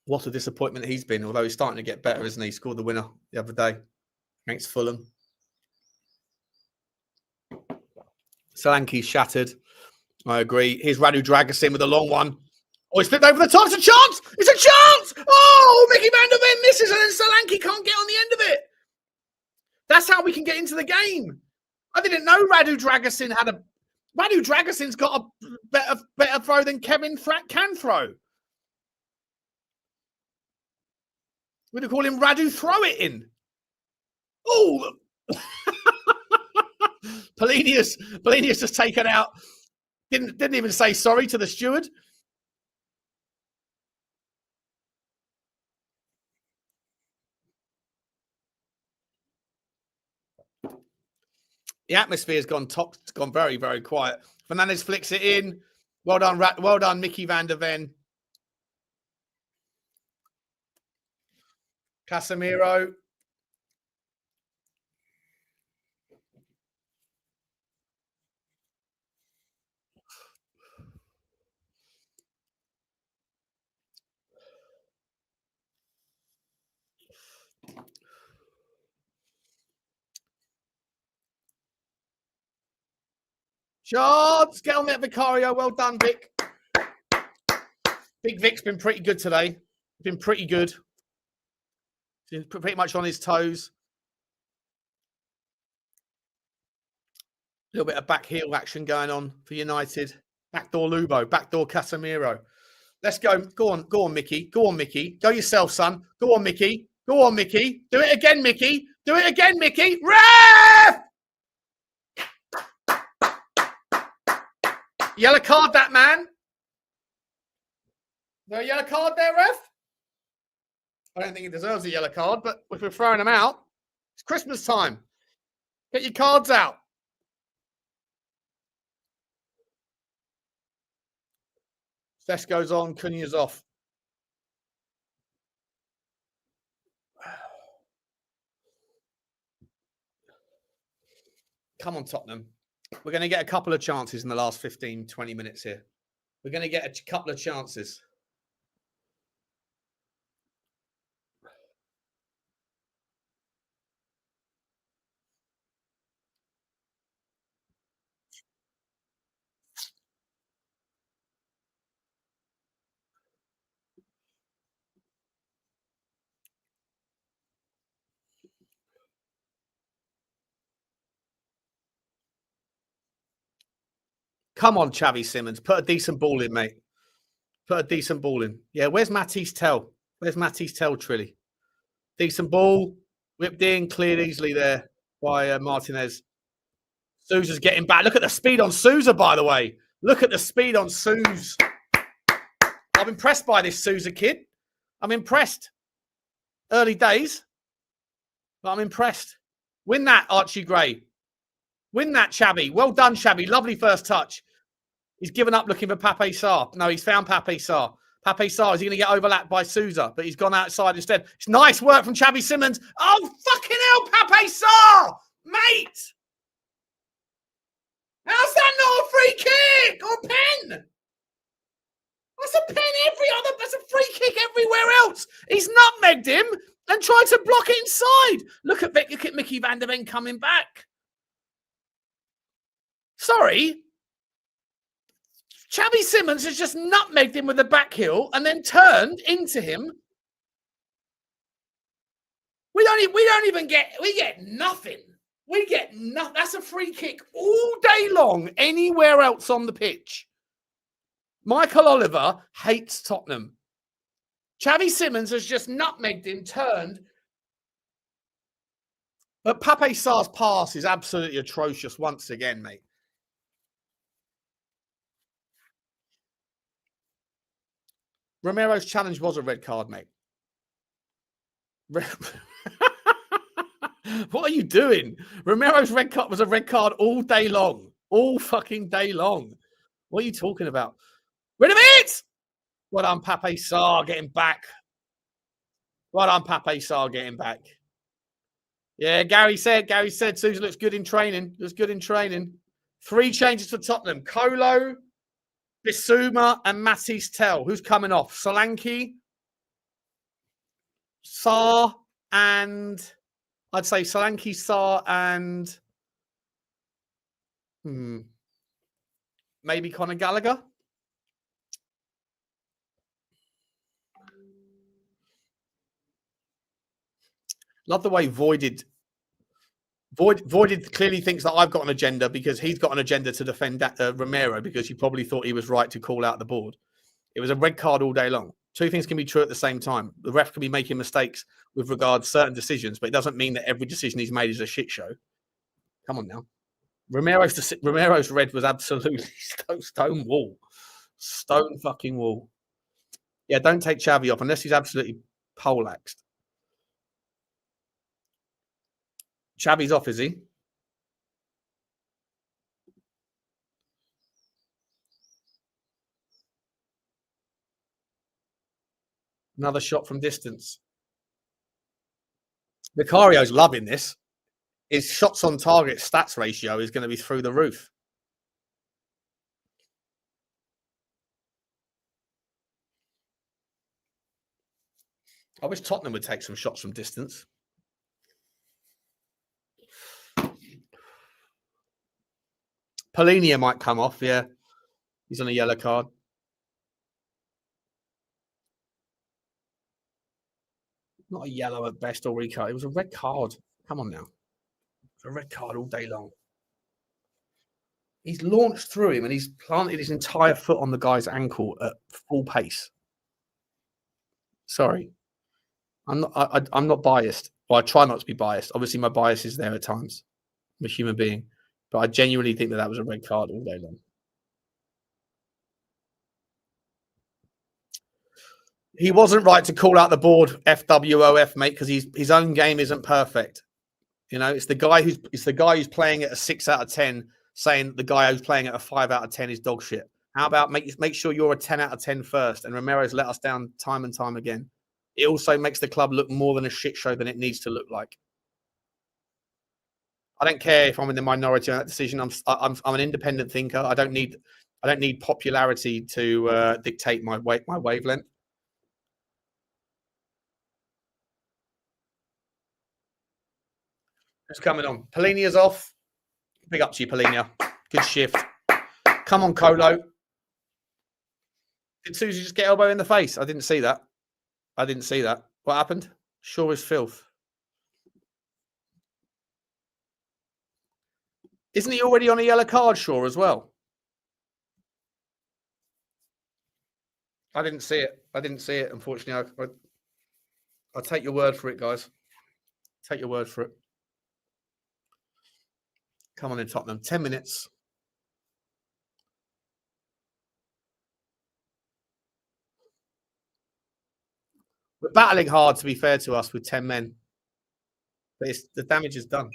What a disappointment he's been, although he's starting to get better, isn't he? He scored the winner the other day against Fulham. Solanke's shattered. I agree. Here's Radu Dragosin with a long one. Oh, he's flipped over the top. It's a chance! It's a chance! Oh, Micky van der Ven misses and then Solanke can't get on the end of it. That's how we can get into the game. I didn't know Radu Dragosin had a... Radu Dragosin's got a better throw than Kevin can throw. We'd call him Radu Throw It In. Oh! Polinius just taken out. Didn't even say sorry to the steward. The atmosphere's gone very, very quiet. Fernandez flicks it in. Well done, Micky van der Ven. Casemiro. Shots. Get on that, Vicario. Well done, Vic. Big Vic's been pretty good today. Been pretty good. He's pretty much on his toes. A little bit of back heel action going on for United. Backdoor Lubo, backdoor Casemiro. Let's go. Go on, Micky. Go on, Micky. Go yourself, son. Go on, Micky. Go on, Micky. Do it again, Micky. Do it again, Micky. Ref! Yellow card, that man. No yellow card there, ref? I don't think he deserves a yellow card, but if we're throwing him out, it's Christmas time. Get your cards out. Sess goes on, Cunha's off. Come on, Tottenham. We're going to get a couple of chances in the last 15, 20 minutes here. We're going to get a couple of chances. Come on, Xavi Simons. Put a decent ball in, mate. Put a decent ball in. Yeah, where's Mathys Tel? Where's Mathys Tel, Trilly? Decent ball. Whipped in, cleared easily there by Martinez. Sousa's getting back. Look at the speed on Sousa, by the way. Look at the speed on Sousa. I'm impressed by this Sousa kid. I'm impressed. Early days, but I'm impressed. Win that, Archie Gray. Win that, Xavi. Well done, Xavi. Lovely first touch. He's given up looking for Pape Sarr. No, he's found Pape Sarr. Pape Sarr, is he going to get overlapped by Sousa? But he's gone outside instead. It's nice work from Xavi Simons. Oh, fucking hell, Pape Sarr! Mate! How's that not a free kick or pen? That's a pen that's a free kick everywhere else. He's nutmegged him and tried to block it inside. Look at Micky van der Ven coming back. Sorry. Xavi Simons has just nutmegged him with the back heel and then turned into him. We get nothing. We get nothing. That's a free kick all day long, anywhere else on the pitch. Michael Oliver hates Tottenham. Xavi Simons has just nutmegged him, turned. But Pape Sarr's pass is absolutely atrocious once again, mate. Romero's challenge was a red card, mate. What are you doing? Romero's red card was a red card all day long. All fucking day long. What are you talking about? Rid of it! Well done, Pape Sarr getting back. Well done, Pape Sarr getting back. Yeah, Gary said Sousa looks good in training. Looks good in training. 3 changes for Tottenham. Kolo, Bissouma and Mathys Tel. Who's coming off? Solanke, Sarr, and I'd say Solanke, Sarr, and maybe Conor Gallagher. Love the way Voided clearly thinks that I've got an agenda because he's got an agenda to defend Romero because he probably thought he was right to call out the board. It was a red card all day long. 2 things can be true at the same time. The ref can be making mistakes with regard to certain decisions, but it doesn't mean that every decision he's made is a shit show. Come on now. Romero's red was absolutely stone wall. Stone fucking wall. Yeah, don't take Xavi off unless he's absolutely poleaxed. Xavi's off, is he? Another shot from distance. Vicario's loving this. His shots on target stats ratio is going to be through the roof. I wish Tottenham would take some shots from distance. Polinia might come off, yeah. He's on a yellow card. Not a yellow at best or red card. It was a red card. Come on now. It's a red card all day long. He's launched through him and he's planted his entire foot on the guy's ankle at full pace. Sorry. I'm not biased. Well, I try not to be biased. Obviously, my bias is there at times. I'm a human being. But I genuinely think that was a red card all day long. He wasn't right to call out the board FWOF, mate, because his own game isn't perfect. You know, it's the guy who's playing at a 6 out of 10 saying the guy who's playing at a 5 out of 10 is dog shit. How about make sure you're a 10 out of 10 first? And Romero's let us down time and time again. It also makes the club look more than a shit show than it needs to look like. I don't care if I'm in the minority on that decision. I'm an independent thinker. I don't need popularity to dictate my wavelength. Who's coming on? Polinia's off. Big up to you, Polinia. Good shift. Come on, Colo. Did Susie just get elbow in the face? I didn't see that. What happened? Sure as filth. Isn't he already on a yellow card, Shaw, as well? I didn't see it. Unfortunately. I'll take your word for it, guys. Take your word for it. Come on in, Tottenham. 10 minutes. We're battling hard, to be fair to us, with 10 men. But the damage is done.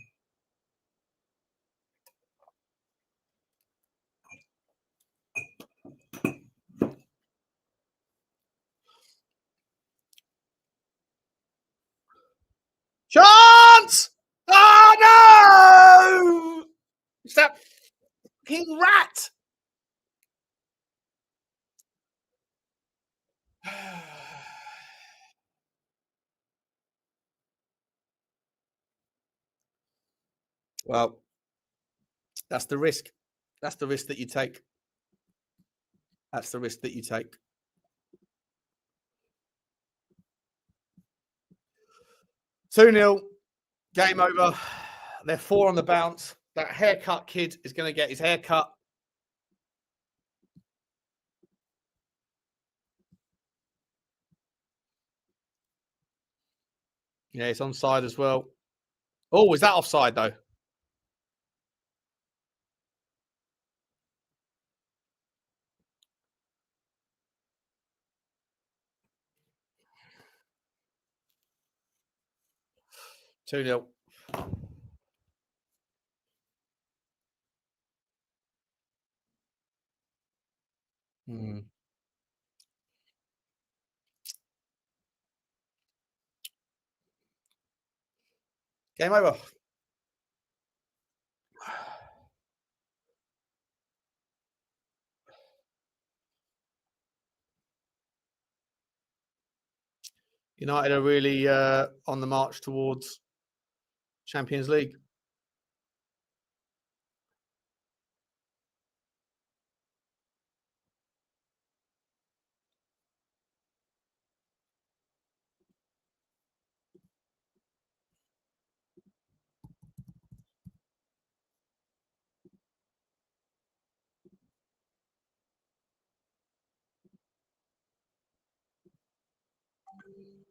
Chance! Oh, no! It's that fucking rat! Well, that's the risk. That's the risk that you take. 2-0. Game over. They're 4 on the bounce. That haircut kid is going to get his hair cut. Yeah, it's onside as well. Oh, is that offside, though? Two-0. Game over. United are really on the march towards Champions League.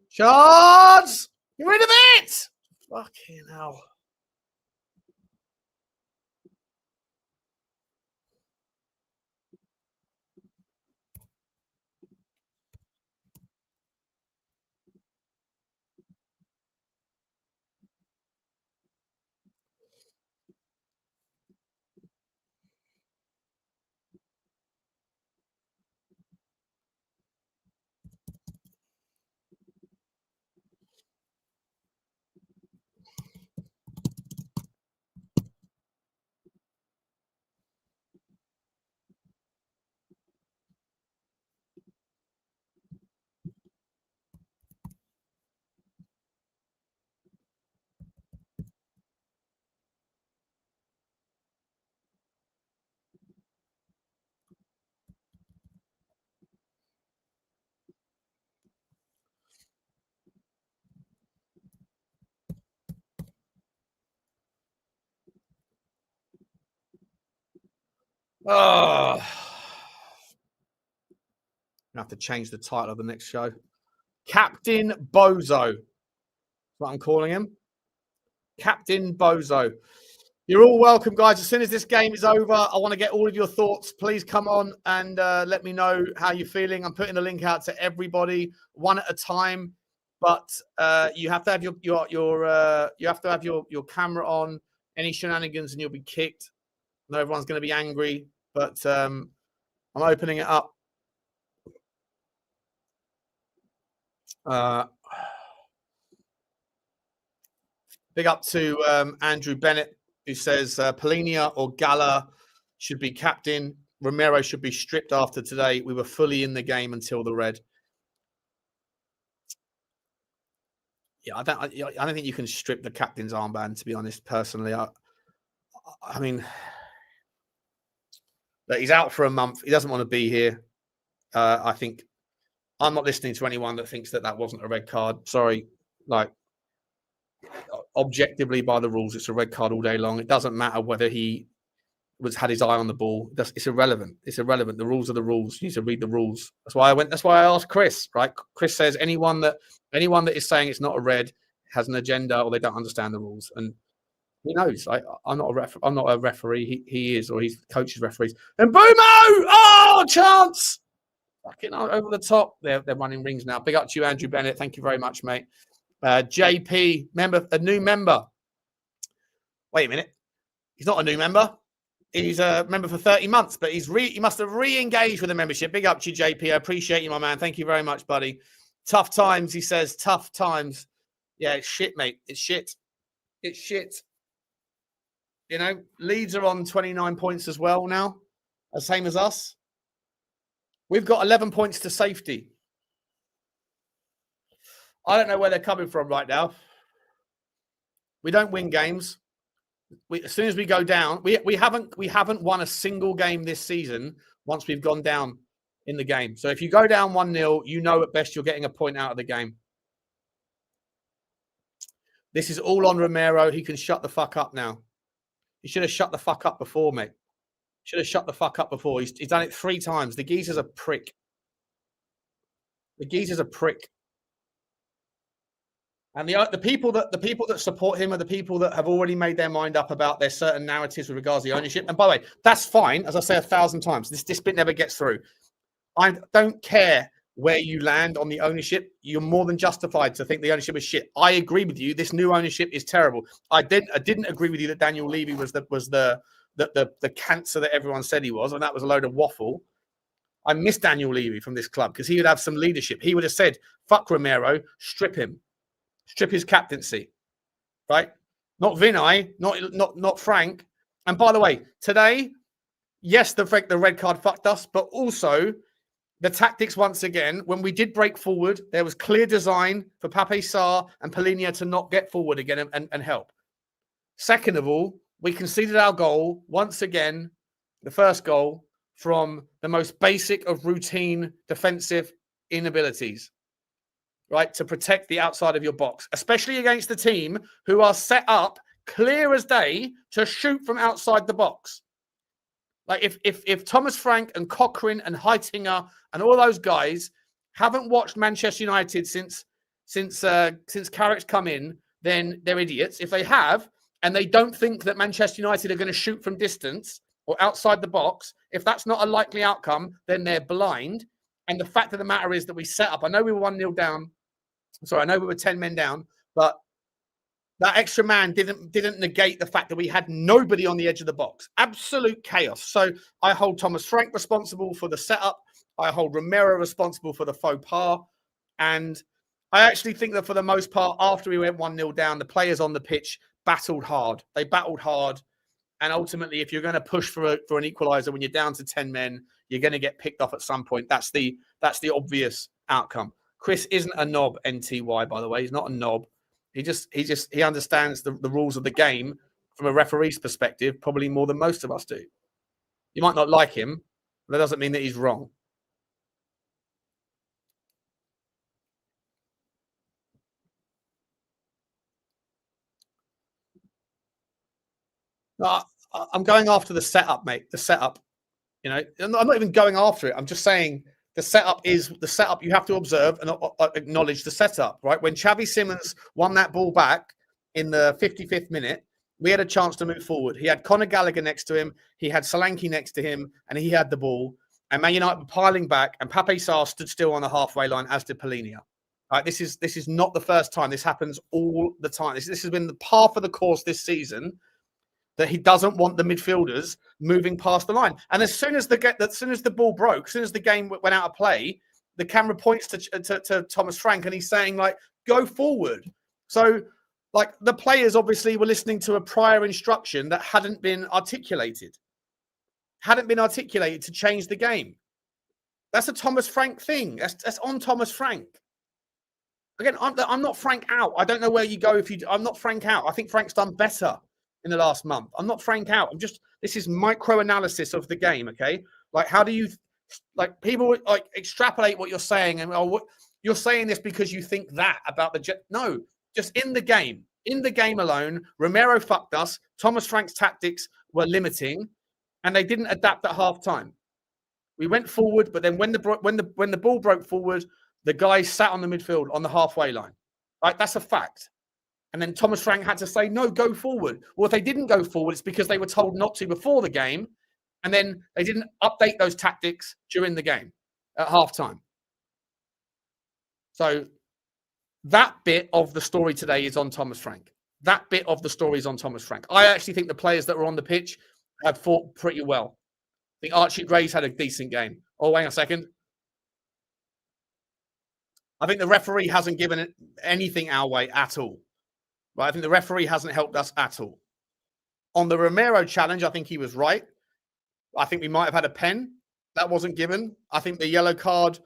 Shards! Get rid of it! Fucking hell. Oh, I have to change the title of the next show. Captain Bozo. That's what I'm calling him. Captain Bozo. You're all welcome, guys. As soon as this game is over, I want to get all of your thoughts. Please come on and let me know how you're feeling. I'm putting the link out to everybody, one at a time. But you have to have you have to have your camera on. Any shenanigans and you'll be kicked. I know everyone's going to be angry, but I'm opening it up. Big up to Andrew Bennett, who says Polinia or Gala should be captain. Romero should be stripped after today. We were fully in the game until the red. Yeah, I don't think you can strip the captain's armband, to be honest, personally. I mean, he's out for a month. He doesn't want to be here. I think I'm not listening to anyone that thinks that wasn't a red card. Sorry. Like, objectively, by the rules, it's a red card all day long. It doesn't matter whether he had his eye on the ball. It's irrelevant. It's irrelevant. The rules are the rules. You need to read the rules. That's why I asked Chris, right? Chris says anyone that is saying it's not a red has an agenda or they don't understand the rules. And he knows. I'm not a referee. He is, or he coaches referees. And Boomo! Oh, chance! Fucking over the top. They're running rings now. Big up to you, Andrew Bennett. Thank you very much, mate. JP, a new member. Wait a minute. He's not a new member. He's a member for 30 months, but he must have re-engaged with the membership. Big up to you, JP. I appreciate you, my man. Thank you very much, buddy. Tough times, he says. Tough times. Yeah, it's shit, mate. It's shit. It's shit. You know, Leeds are on 29 points as well now, the same as us. We've got 11 points to safety. I don't know where they're coming from right now. We don't win games. As soon as we go down, we haven't won a single game this season once we've gone down in the game. So if you go down 1-0, you know at best you're getting a point out of the game. This is all on Romero. He can shut the fuck up now. He should have shut the fuck up before, mate. Should have shut the fuck up before. He's done it 3 times. The geezer's a prick. The geezer's a prick. And the people that support him are the people that have already made their mind up about their certain narratives with regards to the ownership. And by the way, that's fine. As I say 1,000 times, this bit never gets through. I don't care where you land on the ownership. You're more than justified to think the ownership is shit. I agree with you. This new ownership is terrible. I didn't agree with you that Daniel Levy was the cancer that everyone said he was, and that was a load of waffle. I miss Daniel Levy from this club because he would have some leadership. He would have said, "Fuck Romero, strip him." Strip his captaincy, right? Not Vinay, not Frank. And by the way, today, yes, the red card fucked us, but also the tactics once again. When we did break forward, there was clear design for Pape Sarr and Polinia to not get forward again and help. Second of all, we conceded our goal once again, the first goal, from the most basic of routine defensive inabilities. Right, to protect the outside of your box, especially against the team who are set up clear as day to shoot from outside the box. Like if Thomas Frank and Cochrane and Heitinger and all those guys haven't watched Manchester United since Carrick's come in, then they're idiots. If they have, and they don't think that Manchester United are going to shoot from distance or outside the box, if that's not a likely outcome, then they're blind. And the fact of the matter is that we set up. I know we were 1-0 down. Sorry, I know we were 10 men down, but that extra man didn't negate the fact that we had nobody on the edge of the box. Absolute chaos. So I hold Thomas Frank responsible for the setup. I hold Romero responsible for the faux pas. And I actually think that for the most part, after we went 1-0 down, the players on the pitch battled hard. They battled hard. And ultimately, if you're going to push for an equaliser when you're down to 10 men, you're going to get picked off at some point. That's the obvious outcome. Chris isn't a knob, NTY, by the way. He's not a knob. He understands the rules of the game from a referee's perspective, probably more than most of us do. You might not like him, but that doesn't mean that he's wrong. I'm going after the setup, mate. The setup. You know, I'm not even going after it. I'm just saying the setup is the setup. You have to observe and acknowledge the setup, right? When Xavi Simons won that ball back in the 55th minute, we had a chance to move forward. He had Conor Gallagher next to him. He had Solanke next to him, and he had the ball. And Man United were piling back, and Pape Sarr stood still on the halfway line, as did Polina. Right, this is not the first time. This happens all the time. This has been the par for the course this season, that he doesn't want the midfielders moving past the line. And as soon as the ball broke, as soon as the game went out of play, the camera points to Thomas Frank, and he's saying, like, go forward. So, like, the players obviously were listening to a prior instruction that hadn't been articulated to change the game. That's a Thomas Frank thing. That's on Thomas Frank. Again, I'm not Frank out. I don't know where you go if you. I'm not Frank out. I think Frank's done better in the last month. I'm not Frank out. This is micro analysis of the game. Okay, like, how do you, like, people like extrapolate what you're saying, and what you're saying this because you think that about the no, just in the game alone, Romero fucked us. Thomas Frank's tactics were limiting, and they didn't adapt at half time. We went forward, but then when the ball broke forward, the guys sat on the midfield on the halfway line. Right, that's a fact. And then Thomas Frank had to say, no, go forward. Well, if they didn't go forward, it's because they were told not to before the game. And then they didn't update those tactics during the game at halftime. So that bit of the story today is on Thomas Frank. That bit of the story is on Thomas Frank. I actually think the players that were on the pitch have fought pretty well. I think Archie Gray's had a decent game. Oh, wait a second. I think the referee hasn't given anything our way at all. Right? I think the referee hasn't helped us at all. On the Romero challenge, I think he was right. I think we might have had a pen. That wasn't given. I think the yellow card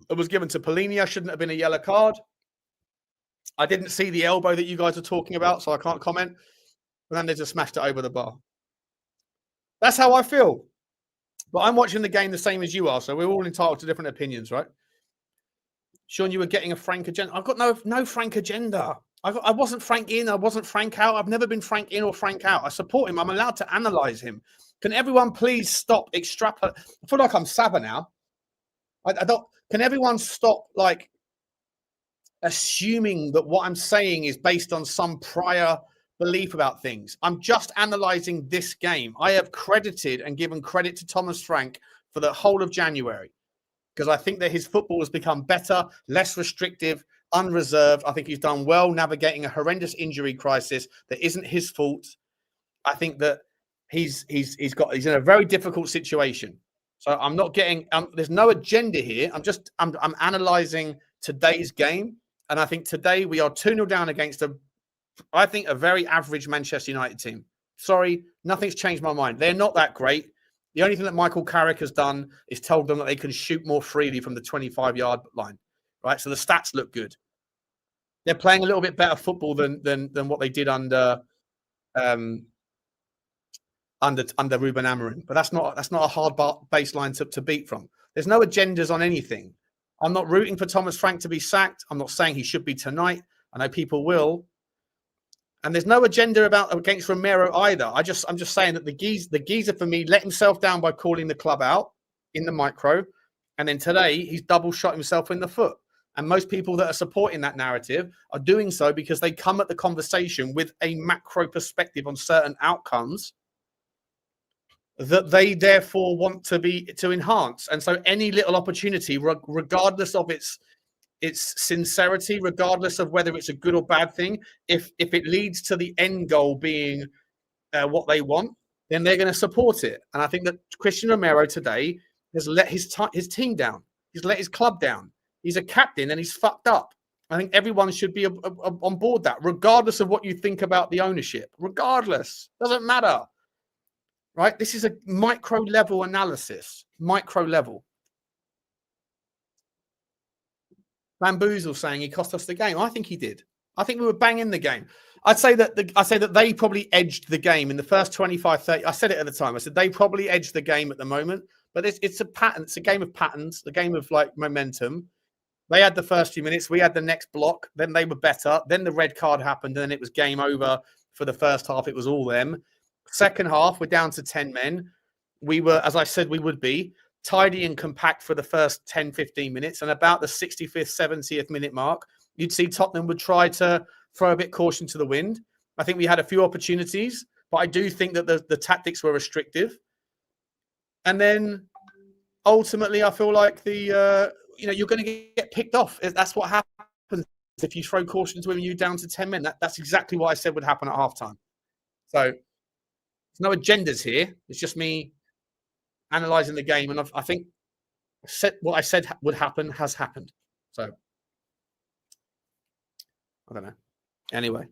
that was given to Polina shouldn't have been a yellow card. I didn't see the elbow that you guys are talking about, so I can't comment. But then they just smashed it over the bar. That's how I feel. But I'm watching the game the same as you are, so we're all entitled to different opinions, right? Sean, you were getting a Frank agenda. I've got no Frank agenda. I wasn't Frank in. I wasn't Frank out. I've never been Frank in or Frank out. I support him. I'm allowed to analyze him. Can everyone please stop extrapolating? I feel like I'm Saba now. I don't. Can everyone stop, like, assuming that what I'm saying is based on some prior belief about things? I'm just analyzing this game. I have credited and given credit to Thomas Frank for the whole of January, because I think that his football has become better, less restrictive, unreserved. I think he's done well navigating a horrendous injury crisis that isn't his fault. I think that he's in a very difficult situation. So I'm not getting there's no agenda here. I'm analyzing today's game, and I think today we are 2-0 down against a very average Manchester United team. Sorry, nothing's changed my mind. They're not that great. The only thing that Michael Carrick has done is told them that they can shoot more freely from the 25-yard line, right? So the stats look good. They're playing a little bit better football than what they did under Ruben Amorim. But that's not a hard baseline to beat from. There's no agendas on anything. I'm not rooting for Thomas Frank to be sacked. I'm not saying he should be tonight. I know people will. And there's no agenda against Romero either. I'm just saying that the geezer for me let himself down by calling the club out in the micro, and then today he's double shot himself in the foot. And most people that are supporting that narrative are doing so because they come at the conversation with a macro perspective on certain outcomes that they therefore want to enhance. And so any little opportunity, regardless of its sincerity, regardless of whether it's a good or bad thing, if it leads to the end goal being what they want, then they're going to support it. And I think that Christian Romero today has let his team down. He's let his club down. He's a captain and he's fucked up. I think everyone should be on board that, regardless of what you think about the ownership. Regardless. Doesn't matter. Right? This is a micro level analysis. Micro level. Bamboozle saying he cost us the game. I think he did. I think we were banging the game. I'd say that they probably edged the game in the first 25, 30. I said it at the time. I said they probably edged the game at the moment. But it's a pattern. It's a game of patterns, the game of like momentum. They had the first few minutes. We had the next block. Then they were better. Then the red card happened. And then it was game over for the first half. It was all them. Second half, we're down to 10 men. we were, as I said, we would be tidy and compact for the first 10, 15 minutes. And about the 65th, 70th minute mark, you'd see Tottenham would try to throw a bit caution to the wind. I think we had a few opportunities, but I do think that the tactics were restrictive. And then ultimately, I feel like you're going to get picked off. That's what happens if you throw caution to him and you're down to 10 men. That's exactly what I said would happen at halftime. So there's no agendas here. It's just me analysing the game. And I think what I said would happen has happened. So I don't know. Anyway,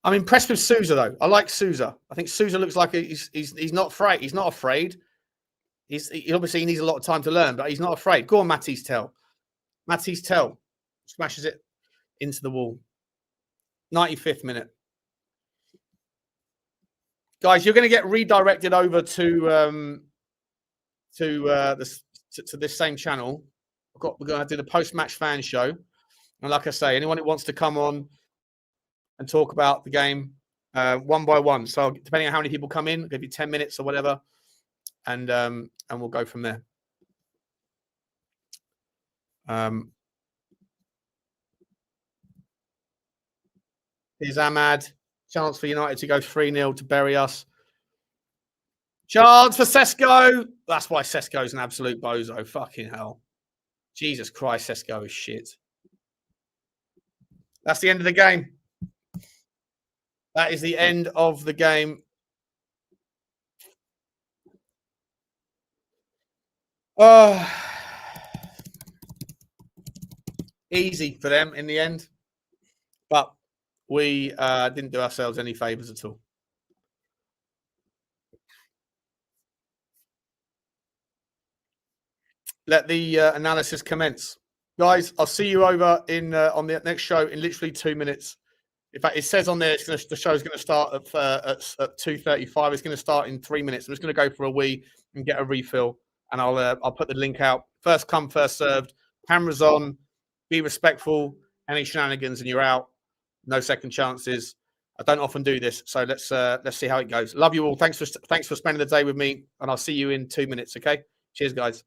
I'm impressed with Sousa, though. I like Sousa. I think Sousa looks like he's not afraid. He's not afraid. He obviously needs a lot of time to learn, but he's not afraid. Go on, Mathys Tel. Mathys Tel smashes it into the wall. 95th minute. Guys, you're going to get redirected over to this same channel. We're going to do the post-match fan show. And like I say, anyone who wants to come on and talk about the game one by one. So depending on how many people come in, give you 10 minutes or whatever. And we'll go from there. Here's Ahmad. Chance for United to go 3-0 to bury us. Chance for Sesko. That's why Sesko's an absolute bozo. Fucking hell. Jesus Christ, Sesko is shit. That's the end of the game. That is the end of the game. Easy for them in the end. But we didn't do ourselves any favours at all. Let the analysis commence. Guys, I'll see you over on the next show in literally 2 minutes. In fact, it says on there the show's going to start at 2:35. It's going to start in 3 minutes. I'm just going to go for a wee and get a refill, and I'll put the link out. First come, first served. Cameras on. Be respectful. Any shenanigans and you're out. No second chances. I don't often do this, so let's see how it goes. Love you all. Thanks for spending the day with me, and I'll see you in 2 minutes. Okay. Cheers, guys.